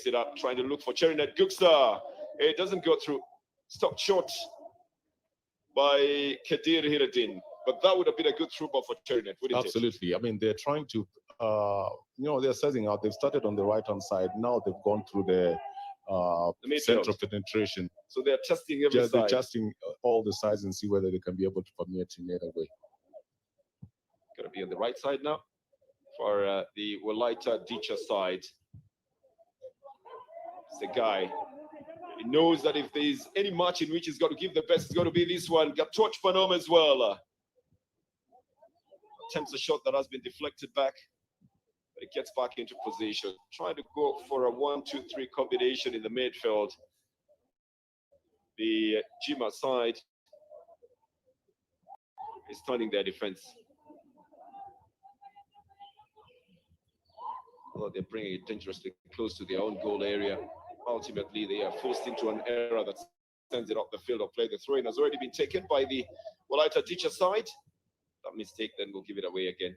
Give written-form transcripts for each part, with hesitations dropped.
it up, trying to look for Cherinet Guksa. It doesn't go through. Stopped short by Kadir Hiradin. But that would have been a good through ball for Cherinet, wouldn't it? Absolutely. I mean, they're trying to, they're setting out. They've started on the right-hand side. Now they've gone through the center of penetration. So they're testing every side. They're testing all the sides and see whether they can be able to permeate in either way. Going to be on the right side now for the Walaita Dicha side. It's the guy. He knows that if there's any match in which he's got to give the best, it's going to be this one. Gatoch Panom as well. Attempts a shot that has been deflected back. But it gets back into position. Trying to go for a 1-2-3 combination in the midfield. The Jima side is turning their defense. Well, they're bringing it dangerously close to their own goal area. Ultimately, they are forced into an error that sends it off the field of play. The throw-in has already been taken by the Walaita Teacher side. That mistake then will give it away again.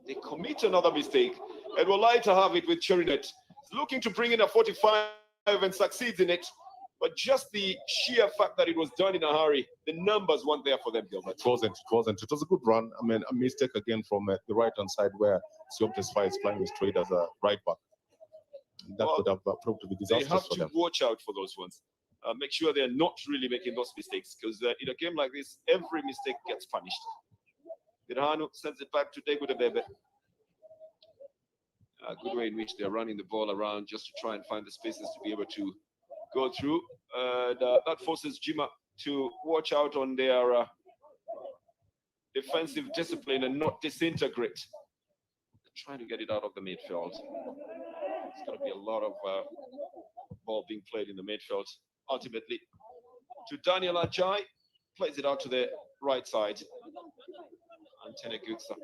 They commit another mistake. And Walaita have it with Cherinet. He's looking to bring in a 45 and succeeds in it. But just the sheer fact that it was done in a hurry, the numbers weren't there for them, Gilbert. It wasn't. It was a good run. I mean, a mistake again from the right-hand side where Sioptes Fire is playing straight as a right back. That could have proved to be disastrous for them. They have to watch out for those ones. Make sure they're not really making those mistakes, because in a game like this, every mistake gets punished. Dirhanu sends it back to Degudebebe. A good way in which they're running the ball around just to try and find the spaces to be able to go through. That forces Jima to watch out on their defensive discipline and not disintegrate. They're trying to get it out of the midfield. There's going to be a lot of ball being played in the midfield. Ultimately, to Daniel Ajay, plays it out to the right side. Antene Gutsa,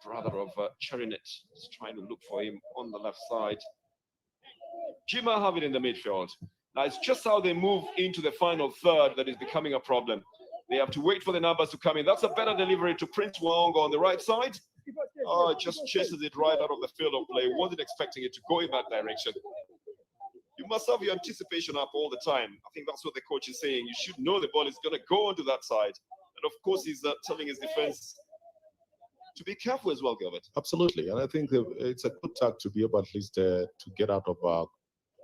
brother of Cherinet, is trying to look for him on the left side. Jima have it in the midfield. Now it's just how they move into the final third that is becoming a problem. They have to wait for the numbers to come in. That's a better delivery to Prince Waongo on the right side. Oh, it just chases it right out of the field of play. Wasn't expecting it to go in that direction. You must have your anticipation up all the time. I think that's what the coach is saying. You should know the ball is going to go onto that side. And of course, he's telling his defense to be careful as well, Gilbert. Absolutely. And I think it's a good tack to be able at least to get out of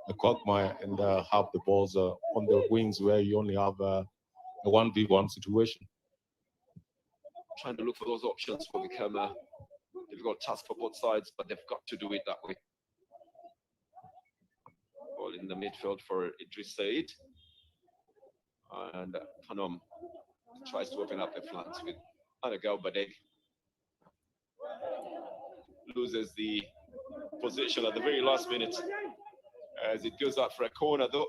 a quagmire and have the balls on the wings where you only have a 1v1 situation. Trying to look for those options will become a difficult task for both sides, but they've got to do it that way. Ball in the midfield for Idris Said. And Panom tries to open up the flanks with Anagao Badeg. Loses the position at the very last minute as it goes out for a corner, though,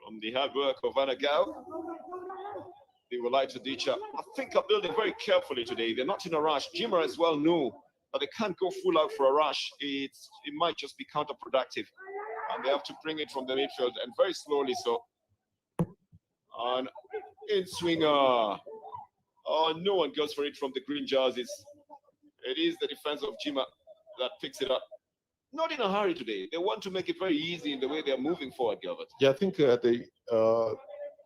from the hard work of Anagao. The Walaita Dicha, I think, are building very carefully today. They're not in a rush. Jima as well know that they can't go full out for a rush. It might just be counterproductive. And they have to bring it from the midfield, and very slowly so. On in swinger. Oh, no one goes for it from the green jerseys. It is the defense of Jima that picks it up. Not in a hurry today. They want to make it very easy in the way they're moving forward, Gilbert. Yeah, I think the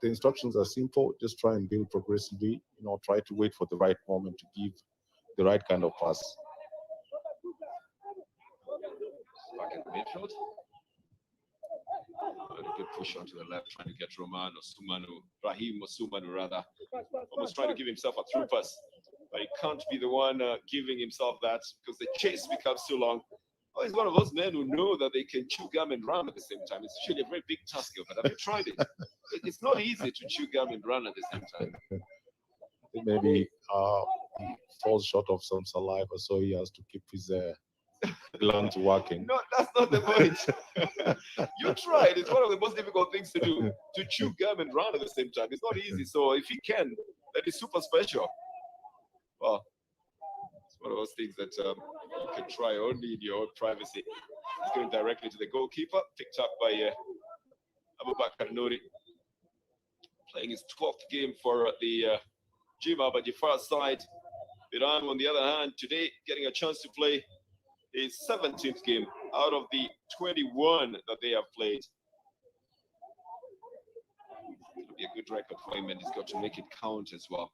instructions are simple. Just try and build progressively. Try to wait for the right moment to give the right kind of pass. Back in the midfield. A good push onto the left, trying to get Rahim Osumanu rather. Almost trying to give himself a through pass. But he can't be the one giving himself that because the chase becomes too long. Oh, he's one of those men who know that they can chew gum and run at the same time. It's actually a very big task, but have you tried it? It's not easy to chew gum and run at the same time. Maybe he falls short of some saliva, so he has to keep his glands working. No, that's not the point. You tried. It's one of the most difficult things to do, to chew gum and run at the same time. It's not easy. So if he can, that is super special. Well, it's one of those things that you can try only in your own privacy. It's going directly to the goalkeeper, picked up by Abubakar Nouri. Playing his 12th game for the Jima Bajifar side. Iran, on the other hand, today getting a chance to play his 17th game out of the 21 that they have played. It'll be a good record for him, and he's got to make it count as well.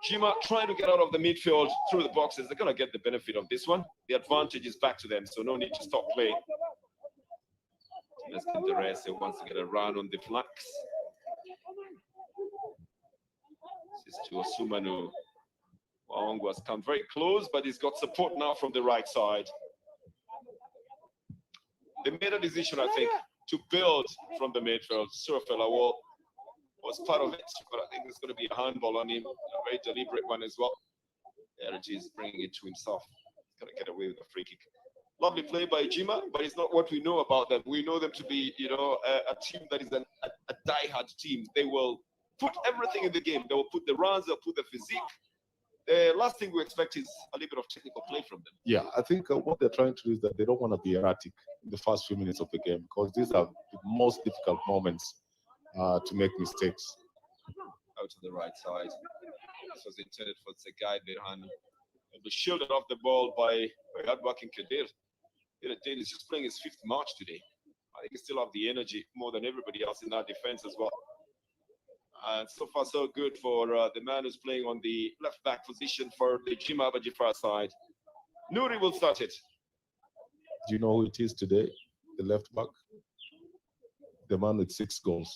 Jima trying to get out of the midfield through the boxes. They're going to get the benefit of this one. The advantage is back to them, so no need to stop playing. Let's get the rest. He wants to get a run on the flanks. This is to Osumanu. Waongo has come very close, but he's got support now from the right side. They made a decision, I think, to build from the midfield. Surafella was part of it, but I think there's going to be a handball on him, a very deliberate one as well. There it is, bringing it to himself. He's going to get away with a free kick. Lovely play by Jima, but it's not what we know about them. We know them to be, a team that is a die-hard team. They will put everything in the game. They will put the runs, they'll put the physique. The last thing we expect is a little bit of technical play from them. Yeah, I think what they're trying to do is that they don't want to be erratic in the first few minutes of the game, because these are the most difficult moments to make mistakes. Out to the right side. This was intended for Tsegai Berhan. He'll be shielded off the ball by hard-working Kadir. Kadir is just playing his 5th match today. I think he still have the energy more than everybody else in that defense as well. And so far, so good for the man who's playing on the left-back position for the Jima Bajifar side. Nuri will start it. Do you know who it is today? The left-back? The man with 6 goals.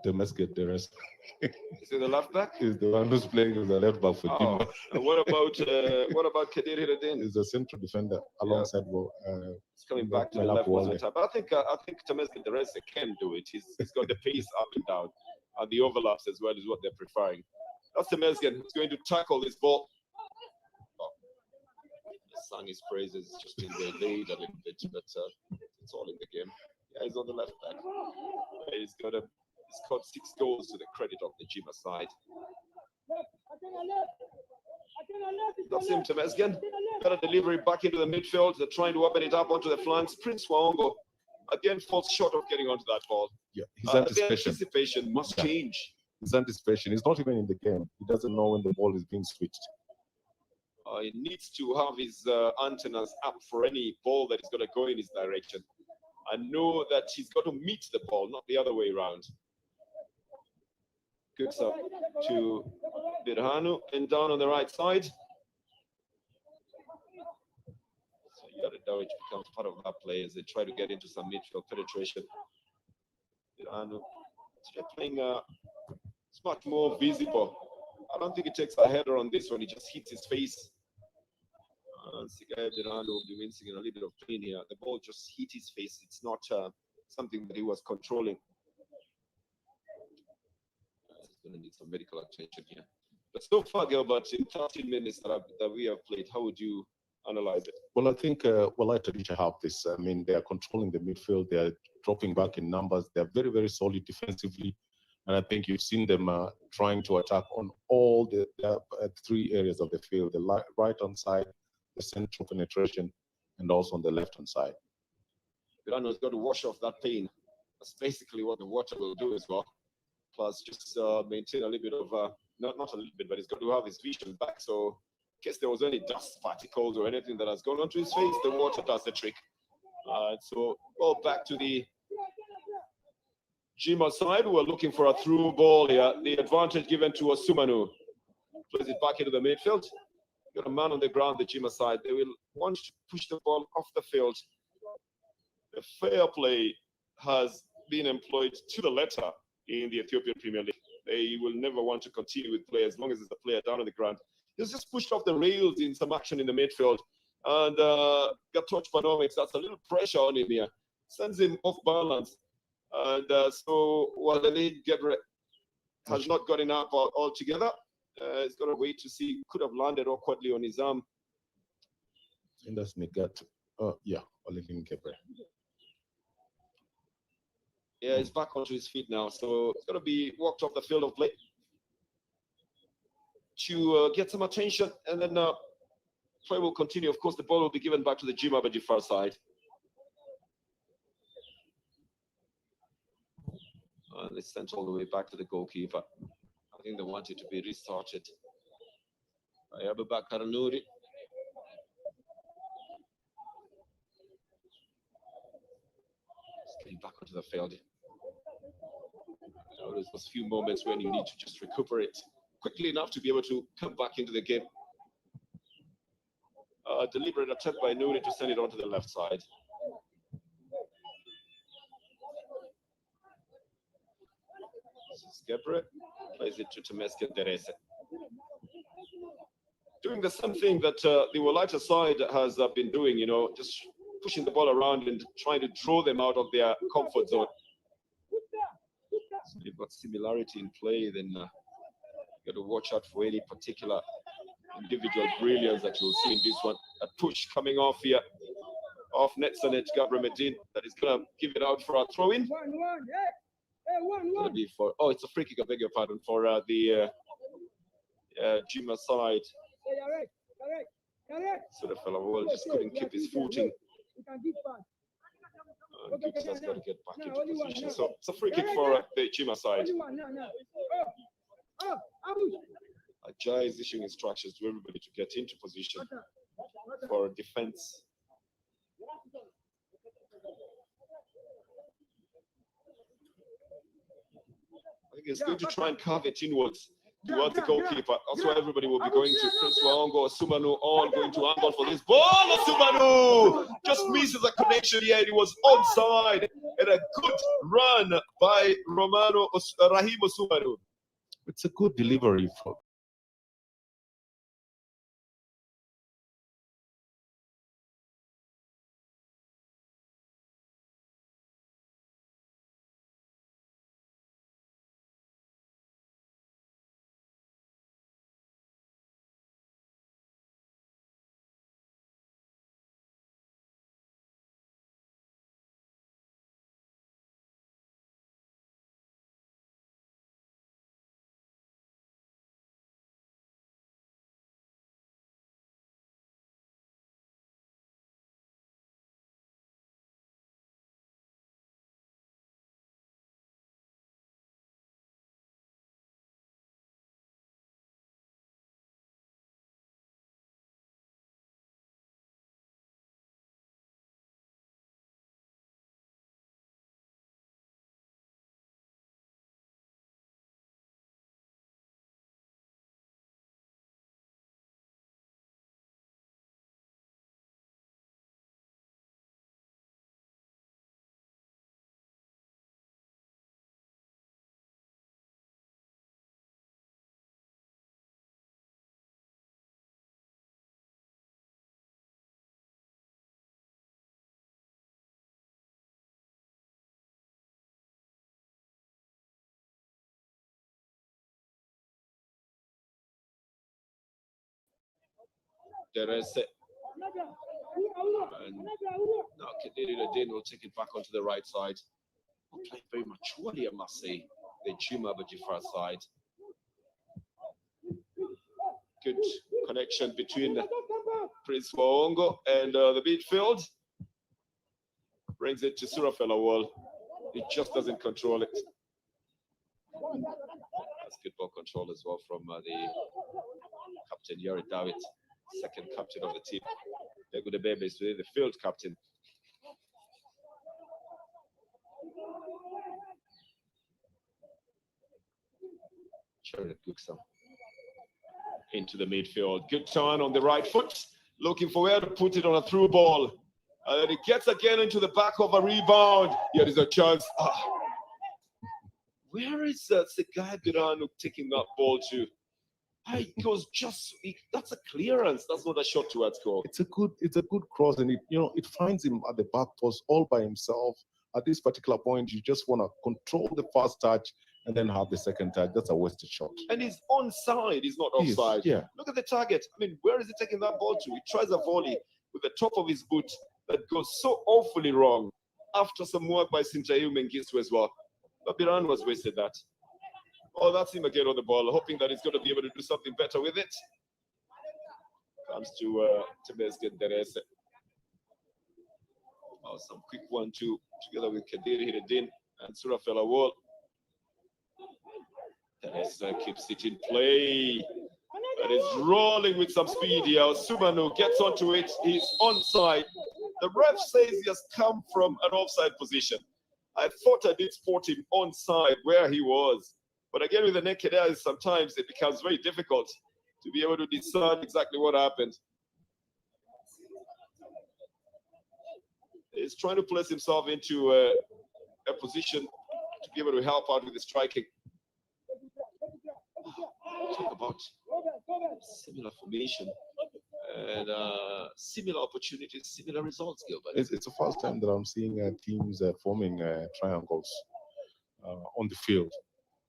They must get the rest. Is it the left-back? He's the one who's playing as a left-back for Jima. What about Kadir Hiradin? He's a central defender alongside. He's coming back to the left most of the time. But I think Temesgen the rest can do it. He's got the pace up and down. And the overlaps as well is what they're preferring. That's Temesgen who's going to tackle this ball. He sang his praises, just been delayed a little bit, but it's all in the game. Yeah, he's on the left back. He's scored 6 goals to the credit of the Jima side. That's him, Temesgen. Got a delivery back into the midfield. They're trying to open it up onto the flanks. Prince Waongo again falls short of getting onto that ball. Yeah, his anticipation must change. His anticipation. He's not even in the game. He doesn't know when the ball is being switched. He needs to have his antennas up for any ball that is going to go in his direction, and know that he's got to meet the ball, not the other way around. Good stuff to Birhanu and down on the right side. So Yaradowicz becomes part of that play as they try to get into some midfield penetration. Birhanu, they're playing it's much more visible. I don't think it takes a header on this one. He just hits his face. Sigai Birhanu will be wincing in a little bit of pain here. The ball just hit his face. It's not something that he was controlling. He's going to need some medical attention here. But so far, Gilbert, in 13 minutes that we have played, how would you analyze it? Well, I think Walaita have this. I mean, they are controlling the midfield. They are dropping back in numbers. They are very, very solid defensively. And I think you've seen them trying to attack on all the 3 areas of the field, the right-hand side, the central penetration, and also on the left-hand side. Birhano's got to wash off that pain. That's basically what the water will do as well. Plus, just maintain a little bit of, not a little bit, but he's got to have his vision back. So, in case there was any dust particles or anything that has gone onto his face, the water does the trick. So, well, back to the Jima side. We're looking for a through ball here. The advantage given to Osumanu. Plays it back into the midfield. Got a man on the ground, the Jima side. They will want to push the ball off the field. The fair play has been employed to the letter in the Ethiopian Premier League. They will never want to continue with play as long as there's a player down on the ground. He's just pushed off the rails in some action in the midfield. And Gatoch Panomics, that's a little pressure on him here. Sends him off balance. And so Walid Gebre has not gotten up altogether. He's got to wait to see. Could have landed awkwardly on his arm. And that's Negat. Yeah, Walid Gebre. Yeah, he's back onto his feet now. So it's going to be walked off the field of play to get some attention. And then play will continue. Of course, the ball will be given back to the Jima Bajifar side. And it's sent all the way back to the goalkeeper. I think they want it to be restarted. I have a back Nuri. Getting back onto the field. There's those few moments when you need to just recuperate quickly enough to be able to come back into the game. Deliberate attempt by Nuri to send it onto the left side. Gebre plays it to Temeske Derese. Doing the same thing that the Walaita side has been doing, you know, just pushing the ball around and trying to draw them out of their comfort zone. So you've got similarity in play, then you got to watch out for any particular individual brilliance that you'll see in this one. A push coming off here, off Netzanet Gabriel Medin, that is going to give it out for a throw-in. Be for, oh, it's a free kick, I beg your pardon, for the Jima side. So the fellow just couldn't keep his footing. Gibbs has got to get back into position. So it's a free kick for the Jima side. Ajay is issuing instructions to everybody to get into position for defense. I think it's going to try and carve it inwards towards the goalkeeper. That's why everybody will be going to Prince Waongo, Sumanu, all going to angle for this ball. Sumanu just misses a connection here. It was onside and a good run by Rahim Sumanu. It's a good delivery from. Derese. And now Kediri Ladin will take it back onto the right side. Playing very maturely, I must say, the Juma Bajifar side. Good connection between Prince Waongo and the midfield. Brings it to Surafella Wall. It just doesn't control it. That's good ball control as well from the captain, Yuri David, second captain of the team. Begudebebe is the field captain. Jared Guksa into the midfield. Good turn on the right foot, looking for where to put it on a through ball. And then it gets again into the back of a rebound. Here is a chance. Where is Segai Biranu taking that ball to? It goes just, that's a clearance. That's not a shot towards goal. It's a good cross, and it finds him at the back post all by himself. At this particular point, you just want to control the first touch and then have the second touch. That's a wasted shot. And he's onside, he's not offside. Yeah. Look at the target. I mean, where is he taking that ball to? He tries a volley with the top of his boot that goes so awfully wrong after some work by Sintayu Mengistu as well. But Biran was wasted that. Oh, that's him again on the ball, hoping that he's going to be able to do something better with it. Comes to Tebesgen Derese. Oh, some quick 1-2 together with Kadiri Hiddin and Surafella Wall. Teresa keeps it in play. And is rolling with some speed here. Sumanu gets onto it. He's onside. The ref says he has come from an offside position. I thought I did spot him onside where he was. But again, with the naked eye, sometimes it becomes very difficult to be able to discern exactly what happened. He's trying to place himself into a position to be able to help out with the striking. Talk about similar formation and similar opportunities, similar results, Gilbert. It's the first time that I'm seeing teams forming triangles on the field.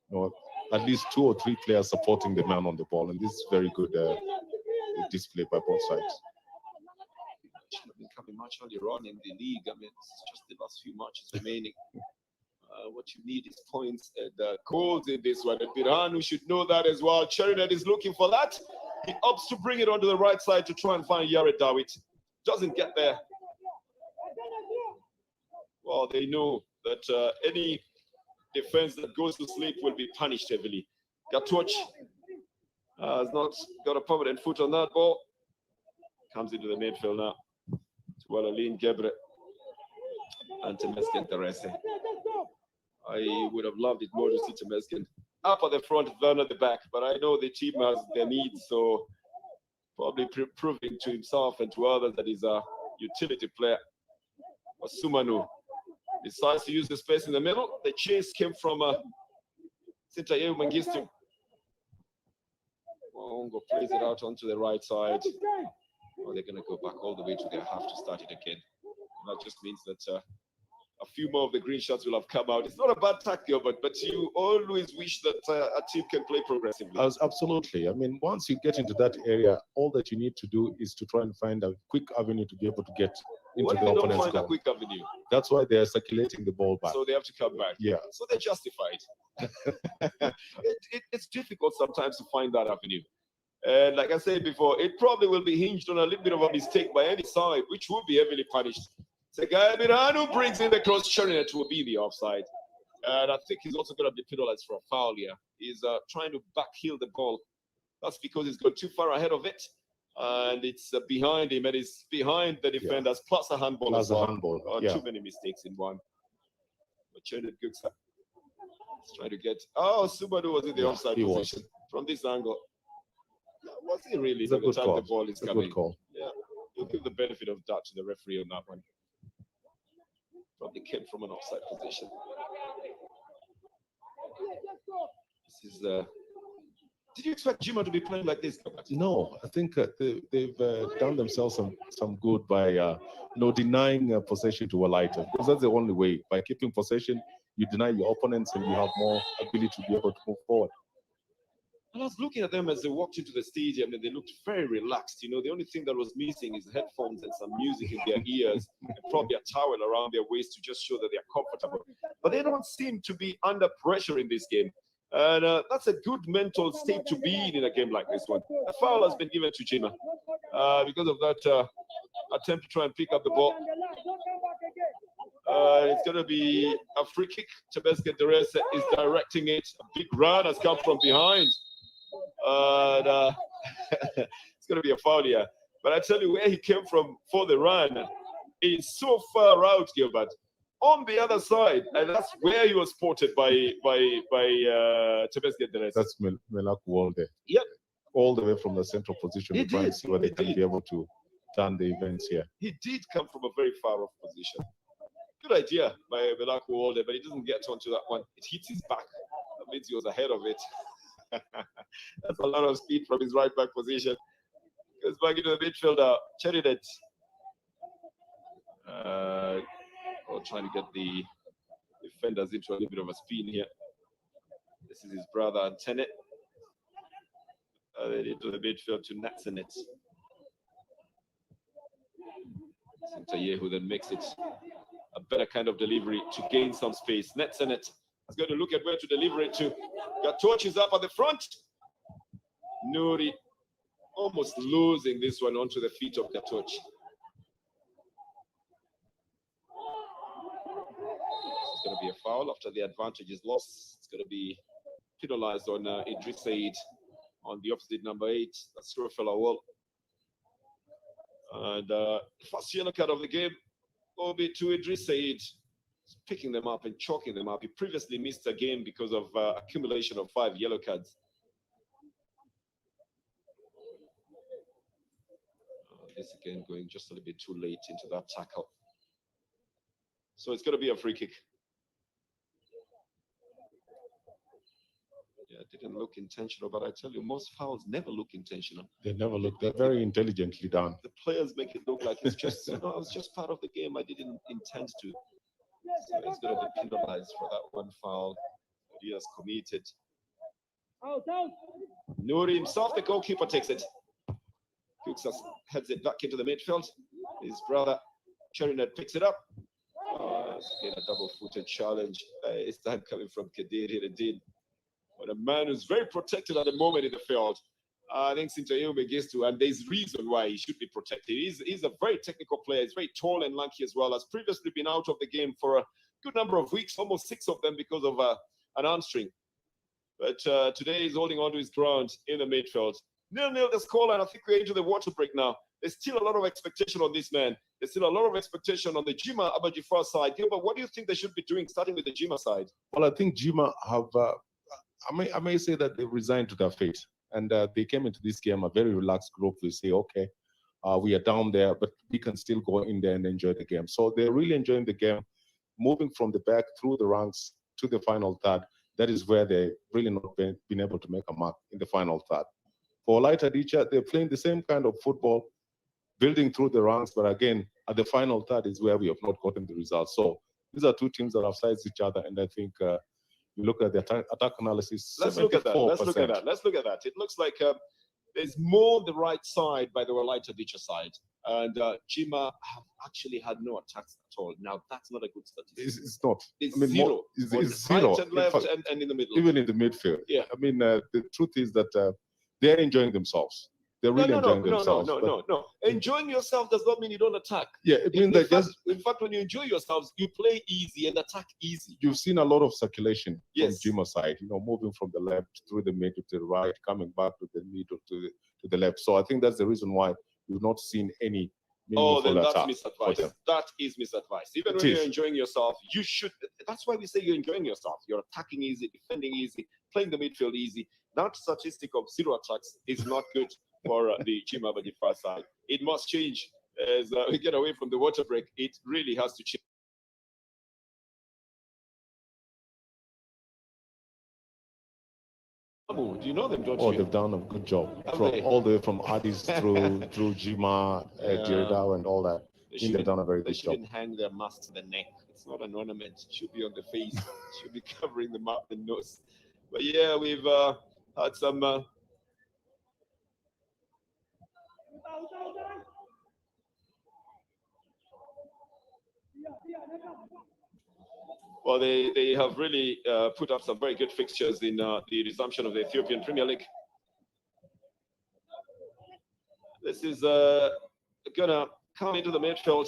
You know, at least 2 or 3 players supporting the man on the ball, and this is very good display by both sides. Should have been coming much earlier on in the league. I mean, this is just the last few matches remaining. What you need is points and goals in this one. And Birhanu should know that as well. Sheridan is looking for that. He opts to bring it onto the right side to try and find Yared Dawit. Doesn't get there. Well, they know that any defense that goes to sleep will be punished heavily. Gatuch has not got a permanent foot on that ball. Comes into the midfield now. To Walalin Gebre and Temesgen Terese. I would have loved it more to see Temesgen up at the front than at the back, but I know the team has their needs, so probably proving to himself and to others that he's a utility player. Sumanu decides to use the space in the middle. The chase came from Sintayew Mengistu. Ongo plays it out onto the right side. Well, they're going to go back all the way to their half to start it again. And that just means that a few more of the green shots will have come out. It's not a bad tactic, but you always wish that a team can play progressively. Absolutely. I mean, once you get into that area, all that you need to do is to try and find a quick avenue to be able to get into the opponent's goal. They don't find a quick avenue? That's why they're circulating the ball back. So they have to come back. Yeah. So they're justified. It's difficult sometimes to find that avenue. And like I said before, it probably will be hinged on a little bit of a mistake by any side, which will be heavily punished. Segai Birhanu brings in the cross, Sheridan will be the offside. And I think he's also going to be penalized for a foul here. He's trying to backheel the ball. That's because he's gone too far ahead of it. And it's behind him, and it's behind the defenders, plus a handball. Plus a handball. Too many mistakes in one. But Sheridan Guksa is trying to get. Oh, Subadu was in the offside position from this angle. Was he really? It's a good call. The ball is coming. Good call. Yeah, you'll give the benefit of that to the referee on that one. Probably came from an offside position. This is. Did you expect Jima to be playing like this? No, I think they've done themselves some good by denying possession to Walaita, because that's the only way. By keeping possession, you deny your opponents and you have more ability to be able to move forward. And I was looking at them as they walked into the stadium, and they looked very relaxed. You know, the only thing that was missing is headphones and some music in their ears, and probably a towel around their waist to just show that they are comfortable. But they don't seem to be under pressure in this game. And that's a good mental state to be in a game like this one. A foul has been given to Jima because of that attempt to try and pick up the ball. It's going to be a free kick. Temesgen Terese is directing it. A big run has come from behind. And it's going to be a foul here. But I tell you, where he came from for the run is so far out, Gilbert. On the other side, and that's where he was spotted by Temesgen Terese. That's Melaku Walde. Yep. All the way from the central position to try and see whether they can be able to turn the events here. He did come from a very far off position. Good idea by Melaku Walde, but he doesn't get onto that one. It hits his back. That means he was ahead of it. That's a lot of speed from his right back position. Goes back into the midfielder, Sheridan. Trying to get the defenders into a little bit of a spin here. This is his brother Antenet. Then into the midfield to Natsanet. Sintaye, who then makes it a better kind of delivery to gain some space. Natsanet is going to look at where to deliver it to. Gatuch is up at the front. Nuri almost losing this one onto the feet of Gatuch. It's going to be a foul after the advantage is lost. It's going to be penalized on Idris Said. on the opposite number 8. That's Rufella Wall. And first yellow card of the game will be to Idris Said, picking them up and chalking them up. He previously missed a game because of accumulation of 5 yellow cards. This again going just a little bit too late into that tackle. So it's going to be a free kick. Yeah, it didn't look intentional, but I tell you, most fouls never look intentional. They never look. They're very intelligently done. The players make it look like it's just, you know, I was just part of the game. I didn't intend to. So he's going to be penalized for that one foul that he has committed. Nouri himself, the goalkeeper, takes it. Kuksas heads it back into the midfield. His brother Cherinet picks it up. Again, a double-footed challenge. This time coming from Kadir Hiruddin. But a man who's very protected at the moment in the field. I think Sintayou Mengistu, and there's reason why he should be protected. He's a very technical player. He's very tall and lanky as well. Has previously been out of the game for a good number of weeks, almost 6 of them because of an hamstring. But today he's holding on to his ground in the midfield. 0-0 the scoreline. I think we're into the water break now. There's still a lot of expectation on this man. There's still a lot of expectation on the Jima Abadjifar side. Gilbert, what do you think they should be doing, starting with the Jima side? Well, I think Jima have, I may say that they resigned to their fate. And they came into this game a very relaxed group. We say, okay, we are down there, but we can still go in there and enjoy the game. So they're really enjoying the game, moving from the back through the ranks to the final third. That is where they really not been able to make a mark in the final third. For Walaita Dicha, they're playing the same kind of football, building through the ranks, but again, at the final third is where we have not gotten the results. So these are two teams that have sized each other, and I think you look at the attack analysis. Let's look at that. Let's look at that. Let's look at that. It looks like there's more on the right side by the Walaita Dicha side, and Jima have actually had no attacks at all. Now that's not a good statistic. It's not. It's zero. It's zero. Right and left, and in the middle. Even in the midfield. Yeah. I mean, the truth is that they're enjoying themselves. They're really enjoying themselves. No. Enjoying yourself does not mean you don't attack. Yeah, it means that in fact, when you enjoy yourselves, you play easy and attack easy. You've seen a lot of circulation from Jima side, moving from the left through the middle to the right, coming back to the middle to the left. So I think that's the reason why you've not seen any meaningful attack. That's misadvice. That is misadvice. Even when you're enjoying yourself, you should. That's why we say you're enjoying yourself. You're attacking easy, defending easy, playing the midfield easy. That statistic of 0 attacks is not good for the Jima Abadjifar side. It must change as we get away from the water break. It really has to change. Do you know them, don't you? They've done a good job. All the way from Addis through Jima, Diridao, and all that. They've done a very good job. They shouldn't hang their mask to the neck. It's not an ornament. It should be on the face. It should be covering the mouth and nose. But yeah, we've had some well, they have really put up some very good fixtures in the resumption of the Ethiopian Premier League. This is gonna come into the midfield.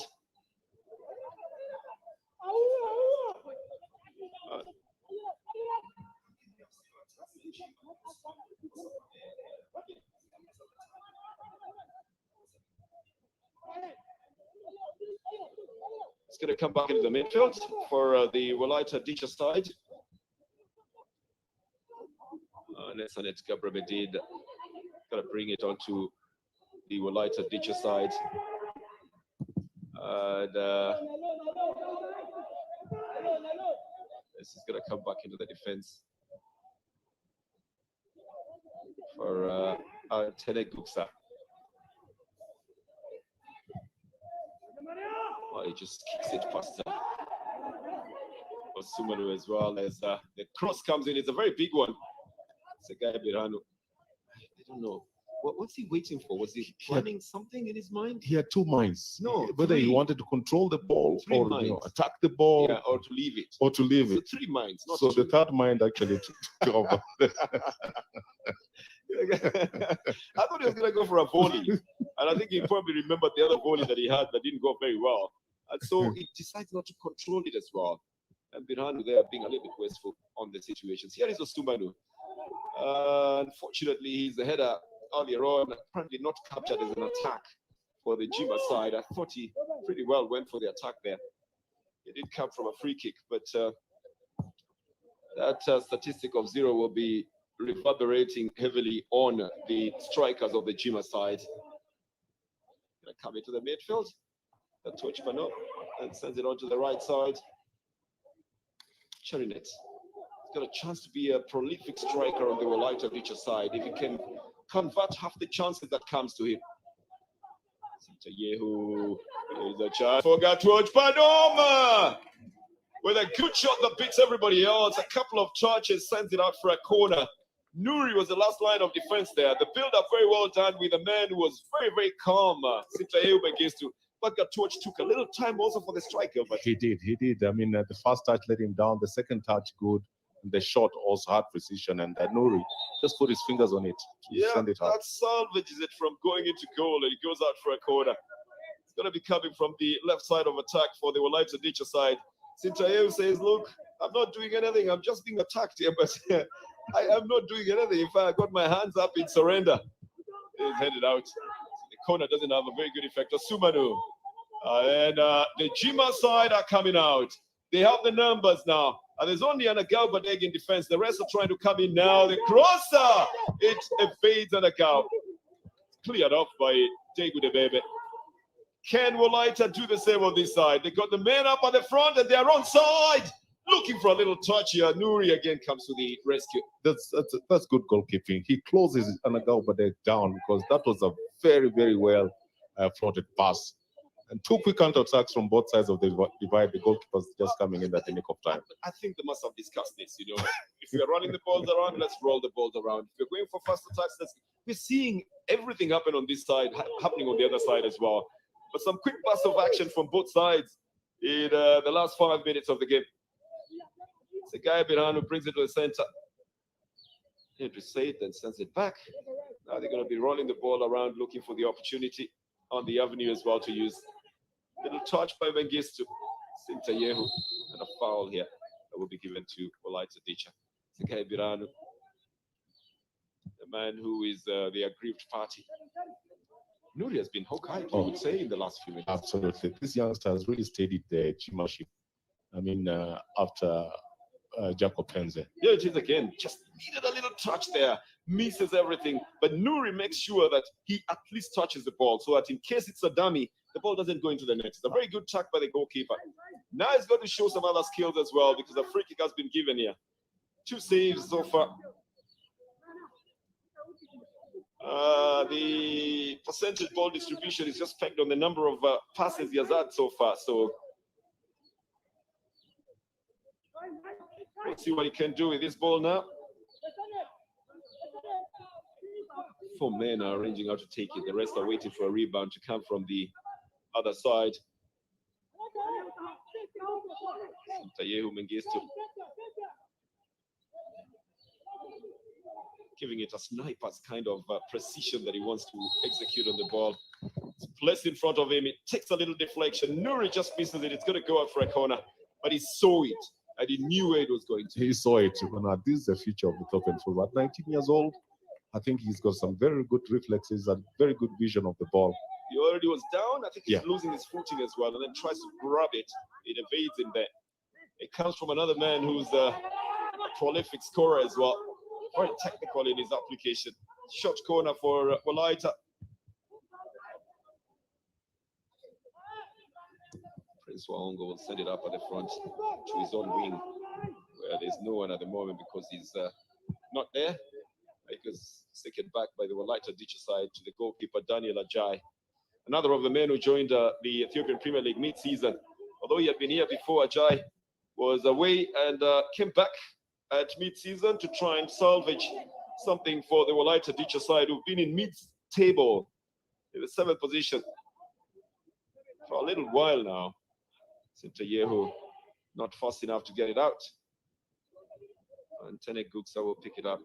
It's going to come back into the midfield for the Walaita Dicha side. Nesanet Gabrabedid going to bring it onto the Walaita Dicha side. And this is going to come back into the defense for Tene Guksa. He just kicks it past Osumanu as well as the cross comes in. It's a very big one. It's a guy Birano. I don't know. What's he waiting for? Was he planning something in his mind? He had 2 minds. No, whether he wanted to control the ball or attack the ball, or to leave it. Or to leave it. 3 minds. Not so 2. The third mind actually took over. I thought he was going to go for a volley, and I think he probably remembered the other volley that he had that didn't go very well, and so he decides not to control it as well. And Birhanu there being a little bit wasteful on the situations. Here is Ostumanu. Unfortunately, his header earlier on apparently not captured as an attack for the Jima side. I thought he pretty well went for the attack there. It did come from a free kick, but that statistic of 0 will be reverberating heavily on the strikers of the Jima side. Gonna come into the midfield. The touch Pano and sends it on to the right side. Cherinet. He's got a chance to be a prolific striker on the Walaita Dicha side if he can convert half the chances that comes to him. Yehu is a chance for Gatwoj Padoma with a good shot that beats everybody else. A couple of touches, sends it out for a corner. Nuri was the last line of defense there. The build-up very well done with a man who was very, very calm. Sintayehu against to. But Gatwoj took a little time also for the striker. But he did. I mean, the first touch let him down. The second touch good. The shot also had precision, and Nuri just put his fingers on it to send it out. That salvages it from going into goal, and it goes out for a corner. It's going to be coming from the left side of attack for the Walaita Dicha side. Sintayehu says, look, I'm not doing anything. I'm just being attacked here, but I am not doing anything. In fact, I got my hands up in surrender. It's headed out. So the corner doesn't have a very good effect. Sumanu. And the Jima side are coming out. They have the numbers now. And there's only an Agao-Badeg in defense. The rest are trying to come in now. The crosser, it evades an Agao. Cleared off by Tegu de Bebe. Can Walaita do the same on this side? They got the men up at the front and they're onside. Looking for a little touch here. Nuri again comes to the rescue. That's good goalkeeping. He closes an Agao-Badeg down because that was a very, very well fronted pass. And 2 quick counter-attacks from both sides of the divide. The goalkeeper's just coming in at the nick of time. I think they must have discussed this, you know. If we're running the balls around, let's roll the balls around. If we're going for fast attacks, we're seeing everything happen on this side, happening on the other side as well. But some quick bursts of action from both sides in the last 5 minutes of the game. It's a guy behind who brings it to the center. Henry Said then sends it back. Now they're going to be rolling the ball around, looking for the opportunity on the avenue as well to use. Little touch by Mengistu, Sintayehu, and a foul here that will be given to Walaita Dicha. Sekai Biranu, the man who is the aggrieved party. Nuri has been hawk-eyed, I would say, in the last few minutes. Absolutely. This youngster has really steadied the Chimaship. I mean, after Jacob Penze. Yeah, it is again. Just needed a little touch there. Misses everything. But Nuri makes sure that he at least touches the ball so that in case it's a dummy, the ball doesn't go into the net. It's a very good tack by the goalkeeper. Now he's got to show some other skills as well because a free kick has been given here. 2 saves so far. The percentage ball distribution is just pegged on the number of passes he has had so far. So let's see what he can do with this ball now. 4 men are arranging how to take it. The rest are waiting for a rebound to come from the other side. Tayehu Mengistu giving it a sniper's kind of precision that he wants to execute on the ball. It's placed in front of him. It takes a little deflection. Nuri just misses it. It's going to go out for a corner. But he saw it. And he knew where it was going to. He saw it. This is the future of the top end forward. 19 years old. I think he's got some very good reflexes and very good vision of the ball. He already was down. I think he's losing his footing as well. And then tries to grab it. It evades him there. It comes from another man who's a prolific scorer as well. Very technical in his application. Short corner for Walaita. Prince Waongo will send it up at the front to his own wing, where there's no one at the moment because he's not there. Because taken back by the Walaita Dicha side to the goalkeeper Daniel Ajay. Another of the men who joined the Ethiopian Premier League mid-season. Although he had been here before, Ajay was away and came back at mid-season to try and salvage something for the Walaita Dicha side, who've been in mid-table in the 7th position for a little while now. Sintayehu not fast enough to get it out. And Tene Guksa will pick it up.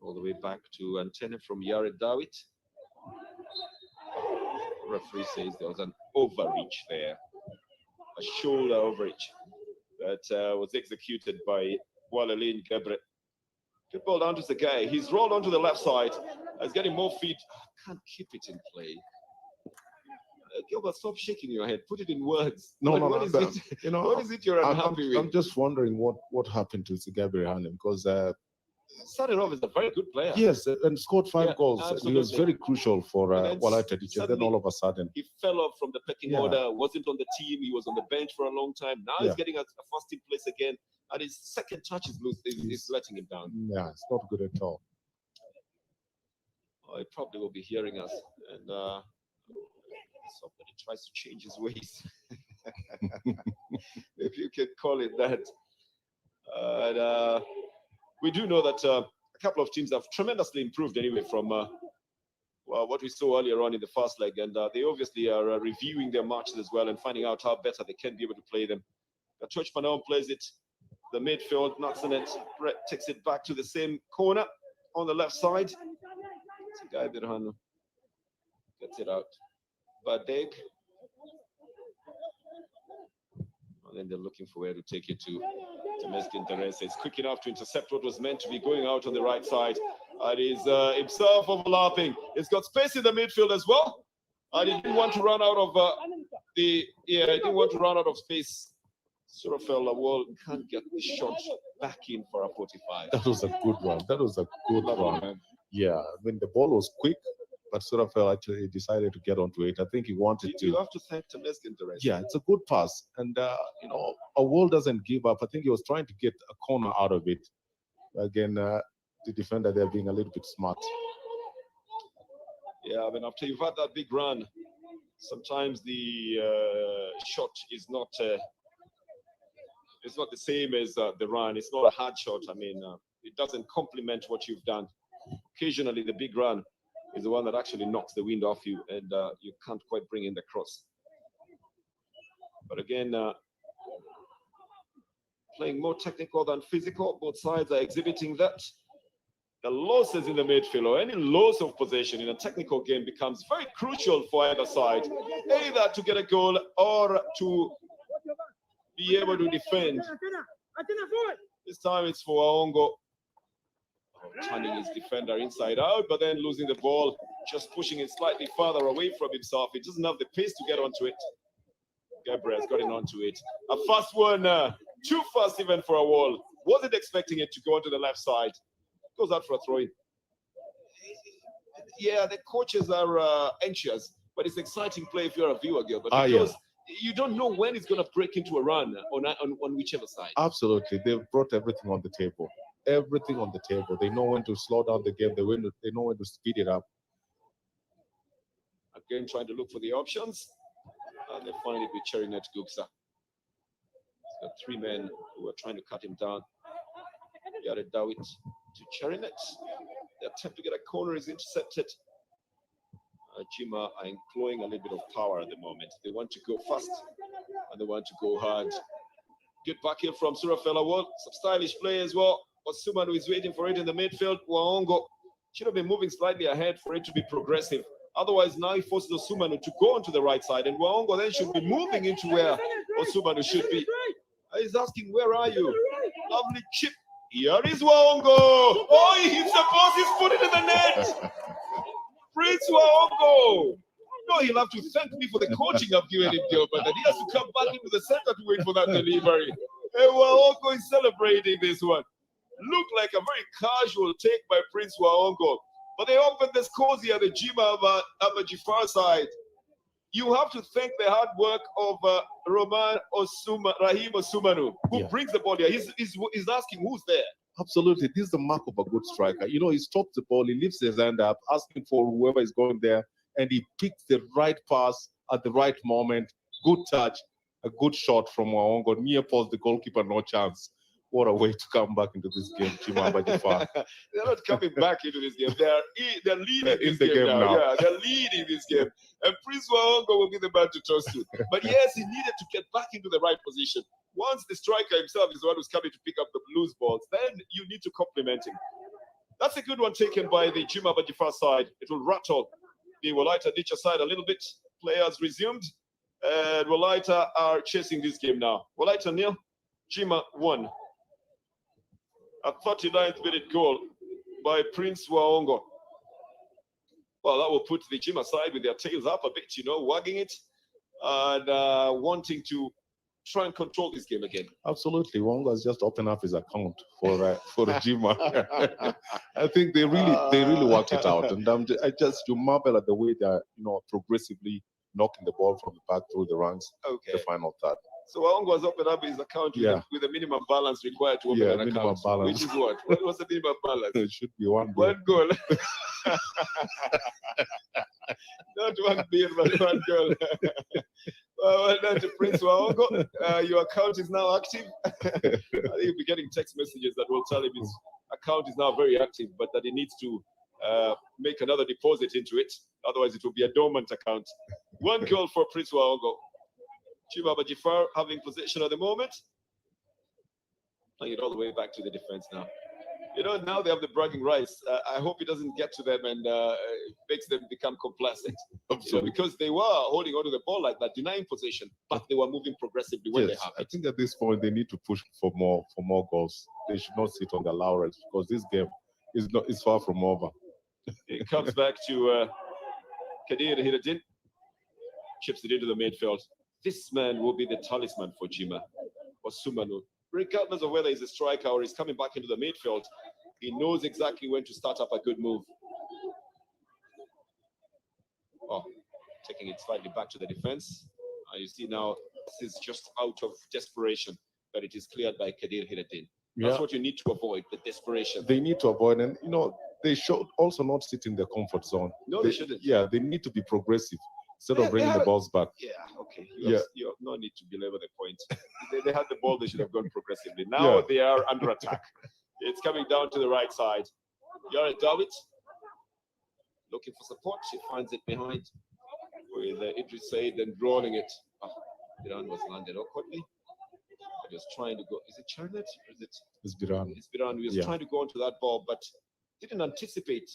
All the way back to Antene from Yared Dawit. Referee says there was an overreach there a shoulder overreach that was executed by Walalin Gebre. Good ball down to the guy. He's rolled onto the left side. He's getting more feet. Can't keep it in play. Gilbert, stop shaking your head. Put it in words. What is it? You know, what is it you're unhappy with? I'm just wondering what happened to Gabriel Hanem, because started off as a very good player. Yes, and scored 5 goals. Absolutely. He was very crucial for Walaita Teachers. Then all of a sudden, he fell off from the pecking order, wasn't on the team. He was on the bench for a long time. Now he's getting a first team place again, and his second touch is letting him down. Yeah, it's not good at all. He probably will be hearing us, and somebody tries to change his ways. If you can call it that. We do know that a couple of teams have tremendously improved anyway from what we saw earlier on in the first leg, and they obviously are reviewing their matches as well and finding out how better they can be able to play them. George Panou plays it, the midfield, Natsanet, Brett takes it back to the same corner on the left side. It's a guy Birhanu gets it out. Badeg. And then they're looking for where to take it to. Temesgen Teresa is quick enough to intercept what was meant to be going out on the right side. And he's himself overlapping. He's got space in the midfield as well. And he didn't want to run out of he didn't want to run out of space. Surafel Lawal can't get the shot back in for a 45. That was a good one. That was a good one. Yeah, I mean, the ball was quick, but Surafel actually decided to get onto it. I think he wanted to. You have to thank Temesgen Teresa. Yeah, it's a good pass. And, you know, Awol doesn't give up. I think he was trying to get a corner out of it. Again, the defender, they're being a little bit smart. Yeah, I mean, after you've had that big run, sometimes the shot is not it's not the same as the run. It's not a hard shot. I mean, it doesn't complement what you've done. Occasionally, the big run is the one that actually knocks the wind off you, and you can't quite bring in the cross. But again, playing more technical than physical. Both sides are exhibiting that. The losses in the midfield or any loss of possession in a technical game becomes very crucial for either side, either to get a goal or to be able to defend. This time it's for Aongo. Turning his defender inside out, but then losing the ball, just pushing it slightly further away from himself. He doesn't have the pace to get onto it. Gabriel's gotten onto it. A first one, too fast even for a wall. Wasn't expecting it to go onto the left side. Goes out for a throw-in. Yeah, the coaches are anxious, but it's exciting play if you're a viewer, Gilbert, because you don't know when it's going to break into a run on whichever side. Absolutely. They've brought everything on the table. Everything on the table. They know when to slow down the game. They know when to speed it up. Again, trying to look for the options. And they find it with Cherinet Guksa. He's got 3 men who are trying to cut him down. Yared Dawit to Cherinet. The attempt to get a corner is intercepted. Jima are employing a little bit of power at the moment. They want to go fast and they want to go hard. Good back here from Surafel Awol. Some stylish play as well. But Sumanu is waiting for it in the midfield. Waongo should have been moving slightly ahead for it to be progressive. Otherwise, now he forces Osumanu to go onto the right side, and Waongo then should be moving into where Osumanu should be. He's asking, where are you? Lovely chip. Here is Waongo. Oh, he hits the post. He's put it in the net. Prince Waongo. No, he'll have to thank me for the coaching I've given him, Gilbert, that he has to come back into the center to wait for that delivery. Hey, Waongo is celebrating this one. Looked like a very casual take by Prince Waongo. But they opened the scores here, the Jima Abajifar side. You have to thank the hard work of Rahim Osumanu, who brings the ball here. He's asking who's there. Absolutely. This is the mark of a good striker. You know, he stops the ball, he lifts his hand up, asking for whoever is going there, and he picks the right pass at the right moment. Good touch, a good shot from Waongo. Near post, the goalkeeper, no chance. What a way to come back into this game, Jima Abajifar. They're not coming back into this game. They're leading in the game now. Yeah, they're leading this game. And Prince Waongo will be the man to trust you. But yes, he needed to get back into the right position. Once the striker himself is the one who's coming to pick up the loose balls, then you need to compliment him. That's a good one taken by the Jima Abajifar side. It will rattle the Walaita Ditcha side a little bit. Players resumed. And Walaita are chasing this game now. Walaita nil, Jima 1. A 39th minute goal by Prince Waongo. Well, that will put the Jima side with their tails up a bit, you know, wagging it and wanting to try and control this game again. Absolutely. Wongo has just opened up his account for Jima. I think they really worked it out, and you marvel at the way they're progressively knocking the ball from the back through the ranks. Okay. The final third. So Wongo has opened up his account with the minimum balance required to open an account. Balance. Which is what? What was the minimum balance? It should be one goal. One goal. Not one beer, but one goal. Well done to Prince Waongo. Your account is now active. I think you'll be getting text messages that will tell him his account is now very active, but that he needs to make another deposit into it. Otherwise, it will be a dormant account. One goal for Prince Waongo. Chibaba Jifar having possession at the moment. Playing it all the way back to the defense now. You know, now they have the bragging rights. I hope it doesn't get to them and makes them become complacent. Because they were holding onto the ball like that, denying possession, but they were moving progressively when they have it. I think at this point they need to push for more goals. They should not sit on their laurels because this game is far from over. It comes back to Kadir Hiradin. Chips it into the midfield. This man will be the talisman for Jima or Sumanu. Regardless of whether he's a striker or he's coming back into the midfield, he knows exactly when to start up a good move. Oh, taking it slightly back to the defense. You see now, this is just out of desperation that it is cleared by Kadir Hiradin. That's what you need to avoid, the desperation. They need to avoid, and they should also not sit in their comfort zone. No, they shouldn't. Yeah, they need to be progressive instead of bringing the balls back. Yeah, okay. You have no need to belabor the point. They had the ball, they should have gone progressively. Now they are under attack. It's coming down to the right side. Yared David looking for support. She finds it behind with Idris Said and rolling it. Biran was landed awkwardly. He was trying to go. Is it Charlotte? Or is it? It's Biran. It's Biran. He was trying to go onto that ball, but didn't anticipate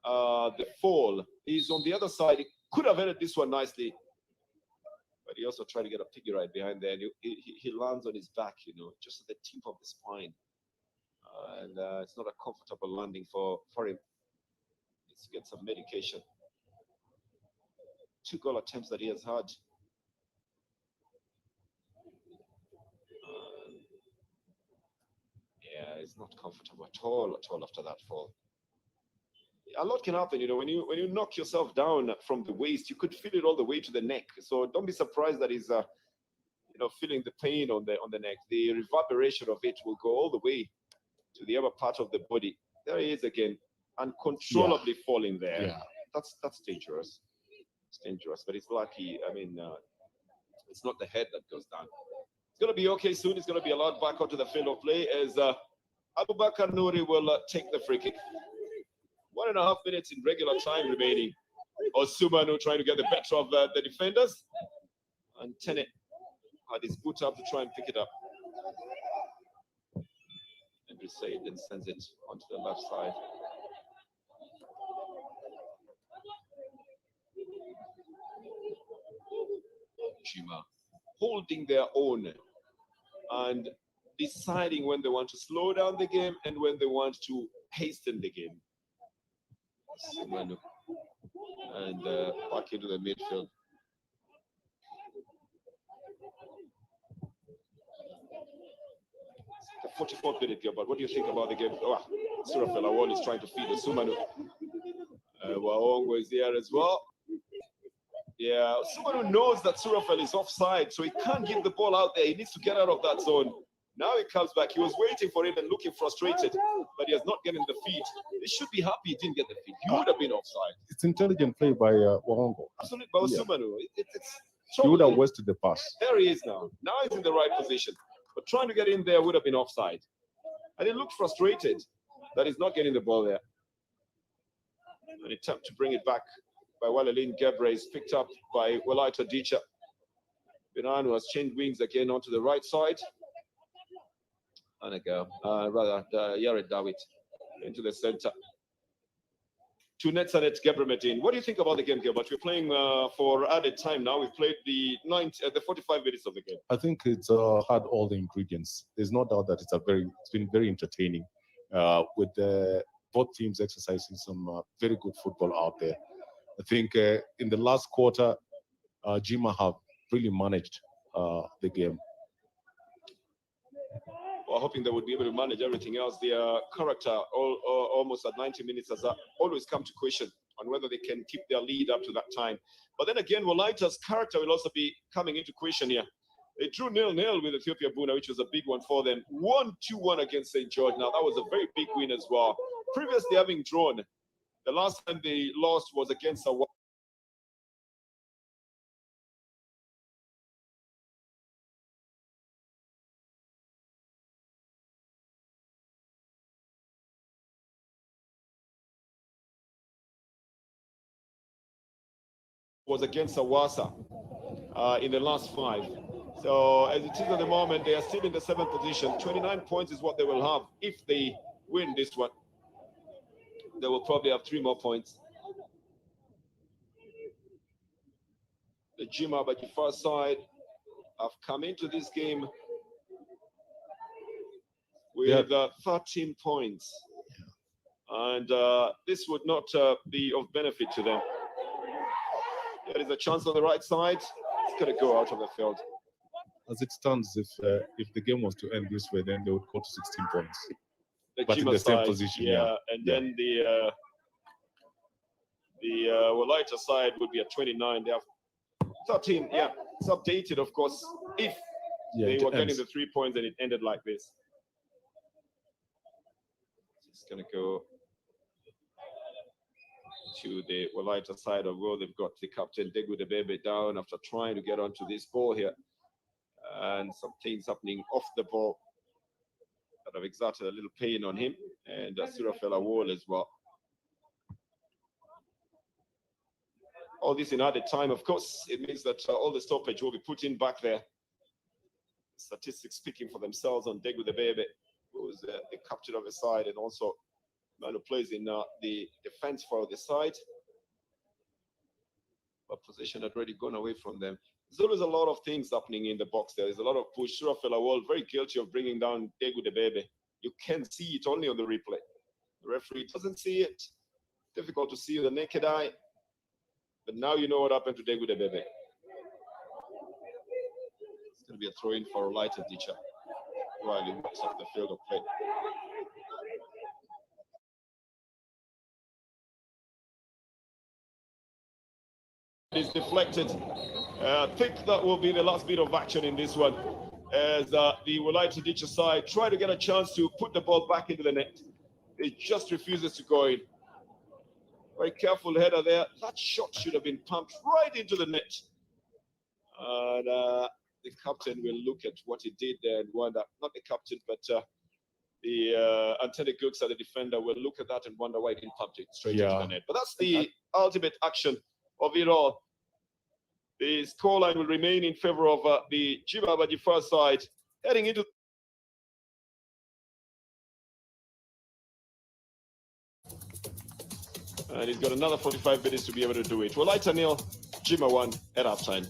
the fall. He's on the other side. He could have headed this one nicely, but he also tried to get a piggy right behind there. And he lands on his back, just at the tip of the spine. And it's not a comfortable landing for him. Let's get some medication. 2 goal attempts that he has had. Yeah, it's not comfortable at all after that fall. A lot can happen, when you knock yourself down from the waist, you could feel it all the way to the neck. So don't be surprised that he's, feeling the pain on the neck. The reverberation of it will go all the way to the other part of the body. There he is again, uncontrollably falling there. Yeah. That's dangerous. It's dangerous, but it's lucky. I mean, it's not the head that goes down. It's going to be okay soon. It's going to be allowed back onto the field of play as Abubakar Nouri will take the free kick. 1.5 minutes in regular time remaining. Osumanu trying to get the better of the defenders. And Tenet had his boot up to try and pick it up. Andrew Said then sends it onto the left side. Jima holding their own and deciding when they want to slow down the game and when they want to hasten the game. And back into the midfield. The 44th minute, Gilbert. What do you think about the game? Surafel Awon is trying to feed the Sumanu. Waongo is there as well. Yeah, Sumanu knows that Surafel is offside, so he can't give the ball out there. He needs to get out of that zone. Now he comes back. He was waiting for it and looking frustrated, but he has not gotten the feed. He should be happy he didn't get the feed. He would have been offside. It's intelligent play by Waongo. Absolutely, by Sumanu. He would have wasted the pass. There he is now. Now he's in the right position. But trying to get in there would have been offside. And he looked frustrated that he's not getting the ball there. An attempt to bring it back by Walalin Gebre is picked up by Walaita Dicha. Biran has changed wings again onto the right side. And Yared David into the center. to Netzanet Gebremetin. What do you think about the game, Gilbert? We're playing for added time now. We've played the 45 minutes of the game. I think it's had all the ingredients. There's no doubt that it's been very entertaining with both teams exercising some very good football out there. I think in the last quarter, Jima have really managed the game. Well, hoping they would be able to manage everything else. Their character, almost at 90 minutes, has always come to question on whether they can keep their lead up to that time. But then again, Walaita's character will also be coming into question here. They drew 0-0 with Ethiopia Buna, which was a big one for them. 1-2-1 against St. George. Now, that was a very big win as well. Previously having drawn, the last time they lost was against a Hawassa in the last 5. So as it is at the moment, they are still in the 7th position. 29 points is what they will have if they win this one. They will probably have 3 more points. The Jima Bajifar side have come into this game with 13 points. And this would not be of benefit to them. There is a chance on the right side. It's going to go out of the field. As it stands, if the game was to end this way, then they would go to 16 points. But in the same position, and then the Walaita side would be at 29. They have 13. Yeah, it's updated, of course, if they were getting the 3 points and it ended like this. It's going to go to the Walaita side of goal. They've got the captain Degu Debebe down after trying to get onto this ball here, and some things happening off the ball that have exerted a little pain on him, and Surafella Wall as well. All this in added time, of course. It means that all the stoppage will be put in back there. Statistics speaking for themselves on Degu Debebe, who's the captain of the side, and also man who plays in the defense for the side. But possession had already gone away from them. There's always a lot of things happening in the box there. There's a lot of push. Surafella Wall, very guilty of bringing down Degu Debebe. You can see it only on the replay. The referee doesn't see it. Difficult to see with the naked eye. But now you know what happened to Degu Debebe. It's going to be a throw-in for a lighter teacher while he walks off the field of play. It is deflected. I think that will be the last bit of action in this one, as the Walaita teacher side try to get a chance to put the ball back into the net. It just refuses to go in. Very careful header there. That shot should have been pumped right into the net. And the captain will look at what he did there and wonder, not the captain, but the Antene Gugsa, the defender, will look at that and wonder why he didn't pump it straight into the net. But that's the ultimate action of it all. The scoreline will remain in favor of the Jima Bajifar side heading into. And he's got another 45 minutes to be able to do it. Walaita 0, Jima 1 at halftime.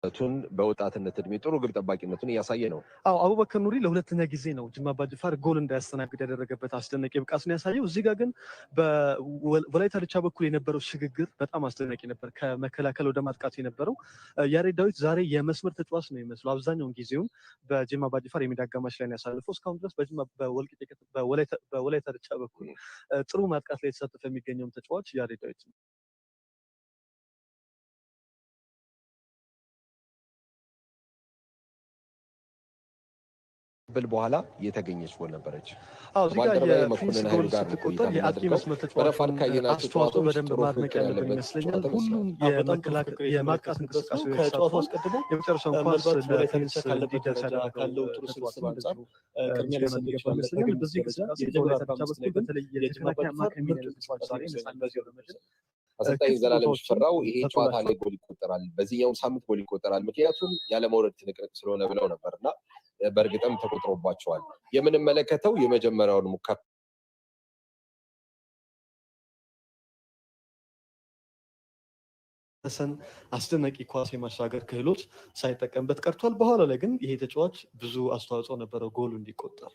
ቱን በወጣትነት እድሜ ጥሩ ግብ ጠባቂነቱን እያሳየ ነው። አቡበከር ኑሪ ለሁለተኛ ጊዜ ነው ጅማ አባጅፋር ጎል እንዳያስተናግድ ያደረገበት አስደናቂ ብቃቱን ያሳየው። እዚህ ጋር ግን በወላይታ ድቻ በኩል የነበረው ሽግግር በጣም አስደናቂ ነበር። ከመከላከል ወደ ማጥቃት የነበረው ያሬድ ዳዊት ዛሬ የመስመር ተጫዋች ነው የሚመስለው። አብዛኛውን ጊዜውን በጅማ አባጅፋር የሜዳ አጋማሽ ላይ ያሳልፈው። እስካሁን ድረስ በወላይታ ድቻ በኩል ጥሩ ማጥቃት ላይ የተሳተፈ የሚገኘው ተጫዋች ያሬድ ዳዊት ነው። በኋላ የተገኘች ጎል ነበረች። እዚህ ጋር የፕሪንስ ጎል ስትቆጠር የአጥቂ መስመር ተጫዋቾችን አስተዋጽኦ በደንብ ማድነቅ ያለብን ይመስለኛል። ሁሉም የማጥቃት እንቅስቃሴዎች ከጨዋታው አስቀድሞ የመጨረሻውን ኳስ ለፕሪንስ እንዲደርስ ያደረገው ተጫዋች አንጻር ቅድሚያ ሊሰጥ ይመስለኛል። በዚህ እንቅስቃሴ በወላይታ ድቻ በኩል በተለይ የተከላካይ አማካይ ሚና ተጫዋች ዛሬ ነፃነት ገብረመድህን አሰልጣኝ ዘላለም ሽፈራው ይሄ ጨዋታ ላይ ጎል ይቆጠራል፣ በዚህኛው ሳምንት ጎል ይቆጠራል፣ ምክንያቱም ያለመውረድ ትንቅንቅ ስለሆነ ብለው ነበርና በእርግጥም ተቆጥሮባቸዋል። የምንመለከተው የመጀመሪያውን ሙከራ አስደናቂ ኳስ የማሻገር ክህሎት ሳይጠቀምበት ቀርቷል። በኋላ ላይ ግን ይሄ ተጫዋች ብዙ አስተዋጽኦ ነበረው ጎሉ እንዲቆጠር።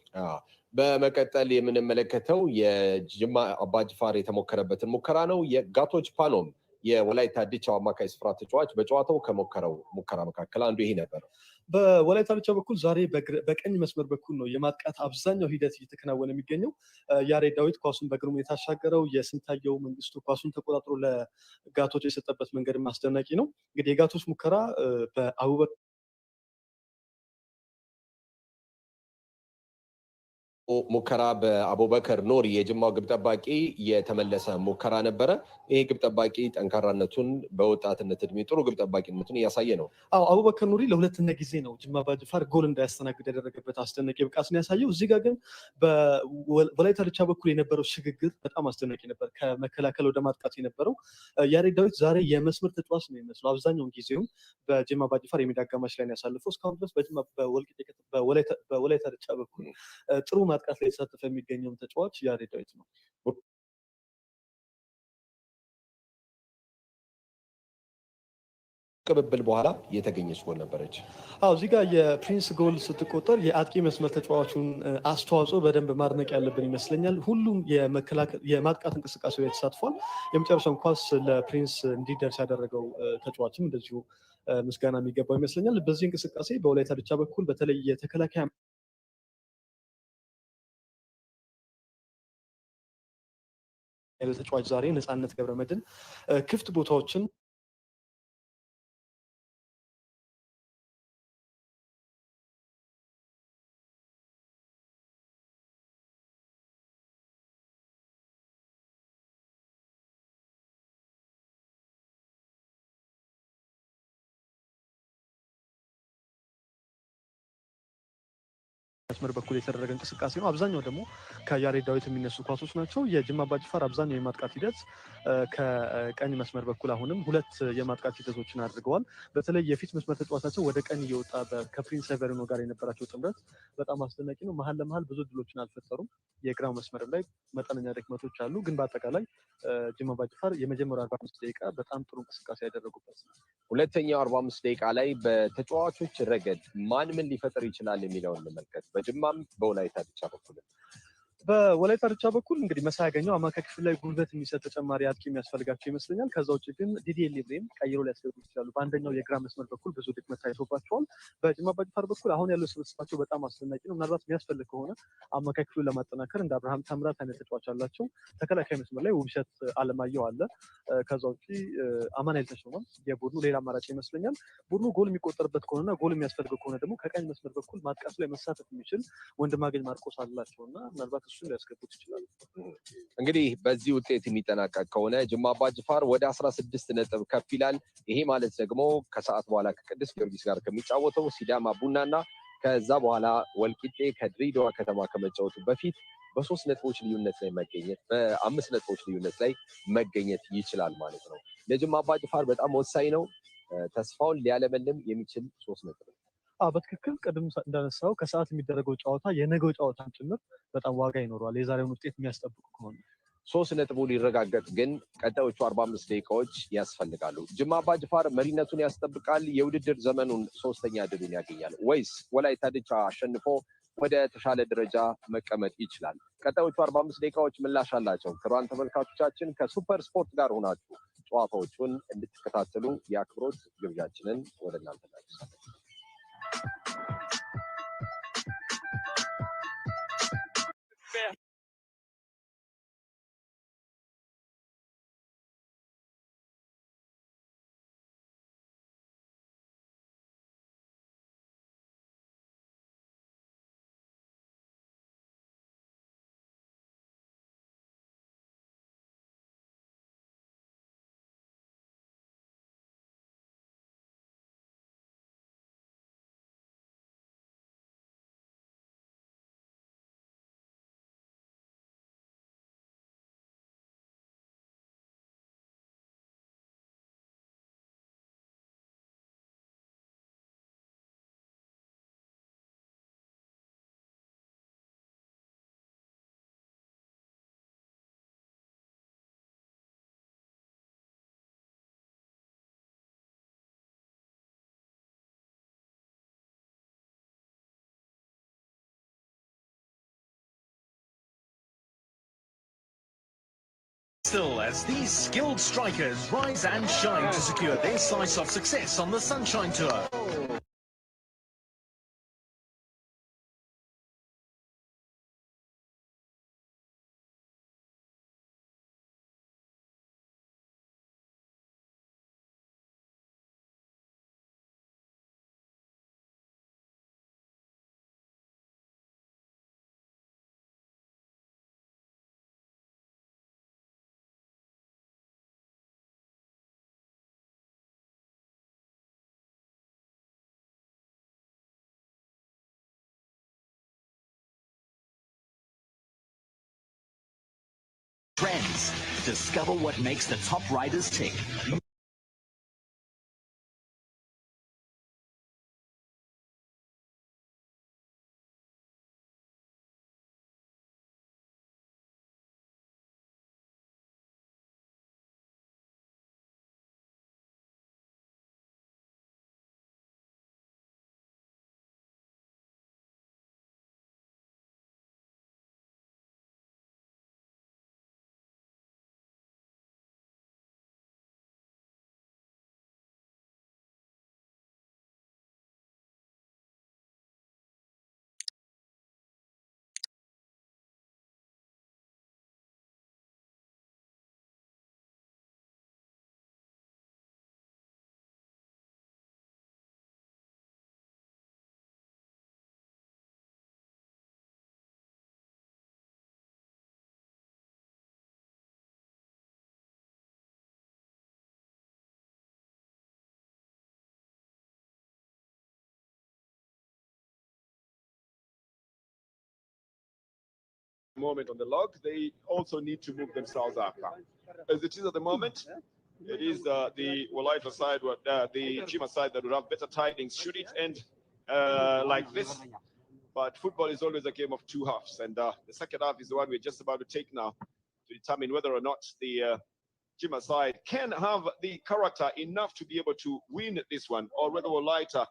በመቀጠል የምንመለከተው የጅማ አባጅፋር የተሞከረበትን ሙከራ ነው። የጋቶች ፓኖም የወላይታ ዲቻው አማካይ ስፍራ ተጫዋች በጨዋታው ከሞከረው ሙከራ መካከል አንዱ ይሄ ነበር። በወላይታ ድቻ በኩል ዛሬ በቀኝ መስመር በኩል ነው የማጥቃት አብዛኛው ሂደት እየተከናወነ የሚገኘው። ያሬድ ዳዊት ኳሱን በግሩም የታሻገረው፣ የስንታየው መንግስቱ ኳሱን ተቆጣጥሮ ለጋቶች የሰጠበት መንገድም አስደናቂ ነው። እንግዲህ የጋቶች ሙከራ በአቡበከር ሙከራ በአቡበከር ኑሪ የጅማው ግብ ጠባቂ የተመለሰ ሙከራ ነበረ። ይሄ ግብ ጠባቂ ጠንካራነቱን በወጣትነት እድሜ ጥሩ ግብ ጠባቂነቱን እያሳየ ነው። አቡበከር ኑሪ ለሁለተኛ ጊዜ ነው ጅማ አባጅፋር ጎል እንዳያስተናግድ ያደረገበት አስደናቂ ብቃቱን ያሳየው። እዚህ ጋር ግን በወላይታ ድቻ በኩል የነበረው ሽግግር በጣም አስደናቂ ነበር። ከመከላከል ወደ ማጥቃት የነበረው ያሬድ ዳዊት ዛሬ የመስመር ተጫዋች ነው የሚመስለው። አብዛኛውን ጊዜውን በጅማ አባጅፋር የሜዳ አጋማሽ ላይ ያሳልፈው። እስካሁን ድረስ በወላይታ ድቻ በኩል ጥሩ ማጥቃት ላይ የተሳተፈ የሚገኘው ተጫዋች ያሬድ ዳዊት ነው። ቅብብል በኋላ የተገኘች ጎል ነበረች። እዚህ ጋር የፕሪንስ ጎል ስትቆጠር የአጥቂ መስመር ተጫዋቹን አስተዋጽኦ በደንብ ማድነቅ ያለብን ይመስለኛል። ሁሉም የማጥቃት እንቅስቃሴ ላይ ተሳትፏል። የመጨረሻውን ኳስ ለፕሪንስ እንዲደርስ ያደረገው ተጫዋችም እንደዚሁ ምስጋና የሚገባው ይመስለኛል። በዚህ እንቅስቃሴ በወላይታ ድቻ በኩል በተለይ የተከላካይ ተጫዋች ዛሬ ነፃነት ገብረመድህን ክፍት ቦታዎችን መስመር በኩል የተደረገ እንቅስቃሴ ነው። አብዛኛው ደግሞ ከያሬድ ዳዊት የሚነሱ ኳሶች ናቸው። የጅማ አባጅፋር አብዛኛው የማጥቃት ሂደት ከቀኝ መስመር በኩል አሁንም ሁለት የማጥቃት ሂደቶችን አድርገዋል። በተለይ የፊት መስመር ተጫዋቻቸው ወደ ቀኝ እየወጣ ከፕሪንስ ሰቨሪኖ ጋር የነበራቸው ጥምረት በጣም አስደናቂ ነው። መሀል ለመሀል ብዙ ድሎችን አልፈጠሩም። የግራው መስመር ላይ መጠነኛ ድክመቶች አሉ። ግን በአጠቃላይ ጅማ አባጅፋር የመጀመሪያው 45 ደቂቃ በጣም ጥሩ እንቅስቃሴ ያደረጉበት ነው። ሁለተኛው 45 ደቂቃ ላይ በተጫዋቾች ረገድ ማን ምን ሊፈጠር ይችላል የሚለውን እንመልከት። በጅማም በወላይታ ድቻ በኩል በወላይታ ድቻ በኩል እንግዲህ መሳይ ያገኘው አማካይ ክፍል ላይ ጉልበት የሚሰጥ ተጨማሪ አጥቂ የሚያስፈልጋቸው ይመስለኛል። ከዛ ውጭ ግን ዲዲኤ ሊብሬም ቀይሮ ሊያስገቡ ይችላሉ። በአንደኛው የግራ መስመር በኩል ብዙ ድክመት ታይቶባቸዋል። በጅማ አባጅፋር በኩል አሁን ያለው ስብስባቸው በጣም አስደናቂ ነው። ምናልባት የሚያስፈልግ ከሆነ አማካይ ክፍሉን ለማጠናከር እንደ አብርሃም ተምራት አይነት ተጫዋች አላቸው። ተከላካይ መስመር ላይ ውብሸት አለማየሁ አለ። ከዛ ውጭ አማኑኤል ተሾመም የቡድኑ ሌላ አማራጭ ይመስለኛል። ቡድኑ ጎል የሚቆጠርበት ከሆነና ጎል የሚያስፈልገው ከሆነ ደግሞ ከቀኝ መስመር በኩል ማጥቃቱ ላይ መሳተፍ የሚችል ወንድማገኝ ማርቆስ አላቸው እና ምናልባት እሱን ሊያስገቡት ይችላሉ። እንግዲህ በዚህ ውጤት የሚጠናቀቅ ከሆነ ጅማ አባጅፋር ወደ 16 ነጥብ ከፍ ይላል። ይሄ ማለት ደግሞ ከሰዓት በኋላ ከቅዱስ ጊዮርጊስ ጋር ከሚጫወተው ሲዳማ ቡናና ከዛ በኋላ ወልቂጤ ከድሬዳዋ ከተማ ከመጫወቱ በፊት በ3 ነጥቦች ልዩነት ላይ መገኘት በ5 ነጥቦች ልዩነት ላይ መገኘት ይችላል ማለት ነው። ለጅማ አባጅፋር በጣም ወሳኝ ነው። ተስፋውን ሊያለመልም የሚችል 3 ነጥብ ነው። በትክክል ቅድም እንዳነሳው ከሰዓት የሚደረገው ጨዋታ የነገው ጨዋታን ጭምር በጣም ዋጋ ይኖረዋል። የዛሬውን ውጤት የሚያስጠብቁ ከሆነ ሶስት ነጥቡ ሊረጋገጥ ግን ቀጣዮቹ 45 ደቂቃዎች ያስፈልጋሉ። ጅማ አባጅፋር መሪነቱን ያስጠብቃል፣ የውድድር ዘመኑን ሶስተኛ ድሉን ያገኛል ወይስ ወላይታ ድቻ አሸንፎ ወደ ተሻለ ደረጃ መቀመጥ ይችላል? ቀጣዮቹ 45 ደቂቃዎች ምላሽ አላቸው። ክቡራን ተመልካቾቻችን ከሱፐር ስፖርት ጋር ሆናችሁ ጨዋታዎቹን እንድትከታተሉ የአክብሮት ግብዣችንን ወደ እናንተ እናደርሳለን። Still, as these skilled strikers rise and shine to secure their slice of success on the Sunshine Tour. Trends. Discover what makes the top riders tick. Moment on the log, they also need to move themselves up. As it is at the moment, it is the Walaita side, the Jima side that would have better tidings should it end like this. But football is always a game of two halves, and the second half is the one we're just about to take now to determine whether or not the Jima side can have the character enough to be able to win this one, or whether Walaita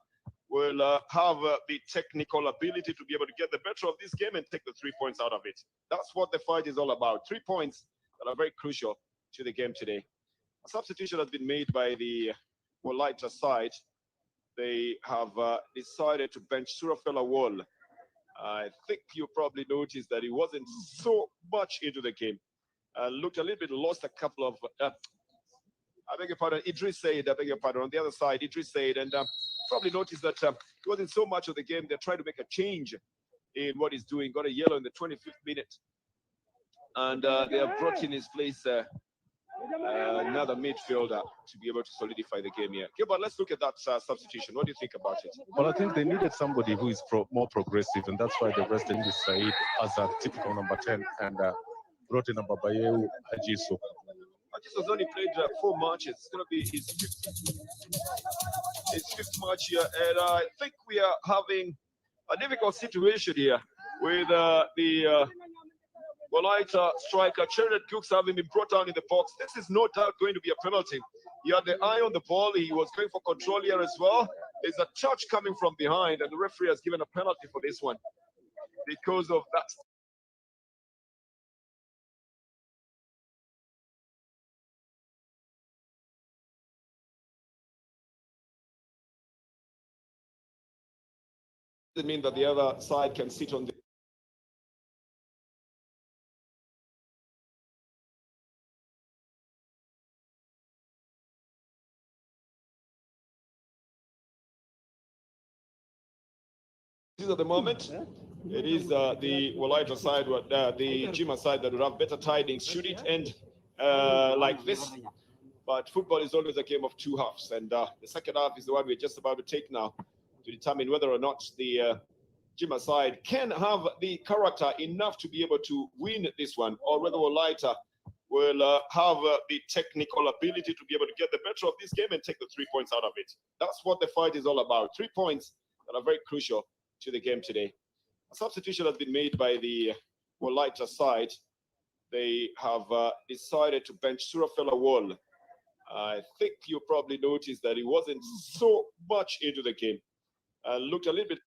will have the technical ability to be able to get the better of this game and take the 3 points out of it. That's what the fight is all about. 3 points that are very crucial to the game today. A substitution has been made by the Walaita side. They have decided to bench Surafella Wall. I think you probably noticed that he wasn't so much into the game. Looked a little bit lost, a couple of, I beg your pardon, Idris Said, I beg your pardon, on the other side, Idris Said, and probably noticed that he wasn't so much of the game. They're trying to make a change in what he's doing. Got a yellow in the 25th minute. And they have brought in his place another midfielder to be able to solidify the game here. Okay, but let's look at that substitution. What do you think about it? Well, I think they needed somebody who is more progressive, and that's why they rested in Said as a typical number 10 and brought in Babayeu Ajiso. Ajiso's only played 4 matches. It's going to be his fifth match here, and I think we are having a difficult situation here with the Walaita striker Chered Cooks having been brought down in the box. This is no doubt going to be a penalty. He had the eye on the ball. He was going for control here as well. There's a touch coming from behind, and the referee has given a penalty for this one because of that. Does it mean that the other side can sit on the at the moment? It is the Walaita side, the Jima side that would have better tidings should it end like this. But football is always a game of two halves, and the second half is the one we're just about to take now to determine whether or not the Jima side can have the character enough to be able to win this one, or whether Walaita will have the technical ability to be able to get the better of this game and take the 3 points out of it. That's what the fight is all about. 3 points that are very crucial to the game today. A substitution has been made by the Walaita side. They have decided to bench Surafella Wall. I think you probably noticed that he wasn't so much into the game. Looked a little bit.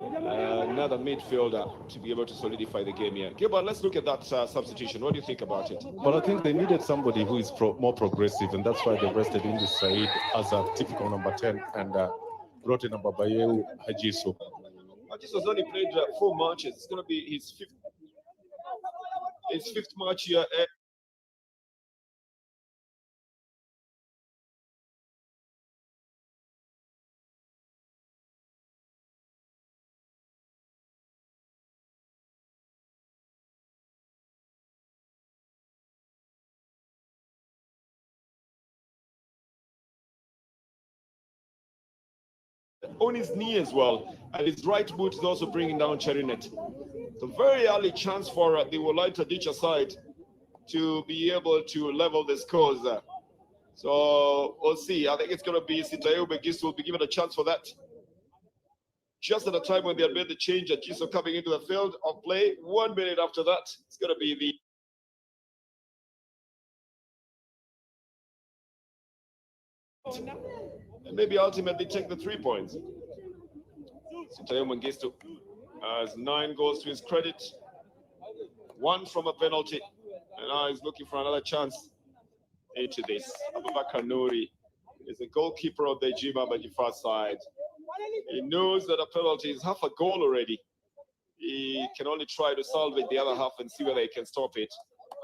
Another midfielder to be able to solidify the game here. Gilbert, let's look at that substitution. What do you think about it? Well, I think they needed somebody who is more progressive, and that's why they rested in the Said as a typical number 10 and brought in number Bayeu Hajiso. Hajiso has only played 4 matches. It's going to be his fifth match here. On his knee as well, and his right boot is also bringing down Cherinet. So very early chance for the Walaita Dicha side to be able to level the scores. So we'll see. I think it's going to be Sitayo Begis will be given a chance for that. Just at the time when they had made the change, and Jiso coming into the field of play, 1 minute after that, it's going to be the and maybe ultimately take the 3 points. Sitayo Mengistu has 9 goals to his credit, 1 from a penalty, and now he's looking for another chance into this. Abubakar Nouri is the goalkeeper of the Jima Bajifar side. He knows that a penalty is half a goal already. He can only try to salvage the other half and see whether he can stop it.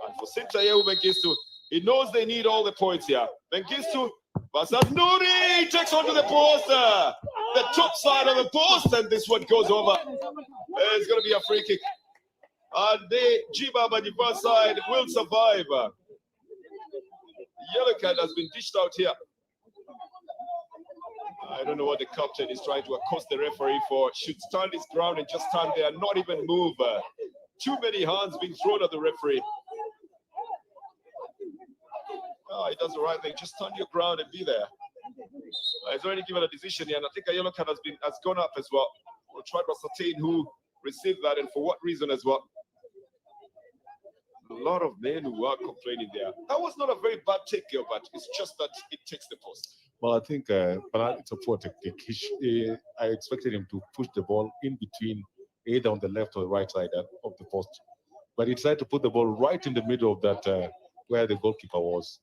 And for Sitayo Mengistu, he knows they need all the points here. Mengistu versus Nouri takes onto the post, the top side of the post, and this one goes over. It's going to be a free kick. And the Jiba Badifa side will survive. Yellow card has been dished out here. I don't know what the captain is trying to accost the referee for. Should stand his ground and just stand there, not even move. Too many hands being thrown at the referee. Oh, he does the right thing. Just stand your ground and be there. He's already given a decision here, and I think a yellow card has gone up as well. We'll try to ascertain who received that and for what reason as well. A lot of men who are complaining there. That was not a very bad take, but it's just that it takes the post. Well, I think it's a poor technique. I expected him to push the ball in between, either on the left or the right side of the post. But he tried to put the ball right in the middle of that, where the goalkeeper was.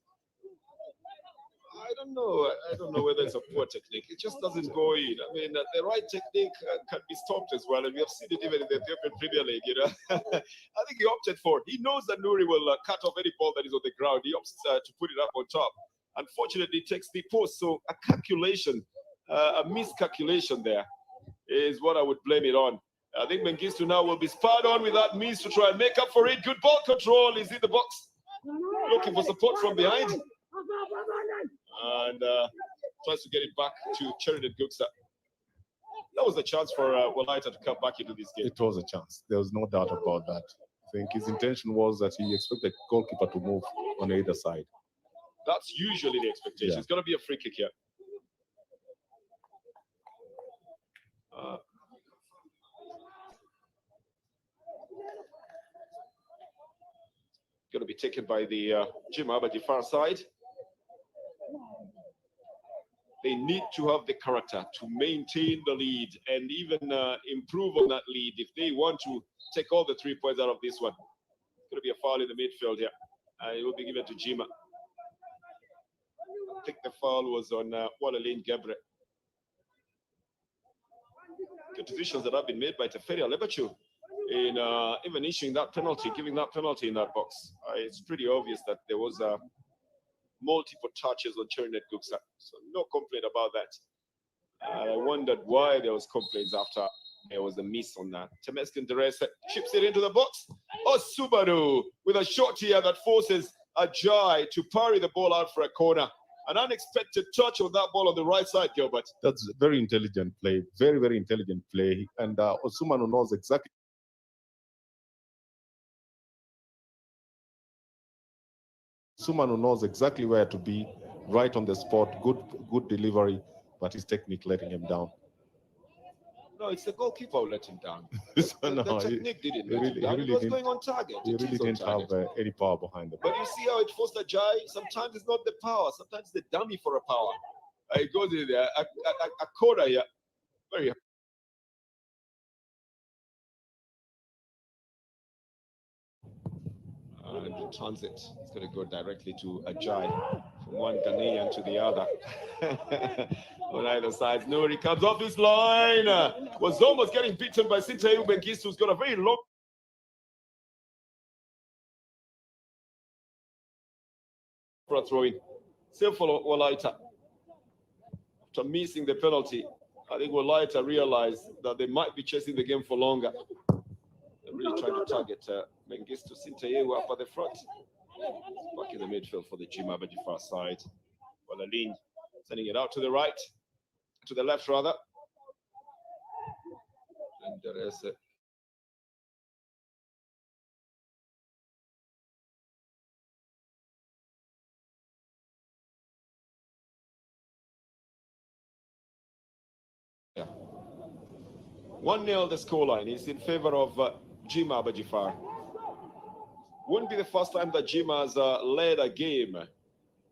I don't know whether it's a poor technique. It just doesn't go in. I mean, the right technique can be stopped as well, and we have seen it even in the Ethiopian Premier League. I think he opted for it. He knows that Nouri will cut off any ball that is on the ground. He opts to put it up on top. Unfortunately, it takes the post. So a calculation, a miscalculation there is what I would blame it on. I think Mengistu now will be spurred on with that means to try and make up for it. Good ball control. He's in the box, looking for support from behind. And tries to get it back to Sheridan Guksa. That was a chance for Walaita to come back into this game. It was a chance. There was no doubt about that. I think his intention was that he expected the goalkeeper to move on either side. That's usually the expectation. Yeah. It's going to be a free kick here. Going to be taken by the Jim-Abadi far side. They need to have the character to maintain the lead and even improve on that lead if they want to take all the 3 points out of this one. It's going to be a foul in the midfield here. It will be given to Jima. I think the foul was on Walalin Gebre. The decisions that have been made by Teferi Alebachu in even issuing that penalty, giving that penalty in that box. It's pretty obvious that there was multiple touches on Cherinet Guksa, so no complaint about that. I wondered why there was complaints after there was a miss on that. Temeskin Derese chips it into the box. Oh, Subaru with a shot here that forces Ajay to parry the ball out for a corner. An unexpected touch on that ball on the right side, Gilbert. That's very intelligent play, very, very intelligent play. And Osumanu knows exactly. Osumanu knows exactly where to be, right on the spot, good delivery, but his technique letting him down. No, it's the goalkeeper who let him down. No, the technique didn't let him down. He was going on target. He really didn't have any power behind the ball. But you see how it forced Ajay? Sometimes it's not the power. Sometimes it's the dummy for a power. It goes in there. A quarter here. Very and in transit, it's going to go directly to Ajay from one Ghanaian to the other. On either side, Nuri comes off his line. Was almost getting beaten by Sintayu Bengis, who's got a very long for a throw-in. Still for Walaita. After missing the penalty, I think Walaita realized that they might be chasing the game for longer. They're really trying to target Mengistu Sintayewu up at the front. Back in the midfield for the Jimabadi far side. Walalin sending it out to the right, to the left rather. And there is yeah. 1-0 the scoreline is in favor of Jima Bajifar. Wouldn't be the first time that Jima has led a game.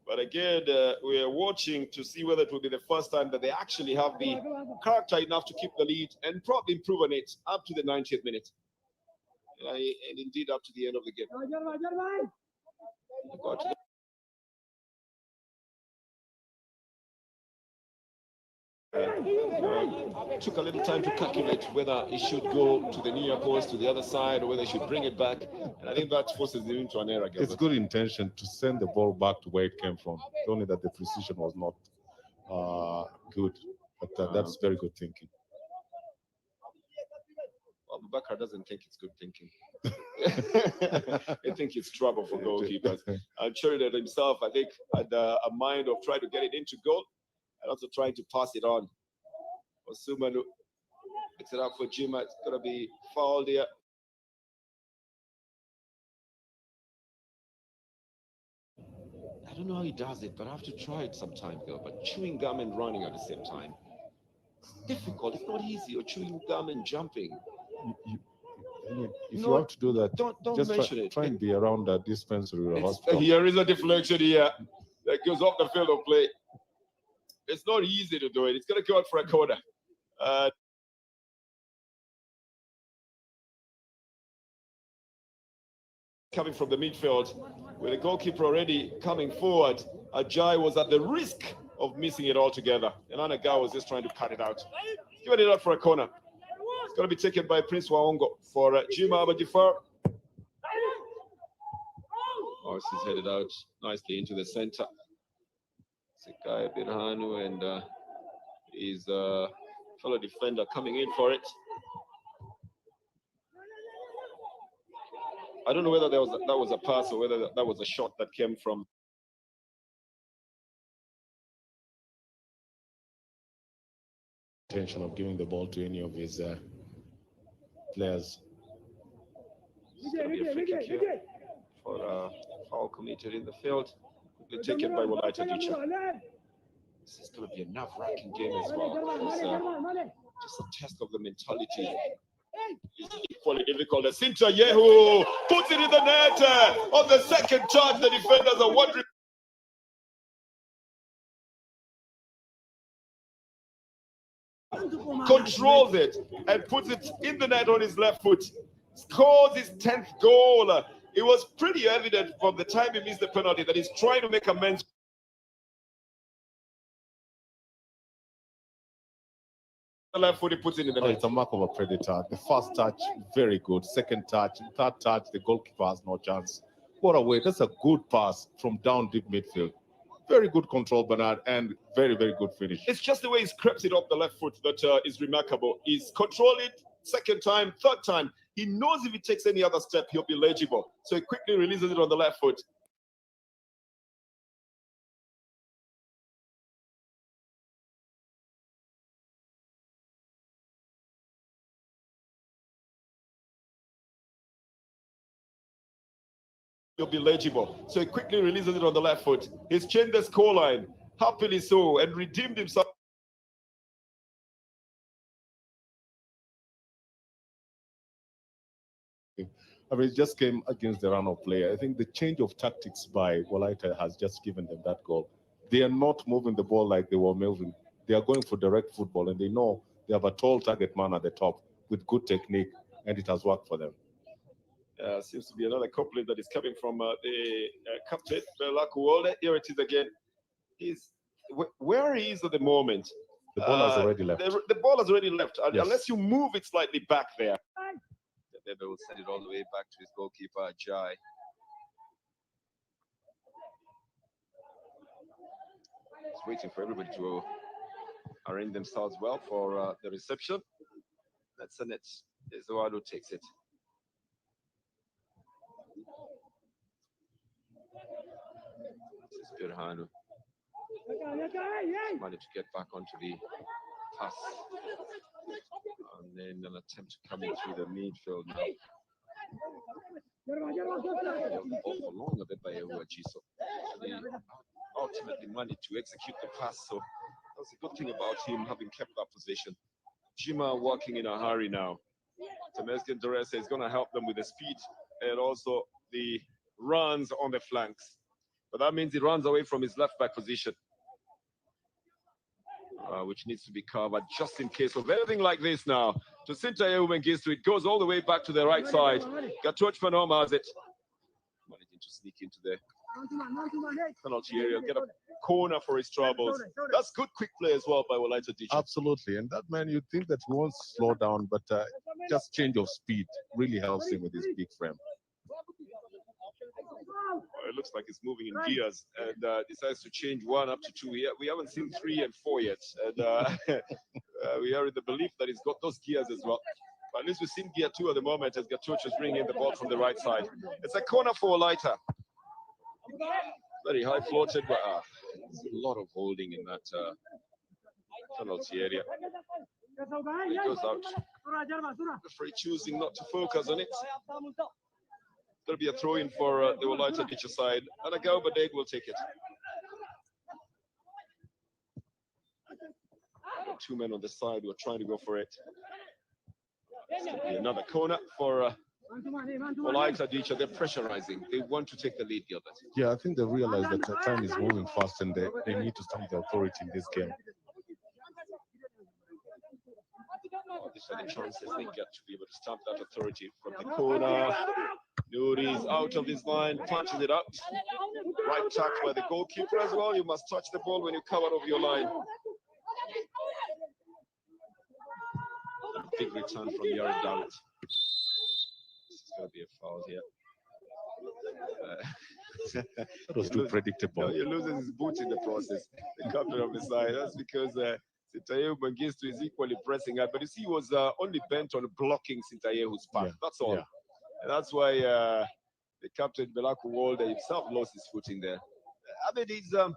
But again, we are watching to see whether it will be the first time that they actually have the character enough to keep the lead and probably improve on it up to the 90th minute. And indeed up to the end of the game. Took a little time to calculate whether it should go to the near post, to the other side, or whether it should bring it back. And I think that forces them into an error. It's good intention to send the ball back to where it came from. It's only that the precision was not good. But that's very good thinking. Well, Bakar doesn't think it's good thinking. I think it's trouble for goalkeepers. And Sheridan himself, I think, had a mind of trying to get it into goal and also trying to pass it on. Osumanu picks it up for Jima. It's going to be fouled here. I don't know how he does it, but I have to try it sometime, though. But chewing gum and running at the same time. Difficult. It's not easy. You're chewing gum and jumping. If you have to do that, don't just mention it. Try and be around that dispensary or hospital. Here is a deflection here that goes off the field of play. It's not easy to do it. It's going to go out for a corner. Coming from the midfield, with the goalkeeper already coming forward, Ajay was at the risk of missing it altogether. And Anaga was just trying to cut it out. Giving it out for a corner. It's going to be taken by Prince Waongo for Jima Abadifar. Oh, she's headed out nicely into the center. Sekai Birhanu and his fellow defender coming in for it. I don't know whether that was a pass or whether that was a shot that came from. Intention of giving the ball to any of his players. It's going to be a free kick here for foul committed in the field. Quickly taken by Walaita Dicha. This is going to be a nerve-wracking game as well. Just a test of the mentality. It's equally difficult. Sintra Yehu puts it in the net. On the second charge, the defenders are wondering. Controls it and puts it in the net on his left foot. Scores his 10th goal. It was pretty evident from the time he missed the penalty that he's trying to make amends. The left foot, he puts it in the net. It's a mark of a predator. The first touch, very good. Second touch, third touch, the goalkeeper has no chance. What a way. That's a good pass from down deep midfield. Very good control, Bernard, and very, very good finish. It's just the way he scrapes it off the left foot that is remarkable. He's controlled it second time, third time. He knows if he takes any other step, he'll be legible. So he quickly releases it on the left foot. He'll be legible. So he quickly releases it on the left foot. He's changed the scoreline, happily so, and redeemed himself. I mean, it just came against the run of play. I think the change of tactics by Walaita has just given them that goal. They are not moving the ball like they were moving. They are going for direct football, and they know they have a tall target man at the top with good technique, and it has worked for them. Seems to be another couplet that is coming from the captain, Belakuole. Here it is again. Where he is at the moment. The ball has already left. The ball has already left. Yes. Unless you move it slightly back there. Bebe will send it all the way back to his goalkeeper, Jai. He's waiting for everybody to arrange themselves well for the reception. That's the net. Ezoado takes it. This is Birhanu. Managed to get back onto the pass. And then an attempt to come in through the midfield now. Awful long a bit by Ewajiso. They ultimately managed to execute the pass. So that was a good thing about him having kept that position. Jima working in a hurry now. Temesgen Teresa is going to help them with the speed and also the runs on the flanks. But that means he runs away from his left back position, which needs to be covered just in case of anything like this now. To Sintaye Umengistu, it goes all the way back to the right side. Gatoch Panoma has it. Managing to sneak into the penalty area, get a corner for his troubles. That's good quick play as well by Walaita Dicha. Absolutely. And that man, you'd think that he won't slow down, but just change of speed really helps him with his big frame. It looks like it's moving in gears and decides to change 1 up to 2. We haven't seen 3 and 4 yet. And we are in the belief that he's got those gears as well. But at least we've seen gear 2 at the moment as Gatuch is bringing in the ball from the right side. It's a corner for Walaita. Very high floated, but there's a lot of holding in that penalty area. It goes out. Referee choosing not to focus on it. There'll be a throw in for the Walaita Dicha side, and a Gaubadeg will take it. 2 men on the side who are trying to go for it. Another corner for Walaita Dicha. They're pressurizing. They want to take the lead, Gilbert. Yeah, I think they realize that the time is moving fast and they need to stamp the authority in this game. These are the chances they get to be able to stamp that authority from the corner. Nuri is out of his line, punches it up. Right touch by the goalkeeper as well. You must touch the ball when you come out of your line. A big return from Yared Dalit. This is going to be a foul here. That was too predictable. No, he loses his boots in the process. The captain of the side. That's because Sintaye Mengistu is equally pressing out. But you see, he was only bent on blocking Sintayehu's path. Yeah. That's all. Yeah. And that's why the captain, Belaku Walde, himself lost his footing there. I mean, he's a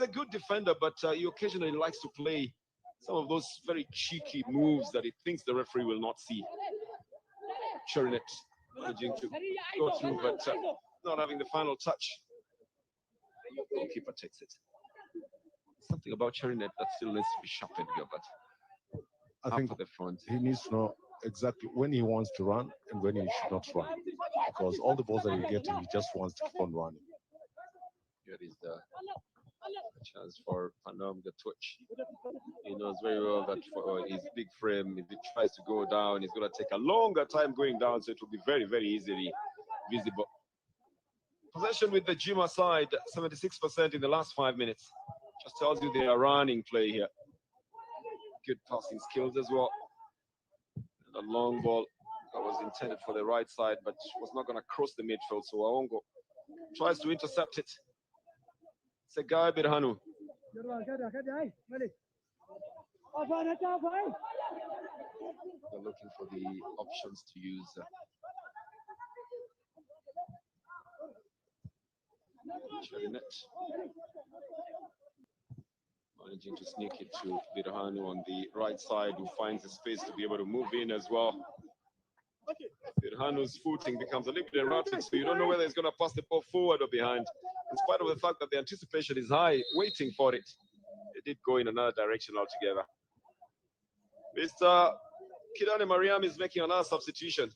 good defender, but he occasionally likes to play some of those very cheeky moves that he thinks the referee will not see. Cherinet managing to go through, but not having the final touch. Goalkeeper takes it. Something about Cherinet that still needs to be sharpened here, but I think the front. he needs to know exactly when he wants to run and when he should not run, because all the balls that he gets, he just wants to keep on running. Here is the chance for Panam the twitch. He knows very well that for his big frame, if he tries to go down, he's going to take a longer time going down, so it will be very, very easily visible. Possession with the Jima side, 76% in the last 5 minutes. Just tells you they are running play here. Good passing skills as well. And a long ball that was intended for the right side, but was not going to cross the midfield, so Aongo tries to intercept it. Segai Birhanu. They're looking for the options to use. Cherinet. Managing to sneak it to Birhanu on the right side, who finds the space to be able to move in as well. Birhanu's footing becomes a little bit erratic, so you don't know whether he's going to pass the ball forward or behind. In spite of the fact that the anticipation is high, waiting for it, it did go in another direction altogether. Mr. Kidane Mariam is making another substitution,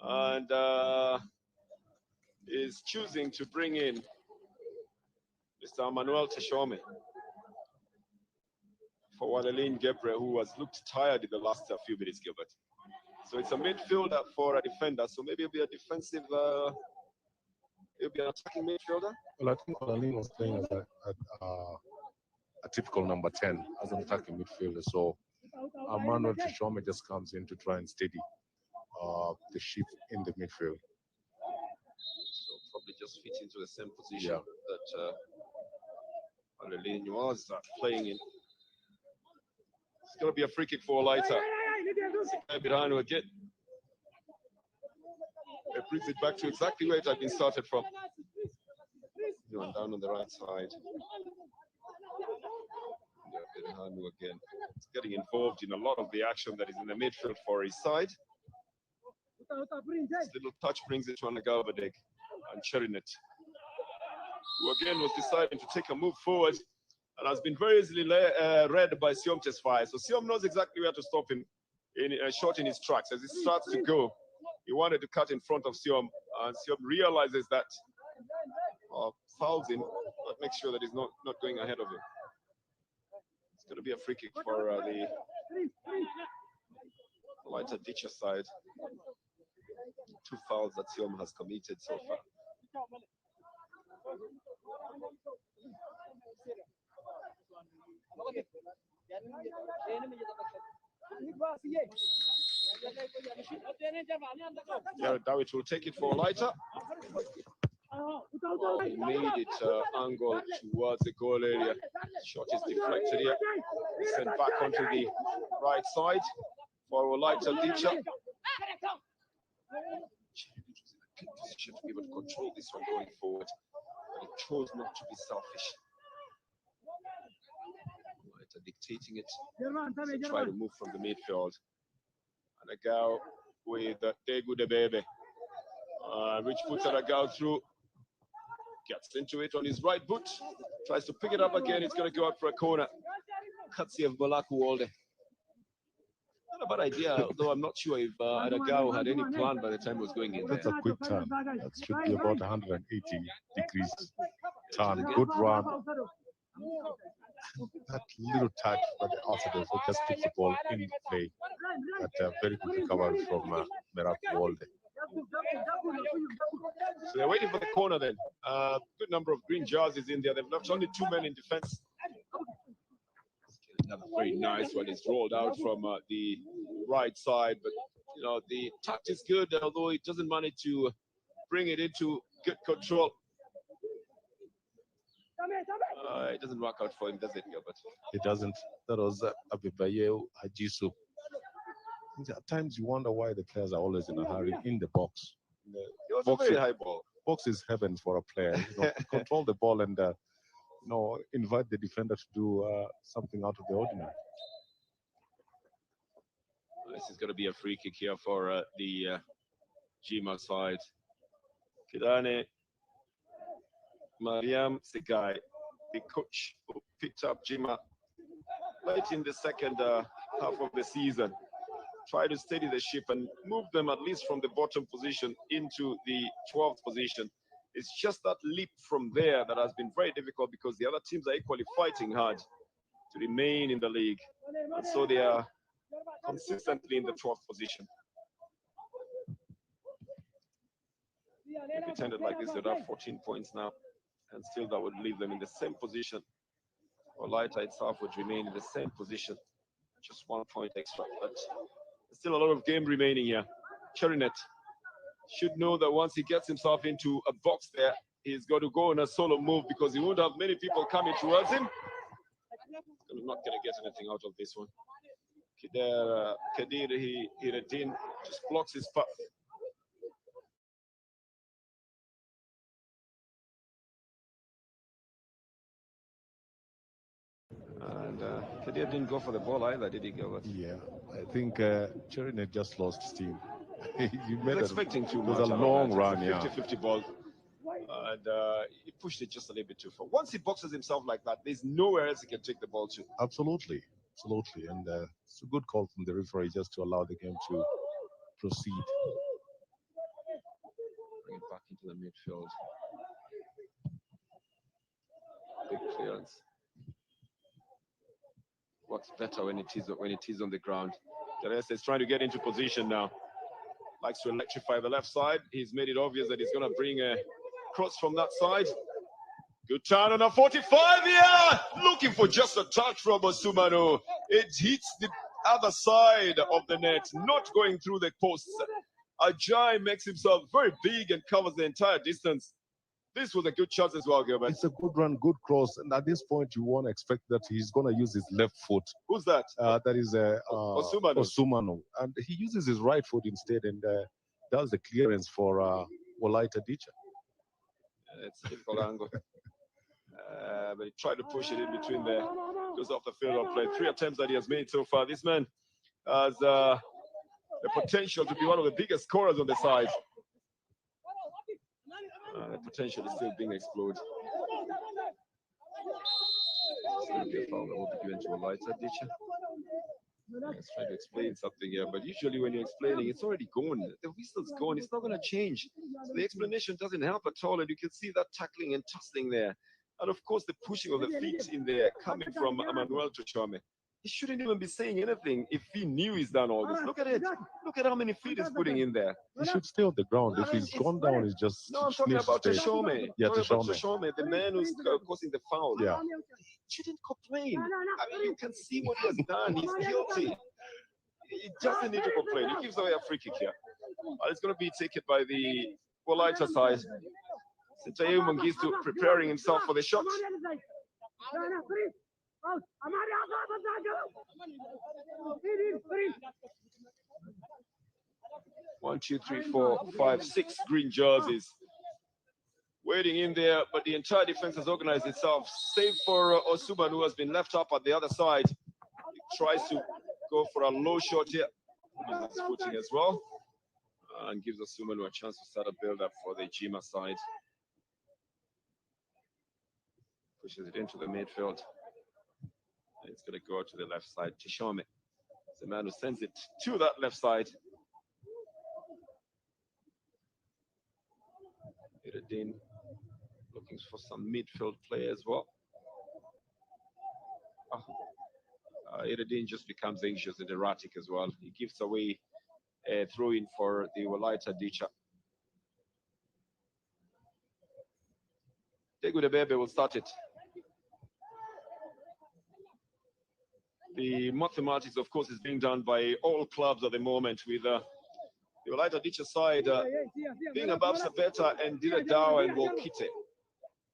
and is choosing to bring in Mr. Manuel Teshome for Wadelin Gebre, who has looked tired in the last few minutes, Gilbert. So it's a midfielder for a defender, so maybe it'll be a defensive, it'll be an attacking midfielder. Well, I think Wadelin was playing as a typical number 10 as an attacking midfielder, so Manuel Teshome just comes in to try and steady the ship in the midfield. So probably just fit into the same position that Wadelin was playing in. It's going to be a free kick for Walaita. Birhanu again. It brings it back to exactly where it had been started from. Down on the right side. Birhanu again. It's getting involved in a lot of the action that is in the midfield for his side. This little touch brings it to Anagabadeg and Cherinet, who again was deciding to take a move forward and has been very easily read by Siom Tesfaye. So Siom knows exactly where to stop him, short in his tracks. As he starts to go, he wanted to cut in front of Siom, and Siom realizes that fouls him, but makes sure that he's not going ahead of him. It's going to be a free kick for the Walaita Ditcher side. 2 fouls that Siom has committed so far. Jared Dawit will take it for Walaita. He made it angle towards the goal area. Shot is deflected here. Sent back onto the right side for Walaita Ditcher. Position to be able to control this one going forward, but he chose not to be selfish. Walaita dictating it, so try to move from the midfield. And a go with Degu Debebe, which puts a go through, gets into it on his right boot, tries to pick it up again. It's going to go out for a corner. Courtesy of Balaku Walde. Not a bad idea, although I'm not sure if Adagao had any plan by the time he was going in there. That's a quick turn. That should be about 180 degrees turn. Good run. That little touch by the outsider who just keeps the ball in play. That very good recovery from Merak Walde. So they're waiting for the corner then. Good number of green jerseys in there. They've left only 2 men in defense. Another very nice one is rolled out from the right side, but you know the touch is good, although it doesn't manage to bring it into good control. It doesn't work out for him, does it, Gilbert? It doesn't. That was Abibaye Hajisu. At times you wonder why the players are always in a hurry in the box. It was a very high ball. Box is heaven for a player. You know, control the ball and invite the defender to do something out of the ordinary. This is going to be a free kick here for the Jima side. Kidane Mariam Segai, the coach who picked up Jima late in the second half of the season. Try to steady the ship and move them at least from the bottom position into the 12th position. It's just that leap from there that has been very difficult because the other teams are equally fighting hard to remain in the league. And so they are consistently in the 12th position. If it ended like this, they'd have 14 points now, and still that would leave them in the same position. Walaita itself would remain in the same position, just 1 point extra. But there's still a lot of game remaining here. Cherinet should know that once he gets himself into a box there, he's got to go on a solo move because he won't have many people coming towards him. He's not going to get anything out of this one. Kadir Hireddin just blocks his path. And Kadir didn't go for the ball either, did he, Gilbert? Yeah, I think Cherinet just lost steam. You made expecting too much. It was a long run, 50-50 ball. And he pushed it just a little bit too far. Once he boxes himself like that, there's nowhere else he can take the ball to. Absolutely, absolutely. And it's a good call from the referee just to allow the game to proceed. Bring it back into the midfield. Big clearance. Works better when it is on the ground. Teresa is trying to get into position now. Likes to electrify the left side. He's made it obvious that he's going to bring a cross from that side. Good turn on a 45 here. Looking for just a touch from Osumanu. It hits the other side of the net, not going through the posts. Ajay makes himself very big and covers the entire distance. This was a good shot as well, Gilbert. It's a good run, good cross. And at this point, you want to expect that he's going to use his left foot. Who's that? That is Osumanu. Osumanu. And he uses his right foot instead and does the clearance for Walaita Dicha. It's a difficult angle. But he tried to push it in between there. Goes off the field of play. 3 attempts that he has made so far. This man has the potential to be one of the biggest scorers on the side. The potential is still being explored. It's going to be a foul that will be given to Walaita Dicha. Let's try to explain something here, but usually when you're explaining, it's already gone. The whistle's gone. It's not going to change. So the explanation doesn't help at all, and you can see that tackling and tussling there. And of course, the pushing of the feet in there coming from Emmanuel Tuchome. He shouldn't even be saying anything if he knew he's done all this. Look at it. Look at how many feet he's putting in there. He should stay on the ground. If he's gone down, he's just... No, I'm talking about Tuchome. Yeah, Tuchome, the man who's causing the foul. Yeah. He shouldn't complain. I mean, you can see what he has done. He's guilty. He doesn't need to complain. He gives away a free kick here. It's going to be taken by the Walaita side. Sintaye Mengistu preparing himself for the shot. 1, 2, 3, 4, 5, 6 green jerseys waiting in there, but the entire defense has organized itself, save for Osuban, who has been left up at the other side. He tries to go for a low shot here, uses his footing as well, and gives Osuban a chance to start a build-up for the Jima side. Pushes it into the midfield. It's going to go to the left side. Tishome is the man who sends it to that left side. Iradin looking for some midfield play as well. Iradin just becomes anxious and erratic as well. He gives away a throw-in for the Walaita Dicha. Tegudebebe will start it. The mathematics, of course, is being done by all clubs at the moment, with the Walaita Dicha side being above Sabeta and Diradao and Wolkite.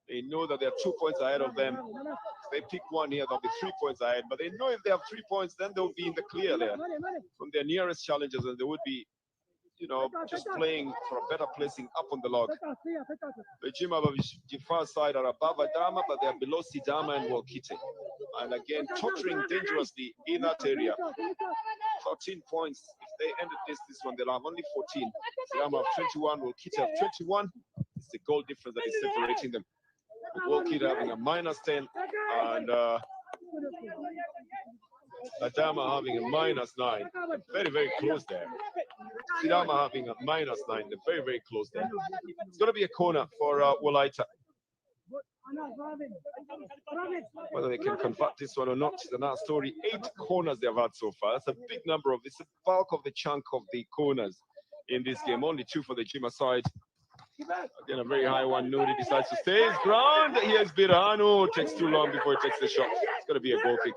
They know that they're 2 points ahead of them. If they pick one here, they'll be 3 points ahead. But they know if they have 3 points, then they'll be in the clear there from their nearest challengers, and they would be, you know, just playing for a better placing up on the log. The Jima Jifar side are above Adama, but they're below Sidama and Wolkite. And again, tottering dangerously in that area. 14 points if they ended this one, they'll have only 14. Sidama have 21, Wolkita have 21. It's the goal difference that is separating them. Wolkita having a -10 and Adama having a -9. Very, very close there. Sidama having a -9. They're very, very close there. It's going to be a corner for Walaita. Whether they can convert this one or not is another story. 8 corners they've had so far. That's a big number of this. The bulk of the chunk of the corners in this game. Only 2 for the Jima side. Again, a very high one. Nuri decides to stay his ground. Here's Birano. Takes too long before he takes the shot. It's going to be a goal kick.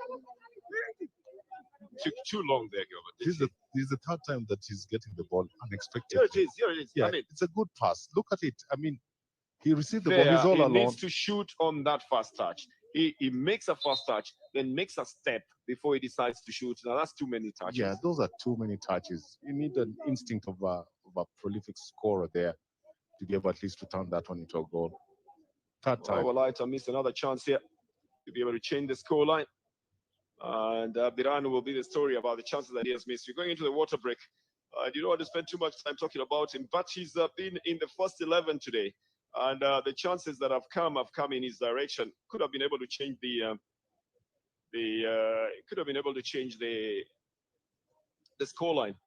Took too long there, Gilbert. This is the third time that he's getting the ball unexpectedly. Here it is. Here it is. Yeah, I mean, it's a good pass. Look at it. I mean, he received the there, ball. He's all he alone. needs to shoot on that first touch. He makes a first touch, then makes a step before he decides to shoot. Now that's too many touches. Yeah, those are too many touches. You need an instinct of a prolific scorer there to be able at least to turn that one into a goal. Third time. Walaita missed another chance here to be able to change the scoreline. And Birano will be the story about the chances that he has missed. We're going into the water break. I don't want to spend too much time talking about him, but he's been in the first 11 today. And the chances that have come in his direction. Could have been able to change the scoreline.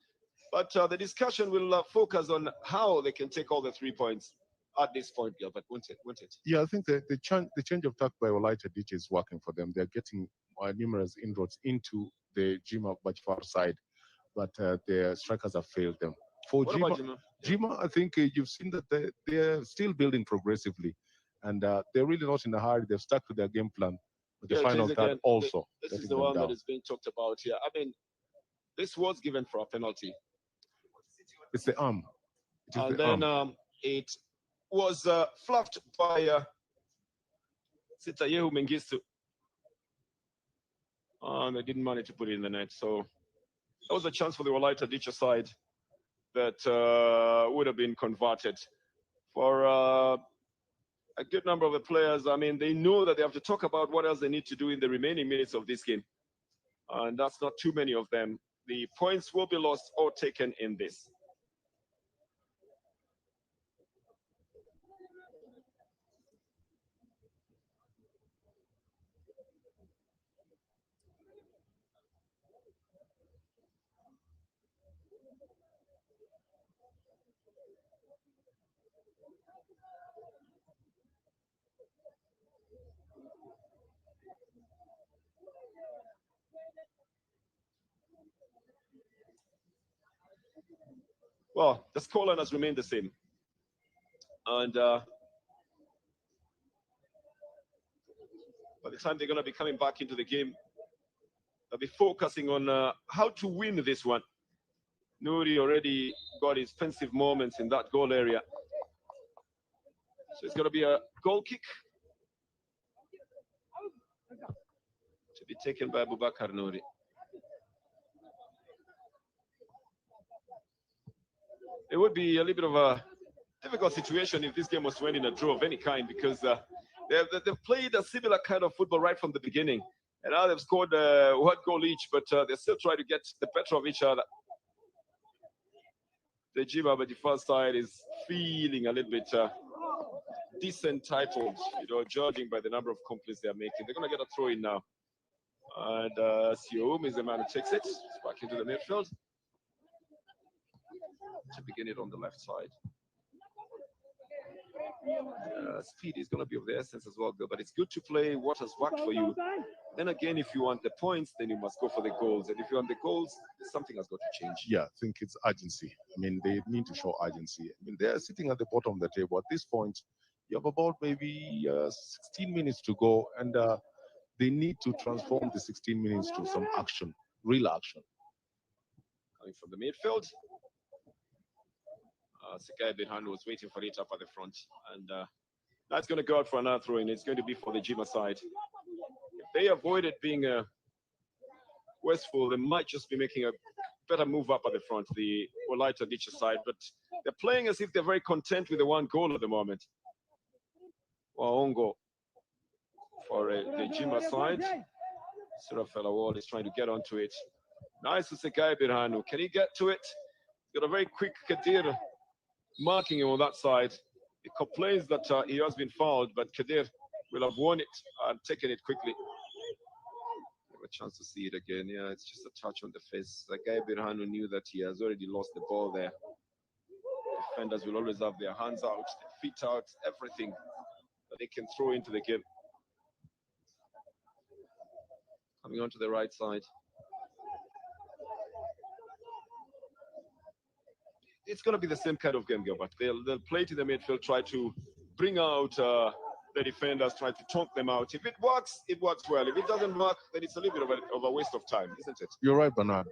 But the discussion will focus on how they can take all the 3 points at this point, Gilbert, won't it? Yeah, I think the change of tack by Walaita Ditch is working for them. They're getting numerous inroads into the Jima Bajfar side, but their strikers have failed them. For Jima, I think you've seen that they're still building progressively, and they're really not in a hurry. They've stuck to their game plan. But the final third also. This is the one that is being talked about here. I mean, this was given for a penalty. It's the arm. And then it was fluffed by Sitayehu Mengistu. And they didn't manage to put it in the net. So that was a chance for the Walaita Ditch side that would have been converted. For a good number of the players, I mean, they know that they have to talk about what else they need to do in the remaining minutes of this game. And that's not too many of them. The points will be lost or taken in this. Well, the scoreline has remained the same. And by the time they're going to be coming back into the game, they'll be focusing on how to win this one. Nuri already got his pensive moments in that goal area. So it's going to be a goal kick to be taken by Abubakar Nuri. It would be a little bit of a difficult situation if this game was to end in a draw of any kind, because they've played a similar kind of football right from the beginning. And now they've scored one goal each, but they're still trying to get the better of each other. The Jima Bajifar side is feeling a little bit disentitled, judging by the number of complaints they're making. They're going to get a throw in now. And Siom is the man who takes it. It's back into the midfield. To begin it on the left side. Speed is going to be of the essence as well, but it's good to play what has worked for you. Then again, if you want the points, then you must go for the goals. And if you want the goals, something has got to change. Yeah, I think it's urgency. I mean, they need to show urgency. I mean, they're sitting at the bottom of the table. At this point, you have about maybe 16 minutes to go, and they need to transform the 16 minutes to some action, real action. Coming from the midfield. Sekai Birhan was waiting for it up at the front, and that's going to go out for another throw in. It's going to be for the Jima side. If they avoided being wasteful, they might just be making a better move up at the front, the Walaita Ditch side, but they're playing as if they're very content with the one goal at the moment. Waongo for the Jima side. Surafella Wall is trying to get onto it. Nice to Sekai Birhanu. Can he get to it? He's got a very quick Kadir marking him on that side. He complains that he has been fouled, but Kadir will have won it and taken it quickly. Have a chance to see it again. Yeah, it's just a touch on the face. Sekai Birhanu knew that he has already lost the ball there. Defenders will always have their hands out, their feet out, everything that they can throw into the game. Coming onto the right side. It's going to be the same kind of game, Gilbert. They'll play to the midfield, try to bring out the defenders, try to taunt them out. If it works well. If it doesn't work, then it's a little bit of a waste of time, isn't it? You're right, Bernard.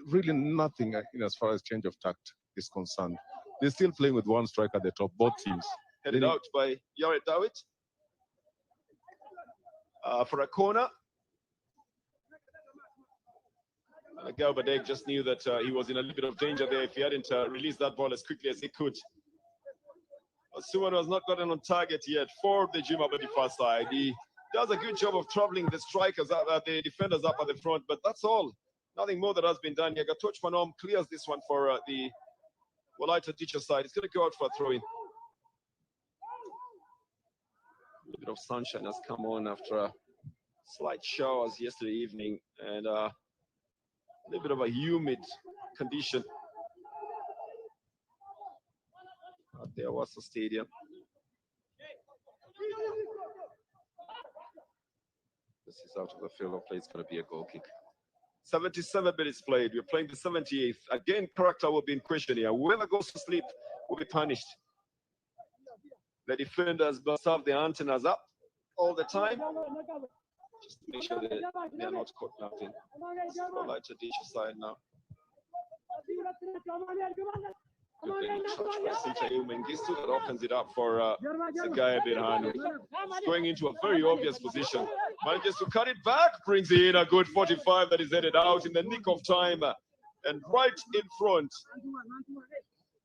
Really nothing as far as change of tact is concerned. They're still playing with one striker at the top, both teams. Headed out by Yared Dawit for a corner. Galbadeg just knew that he was in a little bit of danger there if he hadn't released that ball as quickly as he could. Sumano has not gotten on target yet for the Jimabadi far side. He does a good job of troubling the strikers, the defenders up at the front, but that's all. Nothing more that has been done here. Gatoch Manom clears this one for the Walaita teacher side. It's going to go out for a throw-in. A little bit of sunshine has come on after slight showers yesterday evening, and a little bit of a humid condition at the Hawassa Stadium. This is out of the field of play. It's going to be a goal kick. 77 minutes played. We're playing the 78th. Again, character will be in question here. Whoever goes to sleep will be punished. The defenders must have their antennas up all the time, just to make sure that they are not caught napping. Walaita teacher side now. That opens it up for Sekai Birhanu. Going into a very obvious position. Manages to cut it back, brings in a good 45 that is headed out in the nick of time and right in front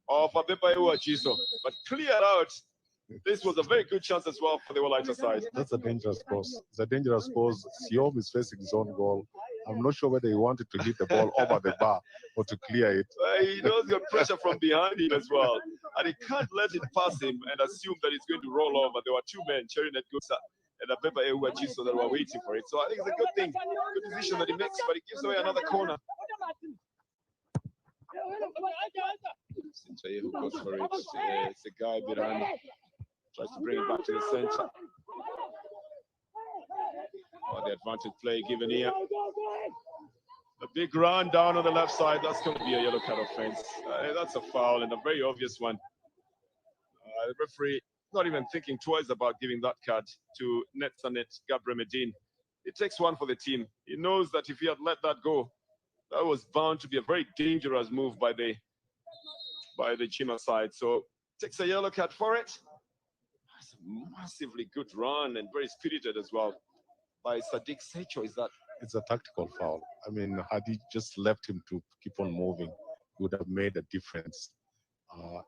of Abeba Jiso. But cleared out. This was a very good chance as well for the Walaita side. That's a dangerous cross. It's a dangerous cross. Siom is facing his own goal. I'm not sure whether he wanted to hit the ball over the bar or to clear it. He knows the pressure from behind him as well. And he can't let it pass him and assume that it's going to roll over. There were two men, Cherinet Gusa and Abeba Jiso, that were waiting for it. So I think it's a good thing, good decision that he makes, but he gives away another corner. Sinchaye who goes for it. Sekai Birhanu tries to bring it back to the center. Oh, the advantage play given here. A big run down on the left side. That's going to be a yellow card offense. That's a foul and a very obvious one. The referee not even thinking twice about giving that card to Netzanet Gabriel Medin. It takes one for the team. He knows that if he had let that go, that was bound to be a very dangerous move by the Chima side. So takes a yellow card for it. It's a massively good run and very spirited as well by Sadiq Secho. Is that? It's a tactical foul. I mean, had he just left him to keep on moving, he would have made a difference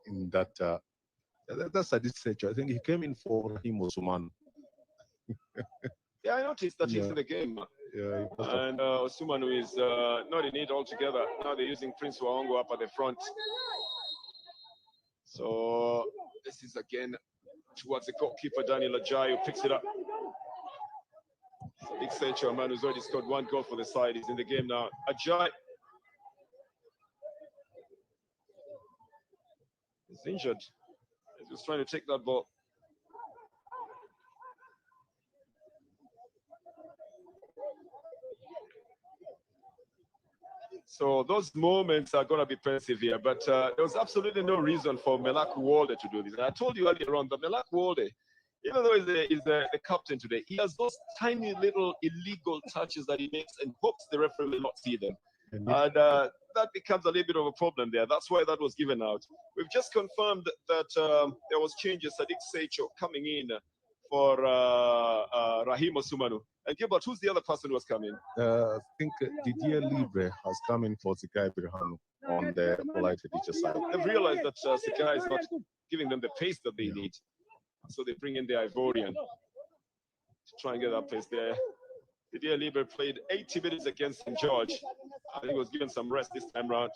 in that. That's Sadiq Secho. I think he came in for Rahim Osman. Yeah, I noticed that he's in the game. Yeah, and Osumanu is not in it altogether. Now they're using Prince Waongo up at the front. So this is again towards the goalkeeper, Daniel Ajay, who picks it up. Sadiq Secho, a man who's already scored one goal for the side, is in the game now. Ajay is injured. He's just trying to take that ball. So those moments are going to be pensive here, but there was absolutely no reason for Melaku Walde to do this. And I told you earlier on that Melaku Walde, even though he's the captain today, he has those tiny little illegal touches that he makes and hopes the referee will not see them. And that becomes a little bit of a problem there. That's why that was given out. We've just confirmed that there was changes. Sadiq Secho coming in for Rahim Osumanu. And Gilbert, who's the other person who has come in? I think Didier Libre has come in for Sekai Birhanu on the Walaita teacher side. They've realized that Sekai is not giving them the pace that they need. So they bring in the Ivorian to try and get that pace there. Didier Lieber played 80 minutes against St. George. I think he was given some rest this time round.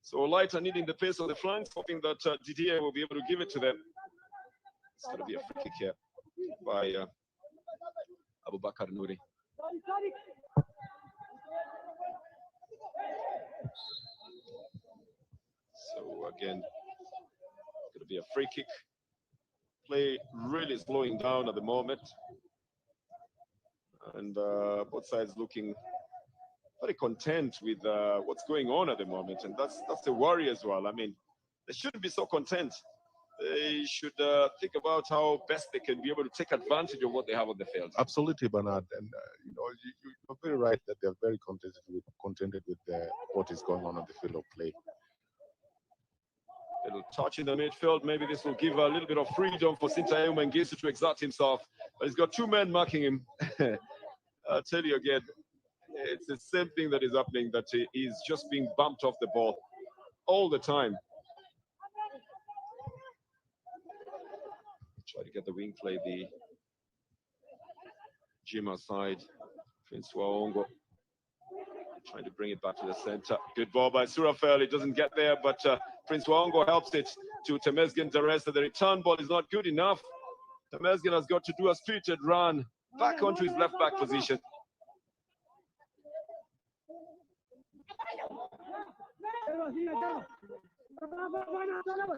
So Walaita needing the pace on the flanks, hoping that Didier will be able to give it to them. It's going to be a free kick here by Abubakar Nouri. So again, it's going to be a free kick. Play really slowing down at the moment. And both sides looking very content with what's going on at the moment. And that's the worry as well. I mean, they shouldn't be so content. They should think about how best they can be able to take advantage of what they have on the field. Absolutely, Bernard. And you're very right that they're very contented with what is going on the field of play. Little touch in the midfield. Maybe this will give a little bit of freedom for Sintayo Mengistu to exert himself. But he's got two men marking him. I'll tell you again, it's the same thing that is happening, that he's just being bumped off the ball all the time. Try to get the wing play, the Jima side. Prince Waongo trying to bring it back to the center. Good ball by Surafel. It doesn't get there, but Prince Waongo helps it to Temesgen Teresa. The return ball is not good enough. Temesgen has got to do a spirited run back onto his left back position.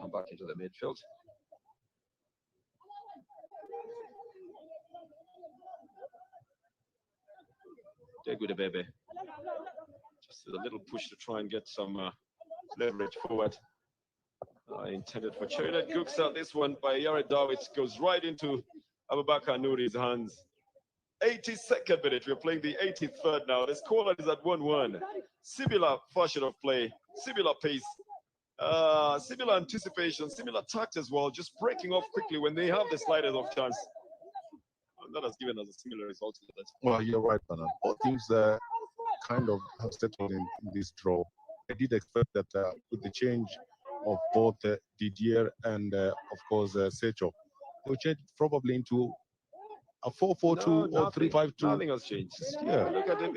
Come back into the midfield. Degudebebe. Just a little push to try and get some leverage forward. Intended for Cherylet Guksa. This one by Yared Dawit goes right into Abubakar Nouri's hands. 82nd minute. We're playing the 83rd now. The scoreline is at 1-1. Similar fashion of play, similar pace, similar anticipation, similar tact as well. Just breaking off quickly when they have the slightest of chance. And that has given us a similar result to that. Well, you're right, Bernard. Both teams kind of have settled in this draw. I did expect that with the change of both Didier and, of course, Secho, they would change probably into a 4-4-2 or 3-5-2. Nothing has changed. Yeah. Look at it,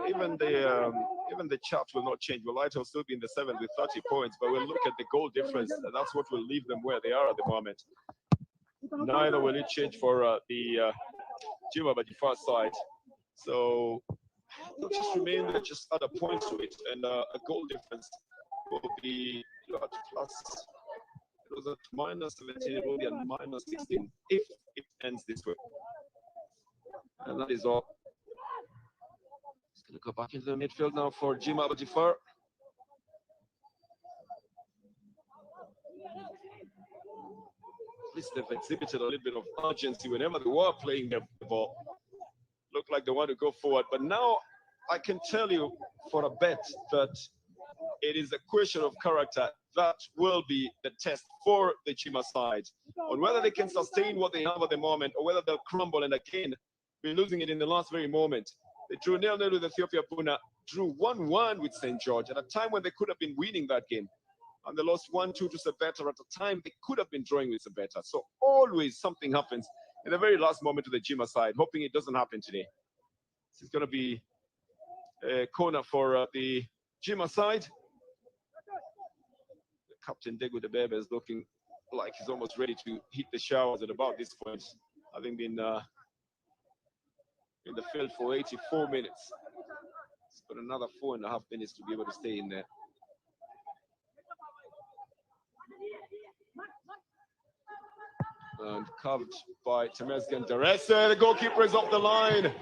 even the chart will not change. Walaita will still be in the 7th with 30 points, but we'll look at the goal difference. And that's what will leave them where they are at the moment. Neither will it change for the Jima Bajifar side. So they'll just remain there, just add a point to it, and a goal difference will be at plus. It was at minus 17, it will be at minus 16 if it ends this way. And that is all. Just going to go back into the midfield now for Jima Bajifar. At least they've exhibited a little bit of urgency whenever they were playing the ball. Looked like they want to go forward. But now I can tell you for a bet that it is a question of character that will be the test for the Chima side on whether they can sustain what they have at the moment or whether they'll crumble and again be losing it in the last very moment. They drew 0-0 with Ethiopia Puna, drew 1-1 with St. George at a time when they could have been winning that game. And they lost 1-2 to Sabeta at a time they could have been drawing with Sabeta. So always something happens in the very last moment to the Jima side, hoping it doesn't happen today. This is going to be a corner for the Jima side. The captain Degu Debebe is looking like he's almost ready to hit the showers at about this point, having been in the field for 84 minutes. He's got another 4.5 minutes to be able to stay in there. And covered by Temesgen Teresa. The goalkeeper is off the line.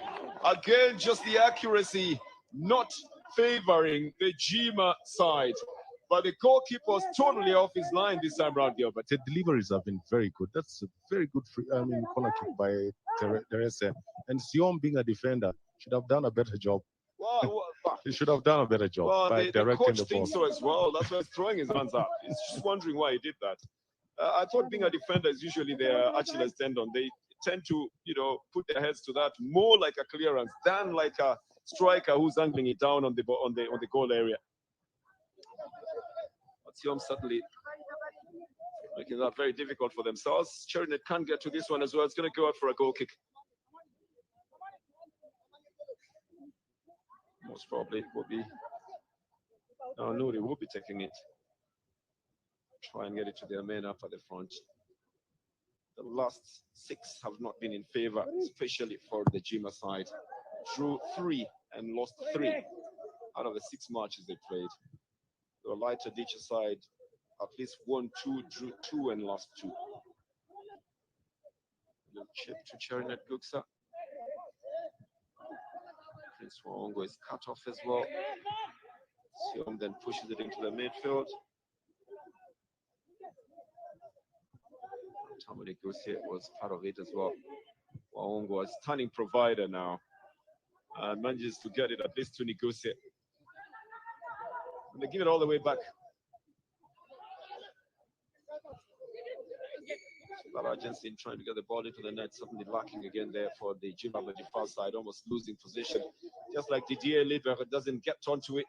Again, just the accuracy not favoring the Jima side. But the goalkeeper was totally off his line this time round, Gilbert. The deliveries have been very good. That's a very good corner kick by Teresa. And Sion, being a defender, should have done a better job. He should have done a better job by directing the ball. The coach thinks so as well. That's why he's throwing his hands up. He's just wondering why he did that. I thought being a defender is usually their Achilles tendon. They tend to, put their heads to that more like a clearance than like a striker who's angling it down on the goal area. But Siom certainly making that very difficult for themselves. Cherinet can't get to this one as well. It's going to go out for a goal kick. Most probably it will be. No, Nuri will be taking it. Try and get it to their men up at the front. The last 6 have not been in favor, especially for the Jima side. Drew 3 and lost 3 out of the 6 matches they played. The Walaita Dicha side at least won 2, drew 2 and lost 2. Little chip to Cherinet Guksa. Prince Waongo is cut off as well. Siom then pushes it into the midfield. Tamari Guse was part of it as well. Waongo, a stunning provider now, and manages to get it at least to Niguse. And they give it all the way back. Agency trying to get the ball into the net, suddenly lacking again there for the Jima far side, almost losing position. Just like Didier Liber doesn't get onto it.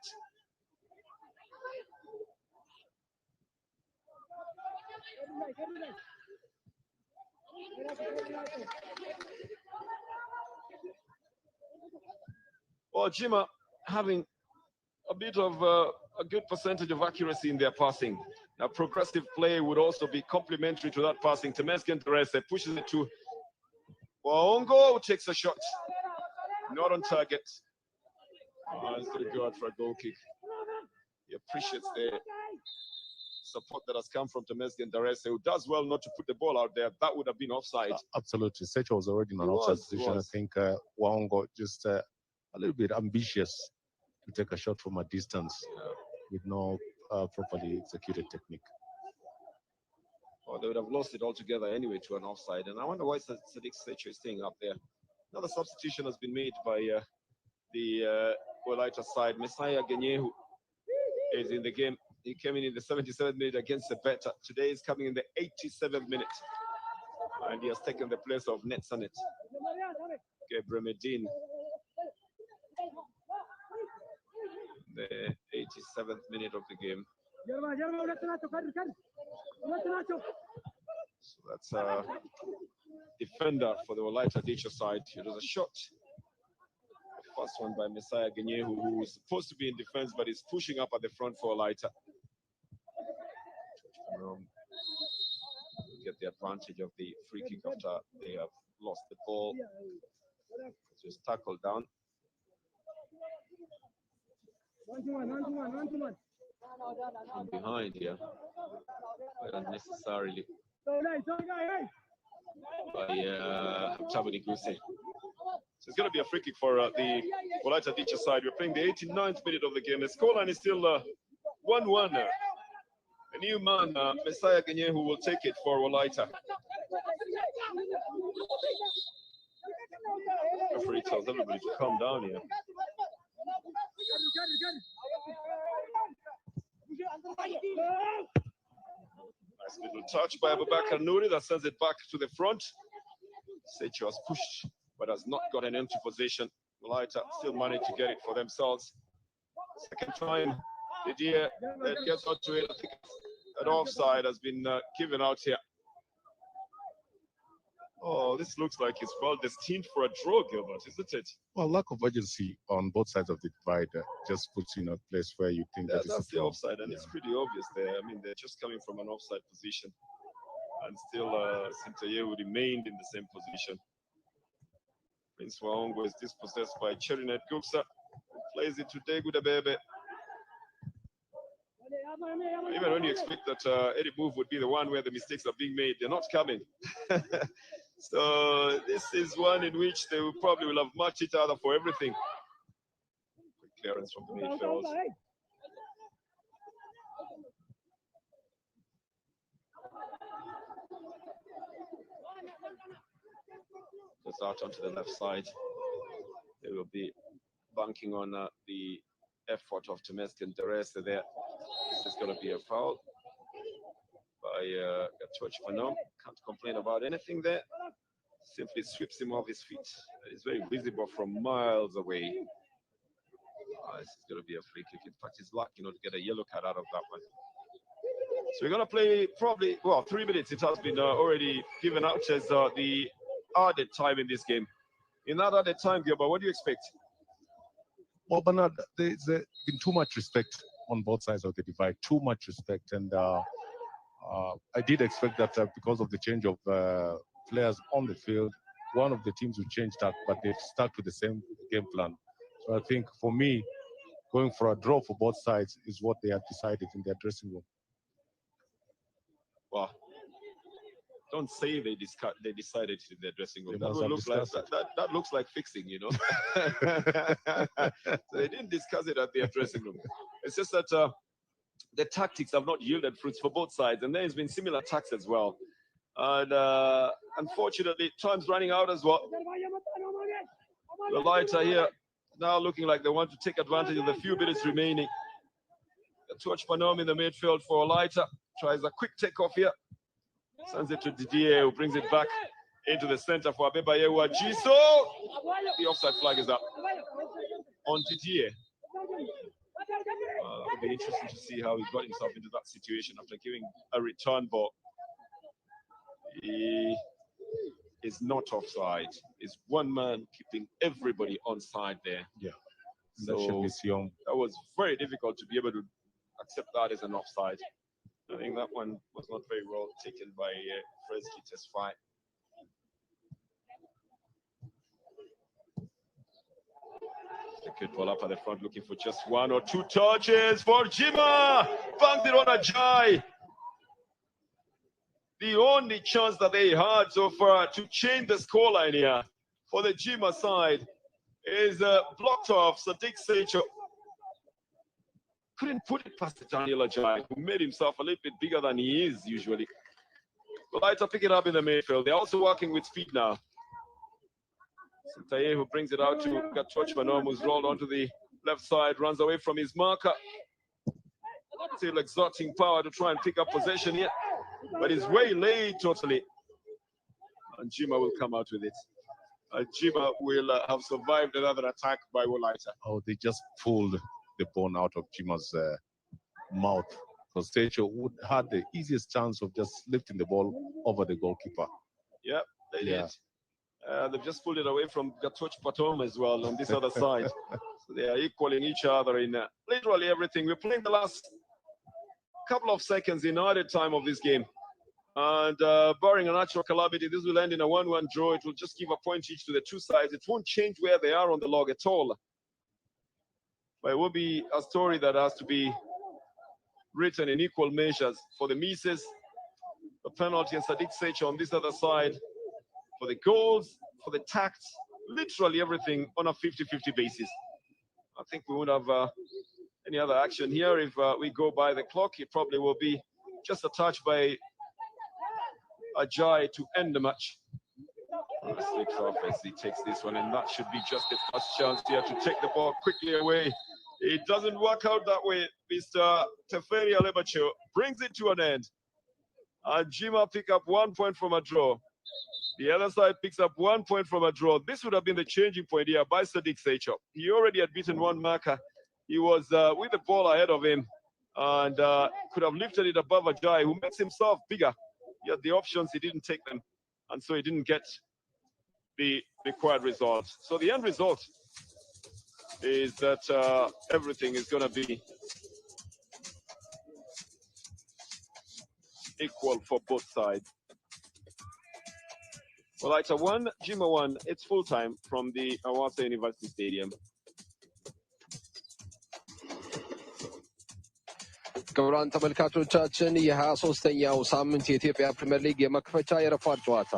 Well, Jima having a bit of a good percentage of accuracy in their passing. Now, progressive play would also be complementary to that passing. Temesgen Terese pushes it to Waongo, who takes a shot. Not on target. He's going to go out for a goal kick. He appreciates the support that has come from Temesgen Terese, who does well not to put the ball out there. That would have been offside. Absolutely. Secho was already in an offside position. I think Waongo just a little bit ambitious to take a shot from a distance with no properly executed technique. Well, they would have lost it altogether anyway to an offside. And I wonder why Sadiq Secho is staying up there. Another substitution has been made by the Walaita side. Messiah Ganyehu is in the game. He came in the 77th minute against Sebeta. Today he's coming in the 87th minute. And he has taken the place of Netsanet. Gabriel Medin. The 87th minute of the game. So that's a defender for the Walaita Dicha side. It was a shot. The first one by Messiah Ganyehu, who is supposed to be in defense, but is pushing up at the front for Walaita. Get the advantage of the free kick after they have lost the ball. Just tackled down. From behind here, quite unnecessarily by Tabani Guse. So it's going to be a free kick for the Walaita Dicha side. We're playing the 89th minute of the game. The scoreline is still 1-1. A new man, Messiah Ganyehu, will take it for Walaita. The referee tells everybody to calm down here. Nice little touch by Abubakar Nouri that sends it back to the front. Secho has pushed but has not got an empty position. Walaita still managed to get it for themselves. Second time, Didier that gets onto it. I think an offside has been given out here. Oh, this looks like it's well destined for a draw, Gilbert, isn't it? Well, lack of urgency on both sides of the divide just puts you in a place where you think that's the offside, and it's pretty obvious there. I mean, they're just coming from an offside position, and still Sintayewu remained in the same position. Prince Waongo is dispossessed by Cherinet Guksa, who plays it to Degu Debebe. Even when you expect that any move would be the one where the mistakes are being made, they're not coming. So this is one in which they will probably will have matched each other for everything. Quick clearance from the midfield. Just out onto the left side. They will be banking on the effort of Temesgen Terese there. This is going to be a foul by Gatoch Panom. Can't complain about anything there. Simply sweeps him off his feet. It's very visible from miles away. This is going to be a free kick. In fact, he's lucky not to get a yellow card out of that one. So we're going to play probably, well, 3 minutes. It has been already given out as the added time in this game. In that added time, Gilbert, what do you expect? Well, Bernard, there's been too much respect on both sides of the divide, too much respect. And I did expect that because of the change of players on the field, one of the teams would change that, but they've stuck to the same game plan. So I think for me, going for a draw for both sides is what they had decided in their dressing room. Well, don't say they decided in their dressing room. That looks like fixing, you know. So they didn't discuss it at their dressing room. It's just that the tactics have not yielded fruits for both sides, and there has been similar attacks as well. And unfortunately, time's running out as well. Walaita here now looking like they want to take advantage of the few minutes remaining. Touch Panom in the midfield for Walaita. Tries a quick takeoff here. Sends it to Didier, who brings it back into the center for Abebaye Wajiso. The offside flag is up on Didier. It'll be interesting to see how he got himself into that situation after giving a return ball. He is not offside. It's one man keeping everybody on side there. Yeah, so that was very difficult to be able to accept that as an offside. I think that one was not very well taken by Fresky Tesfaye. The good ball up at the front, looking for just one or two touches for Jima. Banged it on Ajay. The only chance that they had so far to change the scoreline here for the Jima side is blocked off Sadiq Secho. Couldn't put it past Daniel Ajay, who made himself a little bit bigger than he is usually. Walaita pick it up in the midfield. They're also working with speed now. Sintaye, who brings it out to Gatoch Manom, who's rolled onto the left side, runs away from his marker. Still exerting power to try and pick up possession here, but he's way late totally. And Jima will come out with it. Jima will have survived another attack by Walaita. Oh, they just pulled the bone out of Jima's mouth. So Secho would had the easiest chance of just lifting the ball over the goalkeeper. Yep, they did. They've just pulled it away from Gatoch Patom as well on this other side. So they are equaling each other in literally everything. We're playing the last couple of seconds in added time of this game. And barring a natural calamity, this will end in a 1-1 draw. It will just give a point each to the two sides. It won't change where they are on the log at all. But it will be a story that has to be written in equal measures for the misses, the penalty, and Sadiq Secho on this other side, for the goals, for the tact, literally everything on a 50-50 basis. I think we won't have any other action here. If we go by the clock, it probably will be just a touch by Ajay to end the match. Slips off as he takes this one, and that should be just the first chance here to take the ball quickly away. It doesn't work out that way. Mr. Teferi Alebacho brings it to an end. And Jima pick up 1 point from a draw. The other side picks up 1 point from a draw. This would have been the changing point here by Sadiq Secho. He already had beaten one marker. He was with the ball ahead of him and could have lifted it above Ajay, who makes himself bigger. He had the options, he didn't take them. And so he didn't get the required result. So the end result is that everything is going to be equal for both sides. Walaita 1, Jima 1. It's full time from the Hawassa University Stadium. ክቡራን ተመልካቾቻችን የ23ኛው ሳምንት የኢትዮጵያ ፕሪሚየር ሊግ የመክፈቻ የረፋድ ጨዋታ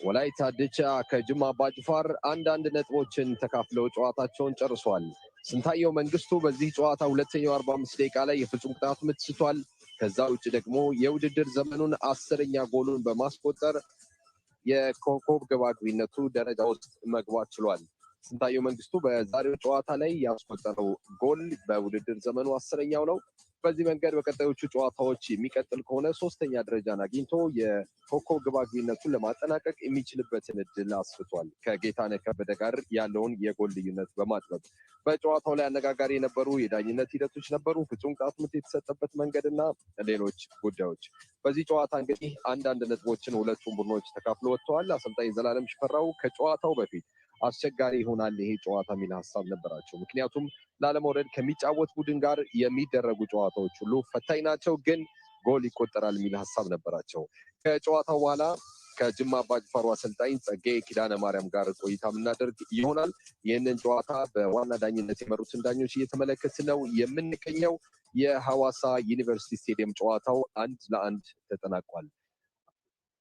ወላይታ ድቻ ከጅማ አባጅፋር አንዳንድ ነጥቦችን ተካፍለው ጨዋታቸውን ጨርሷል። ስንታየው መንግስቱ በዚህ ጨዋታ ሁለተኛው 45 ደቂቃ ላይ የፍጹም ቅጣት ምት ስቷል። ከዛ ውጭ ደግሞ የውድድር ዘመኑን 10ኛ ጎሉን በማስቆጠር የኮከብ ግብ አግቢነቱ ደረጃ ውስጥ መግባት ችሏል። ስንታየው መንግስቱ በዛሬው ጨዋታ ላይ ያስቆጠረው ጎል በውድድር ዘመኑ 10ኛው ነው። በዚህ መንገድ በቀጣዮቹ ጨዋታዎች የሚቀጥል ከሆነ 3ኛ ደረጃን አግኝቶ የኮከብ ግብ አግቢነቱን ለማጠናቀቅ የሚችልበትን እድል አስፍቷል። ከጌታነህ ከበደ ጋር ያለውን የጎል ልዩነት በማጥበብ በጨዋታው ላይ አነጋጋሪ የነበሩ የዳኝነት ሂደቶች ነበሩ። ፍጹም ቅጣት ምት የተሰጠበት መንገድና ሌሎች ጉዳዮች። በዚህ ጨዋታ እንግዲህ አንዳንድ ነጥቦችን ሁለቱም ቡድኖች ተካፍለው ወጥተዋል። አሰልጣኝ ዘላለም ሽፈራው ከጨዋታው በፊት አስቸጋሪ ይሆናል ይሄ ጨዋታ የሚል ሀሳብ ነበራቸው። ምክንያቱም ላለመውረድ ከሚጫወት ቡድን ጋር የሚደረጉ ጨዋታዎች ሁሉ ፈታኝ ናቸው፣ ግን ጎል ይቆጠራል የሚል ሀሳብ ነበራቸው። ከጨዋታው በኋላ ከጅማ አባጅፋሩ አሰልጣኝ ጸጋዬ ኪዳነ ማርያም ጋር ቆይታ የምናደርግ ይሆናል። ይህንን ጨዋታ በዋና ዳኝነት የመሩትን ዳኞች እየተመለከትን ነው የምንገኘው። የሐዋሳ ዩኒቨረሲቲ ስታዲየም ጨዋታው 1-1 ተጠናቋል።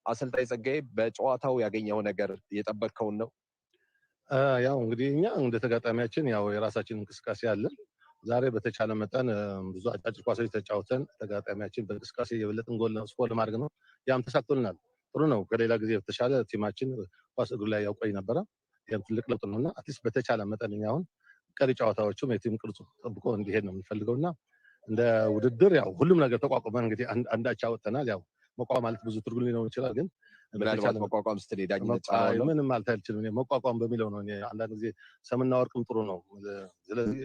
አሰልጣኝ ጸጋዬ በጨዋታው ያገኘው ነገር የጠበቅከውን ነው? ያው እንግዲህ እኛ እንደ ተጋጣሚያችን ያው የራሳችን እንቅስቃሴ አለን። ዛሬ በተቻለ መጠን ብዙ አጫጭር ኳሶች ተጫውተን ተጋጣሚያችን በእንቅስቃሴ የበለጠን ጎል ስኮር ለማድረግ ነው። ያም ተሳክቶልናል። ጥሩ ነው። ከሌላ ጊዜ በተሻለ ቲማችን ኳስ እግሩ ላይ ያውቆይ ነበረ። ያም ትልቅ ለውጥ ነውና አትሊስት በተቻለ መጠን እኛ አሁን ቀሪ ጨዋታዎችም የቲም ቅርጹ ጠብቆ እንዲሄድ ነው የምንፈልገውና እንደ ውድድር ያው ሁሉም ነገር ተቋቁመን እንግዲህ አንዳቻ ወጥተናል። ያው መቋቋም ማለት ብዙ ትርጉም ሊኖር ይችላል፣ ግን ምናልባት መቋቋም ስትል ዳኝነት ጫናው ምንም ማለት አልችልም። መቋቋም በሚለው ነው። አንዳንድ ጊዜ ሰምና ወርቅም ጥሩ ነው። ስለዚህ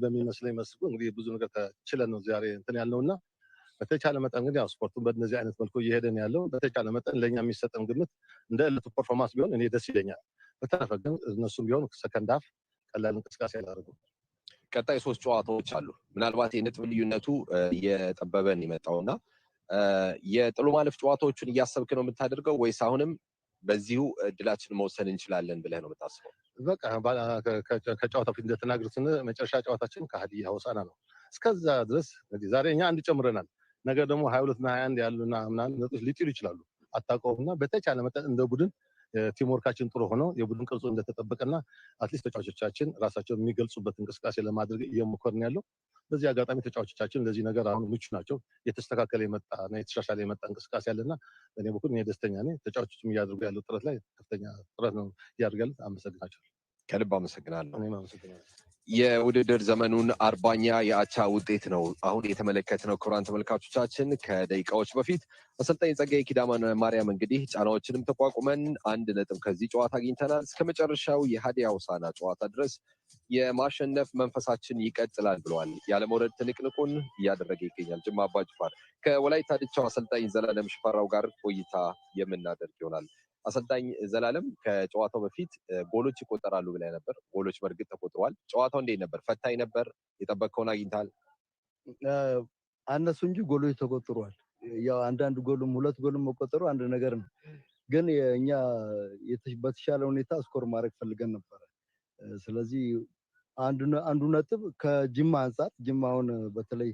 በሚመስለኝ መስኩ እንግዲህ ብዙ ነገር ተችለን ነው ዛሬ እንትን ያልነውና በተቻለ መጠን እንግዲህ ያው ስፖርቱን በእነዚህ አይነት መልኩ እየሄደን ያለው በተቻለ መጠን ለኛ የሚሰጠን ግምት እንደ ዕለቱ ፐርፎርማንስ ቢሆን እኔ ደስ ይለኛል። በተረፈ ግን እነሱም ቢሆን ሰከንድ ሃፍ ቀላል እንቅስቃሴ ያላደረጉ። ቀጣይ 3 ጨዋታዎች አሉ። ምናልባት የነጥብ ልዩነቱ የጠበበን የመጣውና የጥሎ ማለፍ ጨዋታዎችን እያሰብክ ነው የምታደርገው ወይስ አሁንም በዚሁ እድላችን መወሰን እንችላለን ብለህ ነው የምታስበው? በቃ ከጨዋታው ፊት እንደተናገሩት መጨረሻ ጨዋታችን ከሀዲያ ሆሳዕና ነው። እስከዛ ድረስ እንግዲህ ዛሬ እኛ አንድ ጨምረናል። ነገ ደግሞ 22 እና 21 ያሉና ምናምን ነጥቦች ሊጥሉ ይችላሉ። አታውቀውምና በተቻለ መጠን እንደ ቡድን ቲም ወርካችን ጥሩ ሆኖ የቡድን ቅርጹ እንደተጠበቀና አትሊስት ተጫዋቾቻችን ራሳቸውን የሚገልጹበት እንቅስቃሴ ለማድረግ እየሞከርን ያለው። በዚህ አጋጣሚ ተጫዋቾቻችን ለዚህ ነገር አሁን ምቹ ናቸው። የተስተካከለ የመጣና የተሻሻለ የመጣ እንቅስቃሴ አለና በእኔ በኩል እኔ ደስተኛ ነኝ። ተጫዋቾችም እያደረጉ ያለው ጥረት ላይ ከፍተኛ ጥረት ነው እያደረጉ ያሉት። አመሰግናቸው። ከልብ አመሰግናለሁ። እኔም አመሰግናለሁ። የውድድር ዘመኑን 40ኛ የአቻ ውጤት ነው አሁን የተመለከትነው። ክቡራን ተመልካቾቻችን ከደቂቃዎች በፊት አሰልጣኝ ጸጋዬ ኪዳነ ማርያም እንግዲህ ጫናዎችንም ተቋቁመን 1 ነጥብ ከዚህ ጨዋታ አግኝተናል። እስከ መጨረሻው የሀዲያ ሆሳዕና ጨዋታ ድረስ የማሸነፍ መንፈሳችን ይቀጥላል ብለዋል። ያለመውረድ ትንቅንቁን እያደረገ ይገኛል ጅማ አባጅፋር። ከወላይታ ድቻው አሰልጣኝ ዘላለም ሽፈራው ጋር ቆይታ የምናደርግ ይሆናል። አሰልጣኝ ዘላለም ከጨዋታው በፊት ጎሎች ይቆጠራሉ ብለህ ነበር። ጎሎች በእርግጥ ተቆጥረዋል። ጨዋታው እንዴት ነበር? ፈታኝ ነበር? የጠበቅከውን አግኝተሃል? አነሱ እንጂ ጎሎች ተቆጥረዋል። ያው አንዳንድ ጎልም 2 ጎልም መቆጠሩ አንድ ነገር ነው። ግን እኛ በተሻለ ሁኔታ ስኮር ማድረግ ፈልገን ነበር። ስለዚህ አንዱ ነጥብ ከጅማ አንፃር ጅማውን በተለይ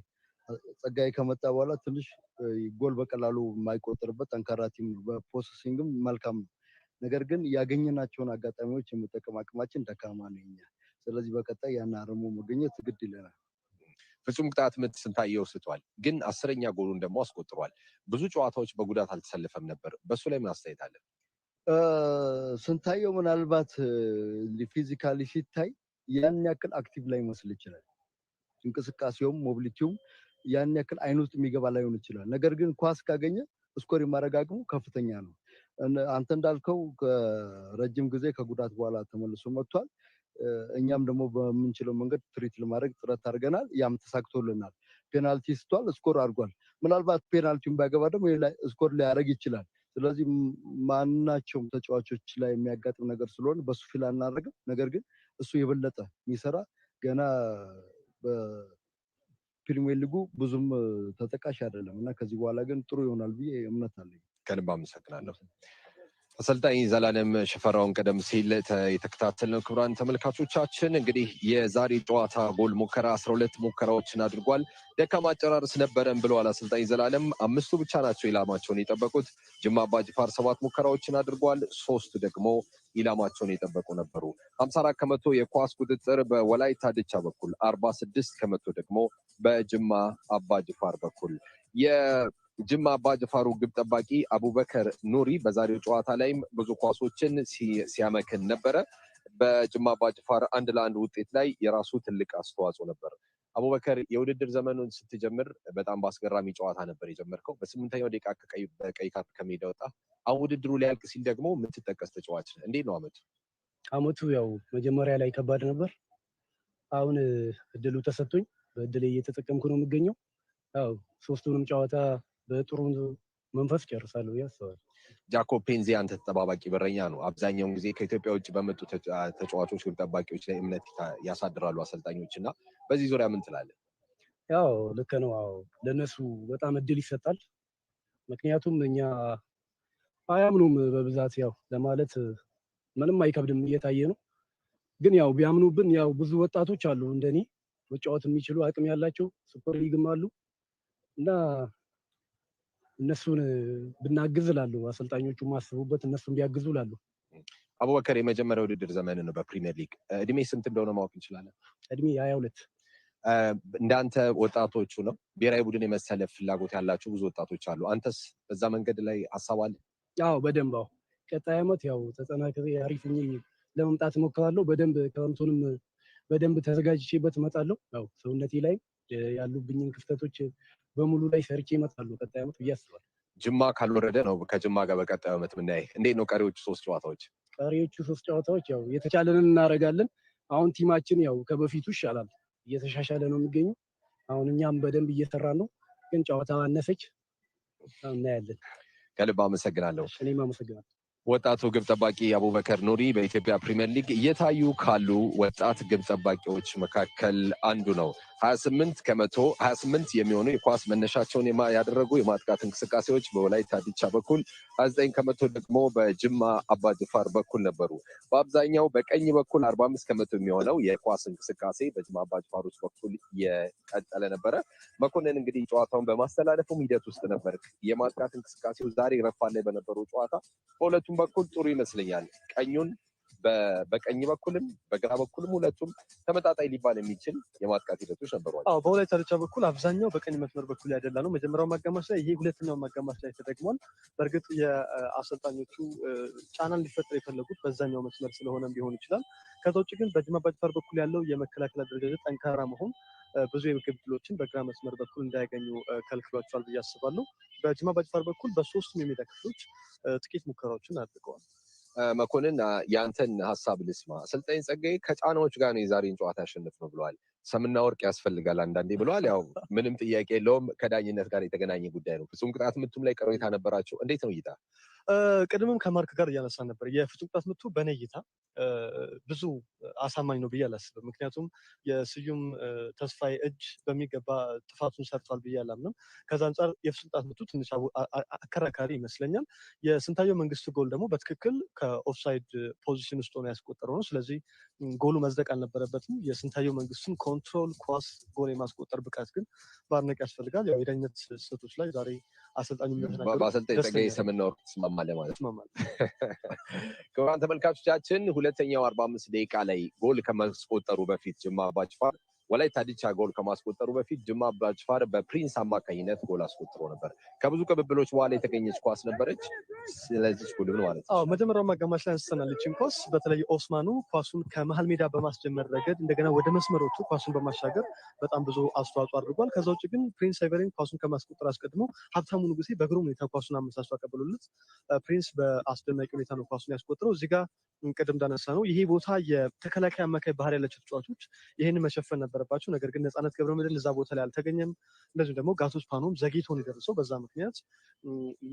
ጸጋዬ ከመጣ በኋላ ትንሽ ጎል በቀላሉ የማይቆጠርበት ጠንካራ ቲም በፖሰሲንግም መልካም ነው። ነገር ግን ያገኘናቸውን አጋጣሚዎች የመጠቀም አቅማችን ደካማ ነው እኛ። ስለዚህ በቀጣይ ያን አርሞ መገኘት ግድ ይለናል። ፍጹም ቅጣት ምት ስንታየው ስቷል፣ ግን 10ኛ ጎሉን ደግሞ አስቆጥሯል። ብዙ ጨዋታዎች በጉዳት አልተሰለፈም ነበር። በሱ ላይ ምን አስተያየት አለ? ስንታየው ምናልባት ፊዚካሊ ሲታይ ያን ያክል አክቲቭ ላይ መስል ይችላል። እንቅስቃሴውም ሞቢሊቲውም ያን ያክል አይን ውስጥ የሚገባ ላይሆን ይችላል። ነገር ግን ኳስ ካገኘ ስኮር የማድረግ አቅሙ ከፍተኛ ነው። አንተ እንዳልከው ከረጅም ጊዜ ከጉዳት በኋላ ተመልሶ መጥቷል። እኛም ደግሞ በምንችለው መንገድ ትሪት ለማድረግ ጥረት አድርገናል። ያም ተሳክቶልናል። ፔናልቲ ስቷል፣ ስኮር አድርጓል። ምናልባት ፔናልቲውን ባይገባ ደግሞ ስኮር ሊያደርግ ይችላል። ስለዚህ ማናቸውም ተጫዋቾች ላይ የሚያጋጥም ነገር ስለሆነ በሱ ፊል አናደርግም። ነገር ግን እሱ የበለጠ የሚሰራ ገና በፕሪሚየር ሊጉ ብዙም ተጠቃሽ አይደለም እና ከዚህ በኋላ ግን ጥሩ ይሆናል ብዬ እምነት አለኝ። ከልብ አመሰግናለሁ። አሰልጣኝ ዘላለም ሽፈራውን ቀደም ሲል የተከታተልነው ክቡራን ተመልካቾቻችን እንግዲህ የዛሬ ጨዋታ ጎል ሙከራ 12 ሙከራዎችን አድርጓል። ደካማ አጨራረስ ነበረን ብለዋል አሰልጣኝ ዘላለም። 5 ብቻ ናቸው ኢላማቸውን የጠበቁት። ጅማ አባጅፋር 7 ሙከራዎችን አድርጓል። 3 ደግሞ ኢላማቸውን የጠበቁ ነበሩ። 54 ከመቶ የኳስ ቁጥጥር በወላይታ ድቻ በኩል፣ 46 ከመቶ ደግሞ በጅማ አባጅፋር በኩል። ጅማ አባጅፋሩ ግብ ጠባቂ አቡበከር ኑሪ በዛሬው ጨዋታ ላይም ብዙ ኳሶችን ሲያመክን ነበረ። በጅማ አባጅፋር 1-1 ውጤት ላይ የራሱ ትልቅ አስተዋጽኦ ነበር። አቡበከር የውድድር ዘመኑን ስትጀምር በጣም በአስገራሚ ጨዋታ ነበር የጀመርከው። በ8ኛው ደቂቃ በቀይ ካርድ ከሜዳ ወጣ። አሁን ውድድሩ ሊያልቅ ሲል ደግሞ የምትጠቀስ ተጫዋች ነህ። እንዴት ነው አመቱ? አመቱ ያው መጀመሪያ ላይ ከባድ ነበር። አሁን እድሉ ተሰጥቶኝ በእድል እየተጠቀምኩ ነው የሚገኘው። ያው 3ቱንም ጨዋታ በጥሩ መንፈስ ጨርሳለሁ ያስባል። ጃኮብ ፔንዚ አንተ ተጠባባቂ በረኛ ነው። አብዛኛውን ጊዜ ከኢትዮጵያ ውጭ በመጡ ተጫዋቾች ግብ ጠባቂዎች ላይ እምነት ያሳድራሉ አሰልጣኞችና በዚህ ዙሪያ ምን ትላለህ? ያው ልክ ነው። ለነሱ በጣም እድል ይሰጣል። ምክንያቱም እኛ አያምኑም በብዛት ያው ለማለት ምንም አይከብድም እየታየ ነው። ግን ያው ቢያምኑብን ያው ብዙ ወጣቶች አሉ እንደኔ መጫወት የሚችሉ አቅም ያላቸው ሱፐር ሊግም አሉ እና እነሱን ብናግዝ እላለሁ። አሰልጣኞቹ ማስቡበት እነሱን ቢያግዙ እላለሁ። አቡበከር የመጀመሪያ ውድድር ዘመን ነው በፕሪሚየር ሊግ። እድሜ ስንት እንደሆነ ማወቅ እንችላለን? እድሜ 22። እንዳንተ ወጣቶቹ ነው ብሔራዊ ቡድን የመሰለፍ ፍላጎት ያላቸው ብዙ ወጣቶች አሉ። አንተስ በዛ መንገድ ላይ ሀሳብ አለ? ያው በደንብ ቀጣይ ዓመት ያው ተጠናክሬ አሪፍ ሆኜ ለመምጣት እሞክራለሁ። በደንብ ከረምቱንም በደንብ ተዘጋጅቼበት እመጣለሁ። ያው ሰውነቴ ላይ ያሉብኝን ክፍተቶች በሙሉ ላይ ሰርቼ እመጣለሁ ቀጣይ ዓመት ብዬ አስባለሁ። ጅማ ካልወረደ ነው ከጅማ ጋር በቀጣዩ ዓመት የምናየው። እንዴት ነው ቀሪዎቹ 3 ጨዋታዎች? ቀሪዎቹ 3 ጨዋታዎች ያው የተቻለንን እናደርጋለን። አሁን ቲማችን ያው ከበፊቱ ይሻላል፣ እየተሻሻለ ነው የሚገኘው። አሁን እኛም በደንብ እየሰራን ነው። ግን ጨዋታ አነሰች እናያለን። ከልብ አመሰግናለሁ። እኔም አመሰግናለሁ። ወጣቱ ግብ ጠባቂ አቡበከር ኑሪ በኢትዮጵያ ፕሪሚየር ሊግ እየታዩ ካሉ ወጣት ግብ ጠባቂዎች መካከል አንዱ ነው። 28 የሚሆኑ የኳስ መነሻቸውን ያደረጉ የማጥቃት እንቅስቃሴዎች በወላይታ ዲቻ በኩል፣ 29% ደግሞ በጅማ አባጅፋር በኩል ነበሩ። በአብዛኛው በቀኝ በኩል 45% የሚሆነው የኳስ እንቅስቃሴ በጅማ አባጅፋሮች በኩል የቀጠለ ነበረ። መኮንን እንግዲህ ጨዋታውን በማስተላለፉም ሂደት ውስጥ ነበር። የማጥቃት እንቅስቃሴው ዛሬ ረፋድ ላይ በነበረው ጨዋታ በሁለቱም በኩል ጥሩ ይመስለኛል። ቀኙን በቀኝ በኩልም በግራ በኩልም ሁለቱም ተመጣጣኝ ሊባል የሚችል የማጥቃት ሂደቶች ነበሯል። በወላይታ ዲቻ በኩል አብዛኛው በቀኝ መስመር በኩል ያደላ ነው። መጀመሪያው ማጋማሽ ላይ ይሄ ሁለተኛው ማጋማሽ ላይ ተደግሟል። በእርግጥ የአሰልጣኞቹ ጫና እንዲፈጠር የፈለጉት በዛኛው መስመር ስለሆነ ሊሆን ይችላል። ከዛ ውጭ ግን በጅማ አባጅፋር በኩል ያለው የመከላከል አደረጃጀት ጠንካራ መሆን ብዙ የግብ ዕድሎችን በግራ መስመር በኩል እንዳያገኙ ከልክሏቸዋል ብዬ አስባለሁ። በጅማ አባጅፋር በኩል በ3ቱም የሜዳ ክፍሎች ጥቂት ሙከራዎችን አድርገዋል። መኮንን ያንተን ሀሳብ ልስማ። አሰልጣኝ ጸጋዬ ከጫናዎች ጋር ነው የዛሬን ጨዋታ ያሸንፍ ነው ብለዋል። ሰምና ወርቅ ያስፈልጋል አንዳንዴ ብለዋል። ያው ምንም ጥያቄ የለውም። ከዳኝነት ጋር የተገናኘ ጉዳይ ነው። ፍጹም ቅጣት ምቱም ላይ ቅሬታ ነበራቸው። እንዴት ነው እይታ? ቅድምም ከማርክ ጋር እያነሳ ነበር። የፍጹም ቅጣት ምቱ በእኔ እይታ ብዙ አሳማኝ ነው ብዬ አላስብም። ምክንያቱም የስዩም ተስፋዬ እጅ በሚገባ ጥፋቱን ሰርቷል ብዬ አላምንም። ከዛ አንጻር የፍጹም ቅጣት ምቱ ትንሽ አከራካሪ ይመስለኛል። የስንታየው መንግስቱ ጎል ደግሞ በትክክል ከኦፍሳይድ ፖዚሽን ውስጥ ሆኖ ያስቆጠረው ነው። ስለዚህ ጎሉ መጽደቅ አልነበረበትም። የስንታየው መንግስቱን ኮንትሮል ኳስ ጎል የማስቆጠር ብቃት ግን ማድነቅ ያስፈልጋል። ያው የዳኝነት ስህተቶች ላይ ዛሬ አሰልጣኙ በአሰልጣኝ ጸጋዬ ሰምና ወርቅ ትስማማለህ ማለት ነው? ክቡራን ተመልካቾቻችን ሁለተኛው 45 ደቂቃ ላይ ጎል ከማስቆጠሩ በፊት ጅማ አባጅፋር ወላይታ ዲቻ ጎል ከማስቆጠሩ በፊት ጅማ አባጅፋር በፕሪንስ አማካኝነት ጎል አስቆጥሮ ነበር። ከብዙ ቅብብሎች በኋላ የተገኘች ኳስ ነበረች። ስለዚህ ጎል ነው ማለት ነው። መጀመሪያው አጋማሽ ላይ አንስተናል። እቺን ኳስ በተለይ ኦስማኑ ኳሱን ከመሃል ሜዳ በማስጀመር ረገድ እንደገና ወደ መስመሮቹ ኳሱን በማሻገር በጣም ብዙ አስተዋጽኦ አድርጓል። ከዛ ውጭ ግን ፕሪንስ አይቨሪን ኳሱን ከማስቆጠር አስቀድሞ ሀብታሙ ንጉሴ በግሩም ሁኔታ ኳሱን አመቻችቶ አቀበሉለት። ፕሪንስ በአስደናቂ ሁኔታ ነው ኳሱን ያስቆጠረው። እዚህ ጋር ቅድም እንዳነሳ ነው ይሄ ቦታ የተከላካይ አማካይ ባህሪ ያላቸው ተጫዋቾች ይሄን መሸፈን ነበረባቸው። ነገር ግን ነፃነት ገብረመድህን እዛ ቦታ ላይ አልተገኘም። እንደዚሁም ደግሞ ጋቶች ፓኖም ዘግይቶ ነው የደረሰው። በዛ ምክንያት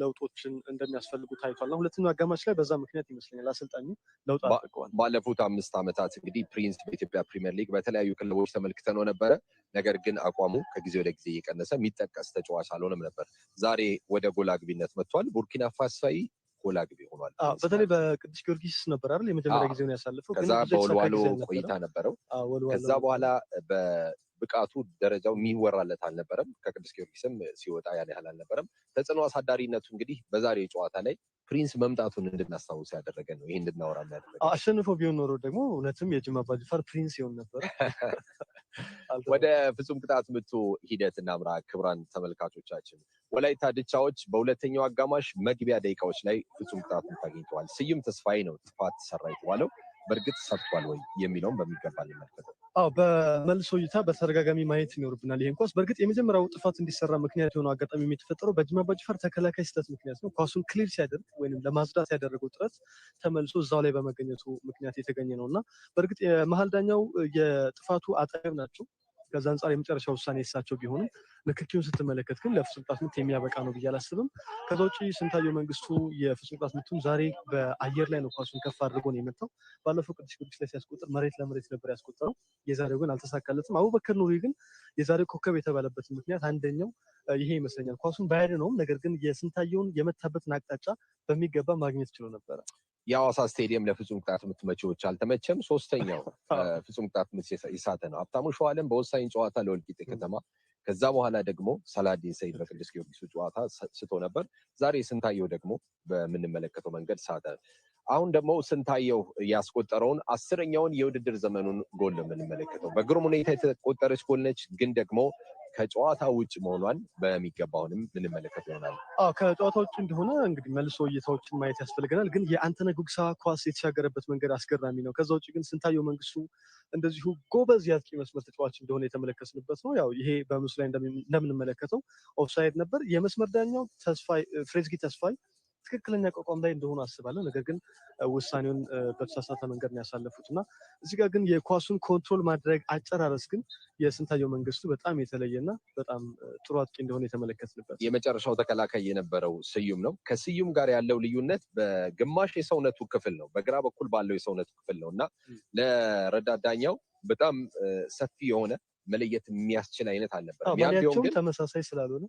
ለውጦችን እንደሚያስፈልጉ ታይቷልና ሁለተኛው አጋማሽ ላይ በዛ ምክንያት ይመስለኛል አሰልጣኙ ለውጥ አድርገዋል። ባለፉት 5 ዓመታት እንግዲህ ፕሪንስ በኢትዮጵያ ፕሪሚየር ሊግ በተለያዩ ክለቦች ተመልክተነው ነበረ። ነገር ግን አቋሙ ከጊዜ ወደ ጊዜ እየቀነሰ የሚጠቀስ ተጫዋች አልሆነም ነበር። ዛሬ ወደ ጎል አግቢነት መጥቷል። ቡርኪና ፋሳዊ ጎል አግቢ ሆኗል። በተለይ በቅዱስ ጊዮርጊስ ነበር አይደል የመጀመሪያ ጊዜውን ያሳለፈው። ከዛ በወልዋሎ ቆይታ ነበረው። ከዛ በኋላ በብቃቱ ደረጃው የሚወራለት አልነበረም። ከቅዱስ ጊዮርጊስም ሲወጣ ያን ያህል አልነበረም። ተጽዕኖ አሳዳሪነቱ እንግዲህ በዛሬው ጨዋታ ላይ ፕሪንስ መምጣቱን እንድናስታውስ ያደረገ ነው። ይሄ እንድናወራ ያደረገ አሸንፎ ቢሆን ኖሮ ደግሞ እውነትም የጅማ አባጅፋር ፕሪንስ ይሆን ነበር። ወደ ፍጹም ቅጣት ምቱ ሂደት እናምራ። ክቡራን ተመልካቾቻችን ወላይታ ድቻዎች በሁለተኛው አጋማሽ መግቢያ ደቂቃዎች ላይ ፍጹም ቅጣት ምት አግኝተዋል። ስዩም ተስፋዬ ነው ጥፋት ሰራ የተባለው። በእርግጥ ሰርቷል ወይ የሚለውን በሚገባ እንመልከተው። በመልሶ እይታ በተደጋጋሚ ማየት ይኖርብናል። ይሄን ኳስ በእርግጥ የመጀመሪያው ጥፋት እንዲሰራ ምክንያት የሆነው አጋጣሚ የተፈጠረው በጅማ አባጅፋር ተከላካይ ስህተት ምክንያት ነው። ኳሱን ክሊር ሲያደርግ ወይም ለማጽዳት ያደረገው ጥረት ተመልሶ እዛው ላይ በመገኘቱ ምክንያት የተገኘ ነው እና በእርግጥ የመሀል ዳኛው የጥፋቱ አጠገብ ናቸው። ከዛ አንፃር የመጨረሻ ውሳኔ እሳቸው ቢሆንም ንክኪውን ስትመለከት ግን ለፍጹም ቅጣት ምት የሚያበቃ ነው ብዬ አላስብም። ከዛ ውጪ ስንታየው መንግስቱ የፍጹም ቅጣት ምቱን ዛሬ በአየር ላይ ነው ኳሱን ከፍ አድርጎ ነው የመታው። ባለፈው ቅዱስ ጊዮርጊስ ላይ ሲያስቆጥር መሬት ለመሬት ነበር ያስቆጠረው። የዛሬው ግን አልተሳካለትም። አቡበከር ኑሪ ግን የዛሬው ኮከብ የተባለበት ምክንያት አንደኛው ይሄ ይመስለኛል። ኳሱን ባያድነውም ነገር ግን የስንታየውን የመታበትን አቅጣጫ በሚገባ ማግኘት ችሎ ነበረ። የሐዋሳ ስታዲየም ለፍጹም ቅጣት ምት መቺዎች አልተመቸም። ሶስተኛው ፍጹም ቅጣት ምት የሳተ ነው ሀብታሙ ሸዋለም በወሳኝ ጨዋታ ለወልቂጤ ከተማ። ከዛ በኋላ ደግሞ ሰላዲን ሰይድ በቅዱስ ጊዮርጊሱ ጨዋታ ስቶ ነበር። ዛሬ ስንታየው ደግሞ በምንመለከተው መንገድ ሳተ። አሁን ደግሞ ስንታየው ያስቆጠረውን 10ኛውን የውድድር ዘመኑን ጎል ነው የምንመለከተው። በግሩም ሁኔታ የተቆጠረች ጎል ነች፣ ግን ደግሞ ከጨዋታ ውጭ መሆኗን በሚገባውንም ምንመለከት ይሆናል። ከጨዋታ ውጭ እንደሆነ እንግዲህ መልሶ እይታዎችን ማየት ያስፈልገናል። ግን የአንተነህ ጉግሳ ኳስ የተሻገረበት መንገድ አስገራሚ ነው። ከዛ ውጭ ግን ስንታየው መንግስቱ እንደዚሁ ጎበዝ የአጥቂ መስመር ተጫዋች እንደሆነ የተመለከትንበት ነው። ያው ይሄ በምስሉ ላይ እንደምንመለከተው ኦፍሳይድ ነበር። የመስመር ዳኛው ፍሬዝጊ ተስፋይ ትክክለኛ አቋም ላይ እንደሆኑ አስባለሁ። ነገር ግን ውሳኔውን በተሳሳተ መንገድ ነው ያሳለፉት እና እዚህ ጋር ግን የኳሱን ኮንትሮል ማድረግ አጨራረስ ግን የስንታየው መንግስቱ በጣም የተለየና በጣም ጥሩ አጥቂ እንደሆነ የተመለከትንበት። የመጨረሻው ተከላካይ የነበረው ስዩም ነው። ከስዩም ጋር ያለው ልዩነት በግማሽ የሰውነቱ ክፍል ነው፣ በግራ በኩል ባለው የሰውነቱ ክፍል ነው እና ለረዳት ዳኛው በጣም ሰፊ የሆነ መለየት የሚያስችል አይነት አልነበረም። ያም ተመሳሳይ ስላልሆነ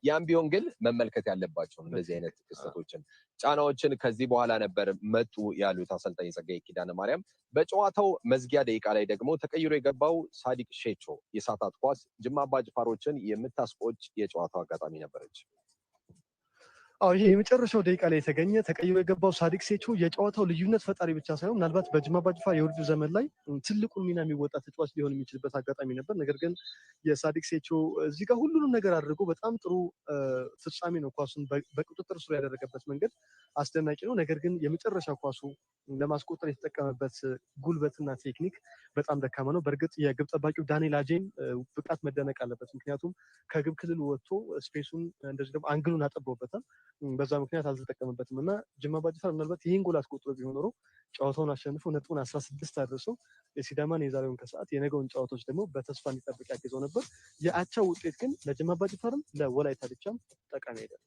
ያም ቢሆን ግን መመልከት ያለባቸው እንደዚህ አይነት ክስተቶችን ጫናዎችን ከዚህ በኋላ ነበር መጡ ያሉት አሰልጣኝ ጸጋዬ ኪዳነ ማርያም። በጨዋታው መዝጊያ ደቂቃ ላይ ደግሞ ተቀይሮ የገባው ሳዲቅ ሼቾ የሳታት ኳስ ጅማ አባጅፋሮችን የምታስቆጭ የጨዋታው አጋጣሚ ነበረች። ይሄ የመጨረሻው ደቂቃ ላይ የተገኘ ተቀይሮ የገባው ሳዲቅ ሴቾ የጨዋታው ልዩነት ፈጣሪ ብቻ ሳይሆን ምናልባት በጅማ አባጅፋር የውድድር ዘመን ላይ ትልቁን ሚና የሚወጣ ተጫዋች ሊሆን የሚችልበት አጋጣሚ ነበር። ነገር ግን የሳዲቅ ሴቾ እዚህ ጋር ሁሉንም ነገር አድርጎ በጣም ጥሩ ፍጻሜ ነው ኳሱን በቁጥጥር ስር ያደረገበት መንገድ አስደናቂ ነው። ነገር ግን የመጨረሻ ኳሱ ለማስቆጠር የተጠቀመበት ጉልበትና ቴክኒክ በጣም ደካማ ነው። በእርግጥ የግብ ጠባቂው ዳንኤል አጄም ብቃት መደነቅ አለበት። ምክንያቱም ከግብ ክልል ወጥቶ ስፔሱን እንደዚህ ደግሞ አንግሉን አጠበውበታል። በዛ ምክንያት አልተጠቀመበትም እና ጅማ አባጅፋር ምናልባት ይህን ጎል አስቆጥሮ ቢሆን ኖሮ ጨዋታውን አሸንፎ ነጥቡን 16 አድርሰው የሲዳማን የዛሬውን ከሰዓት የነገውን ጨዋታዎች ደግሞ በተስፋ እንዲጠብቅ ያግዘው ነበር። የአቻው ውጤት ግን ለጅማ አባጅፋርም ለወላይታ ድቻም ጠቃሚ አይደለም።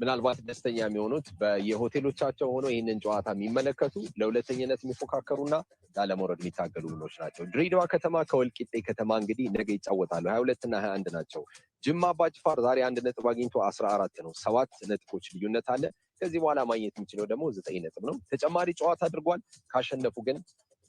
ምናልባት ደስተኛ የሚሆኑት በየሆቴሎቻቸው ሆነው ይህንን ጨዋታ የሚመለከቱ ለሁለተኝነት የሚፎካከሩና ላለመውረድ የሚታገሉ ቡድኖች ናቸው። ድሬዳዋ ከተማ ከወልቂጤ ከተማ እንግዲህ ነገ ይጫወታሉ። 22 እና 21 ናቸው። ጅማ አባጅፋር ዛሬ 1 ነጥብ አግኝቶ 14 ነው። 7 ነጥቦች ልዩነት አለ። ከዚህ በኋላ ማግኘት የሚችለው ደግሞ 9 ነጥብ ነው። ተጨማሪ ጨዋታ አድርጓል። ካሸነፉ ግን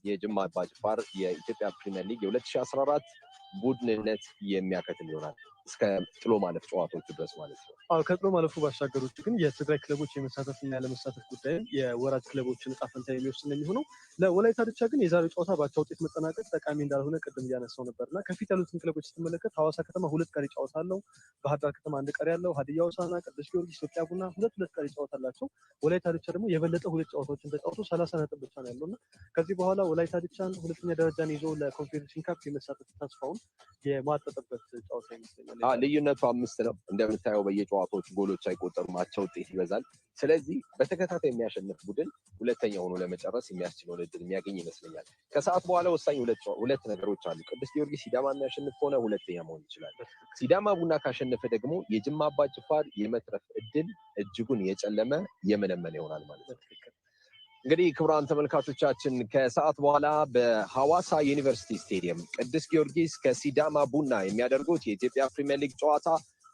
የጅማ አባጅፋር የኢትዮጵያ ፕሪሚየር ሊግ የ2014 ቡድንነት የሚያከትል ይሆናል እስከ ጥሎ ማለፍ ጨዋታዎቹ ድረስ ማለት ነው። ከጥሎ ማለፉ ባሻገሮች ግን የትግራይ ክለቦች የመሳተፍና ያለመሳተፍ ጉዳይ የወራጅ ክለቦችን ዕጣ ፈንታ የሚወስን የሚሆነው። ለወላይታ ድቻ ግን የዛሬው ጨዋታ ባቻ ውጤት መጠናቀቅ ጠቃሚ እንዳልሆነ ቅድም እያነሳው ነበርና ከፊት ያሉትን ክለቦች ስትመለከት ሐዋሳ ከተማ 2 ቀሪ ጨዋታ አለው። ባህር ዳር ከተማ 1 ቀሪ አለው። ሀዲያ ሆሳዕና፣ ቅዱስ ጊዮርጊስ፣ ኢትዮጵያ ቡና 2 ቀሪ ጨዋታ አላቸው። ወላይታ ድቻ ደግሞ የበለጠ 2 ጨዋታዎችን ተጫውቶ 30 ነጥብ ብቻ ነው ያለውና ከዚህ በኋላ ወላይታ ድቻን ሁለተኛ ደረጃን ይዞ ለኮንፌዴሬሽን ካፕ የመሳተፍ ተስፋውን የማጠጠበት ጨዋታ ይመስለኛል። ልዩነቱ 5 ነው። እንደምታየው በየጨዋታዎቹ ጎሎች አይቆጠሩም፣ አቻ ውጤት ይበዛል። ስለዚህ በተከታታይ የሚያሸንፍ ቡድን ሁለተኛ ሆኖ ለመጨረስ የሚያስችለውን እድል የሚያገኝ ይመስለኛል። ከሰዓት በኋላ ወሳኝ ሁለት ነገሮች አሉ። ቅዱስ ጊዮርጊስ ሲዳማ የሚያሸንፍ ከሆነ ሁለተኛ መሆን ይችላል። ሲዳማ ቡና ካሸነፈ ደግሞ የጅማ አባጅፋር የመትረፍ እድል እጅጉን የጨለመ የመነመነ ይሆናል ማለት ነው። እንግዲህ ክቡራን ተመልካቾቻችን ከሰዓት በኋላ በሀዋሳ ዩኒቨረሲቲ ስታድየም ቅዱስ ጊዮርጊስ ከሲዳማ ቡና የሚያደርጉት የኢትዮጵያ ፕሪሚየር ሊግ ጨዋታ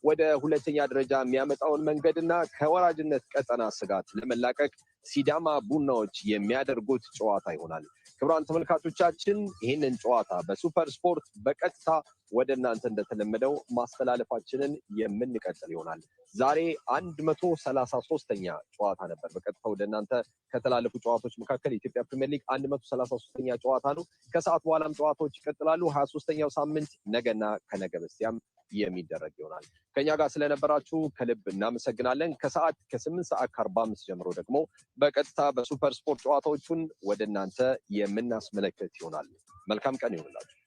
ወደ ሁለተኛ ደረጃ የሚያመጣውን መንገድና ከወራጅነት ቀጠና ስጋት ለመላቀቅ ሲዳማ ቡናዎች የሚያደርጉት ጨዋታ ይሆናል። ክቡራን ተመልካቾቻችን ይህንን ጨዋታ በሱፐር ስፖርት በቀጥታ ወደ እናንተ እንደተለመደው ማስተላለፋችንን የምንቀጥል ይሆናል። ዛሬ 133ኛ ጨዋታ ነበር በቀጥታ ወደ እናንተ ከተላለፉ ጨዋታዎች መካከል የኢትዮጵያ ፕሪሚየር ሊግ 133ኛ ጨዋታ ነው። ከሰዓት በኋላም ጨዋታዎች ይቀጥላሉ። 23ኛው ሳምንት ነገና ከነገ በስቲያም የሚደረግ ይሆናል። ከኛ ጋር ስለነበራችሁ ከልብ እናመሰግናለን። ከሰዓት ከ8 ሰዓት ከ45 ጀምሮ ደግሞ በቀጥታ በሱፐር ስፖርት ጨዋታዎቹን ወደ እናንተ የምናስመለክት ይሆናል። መልካም ቀን ይሁንላችሁ።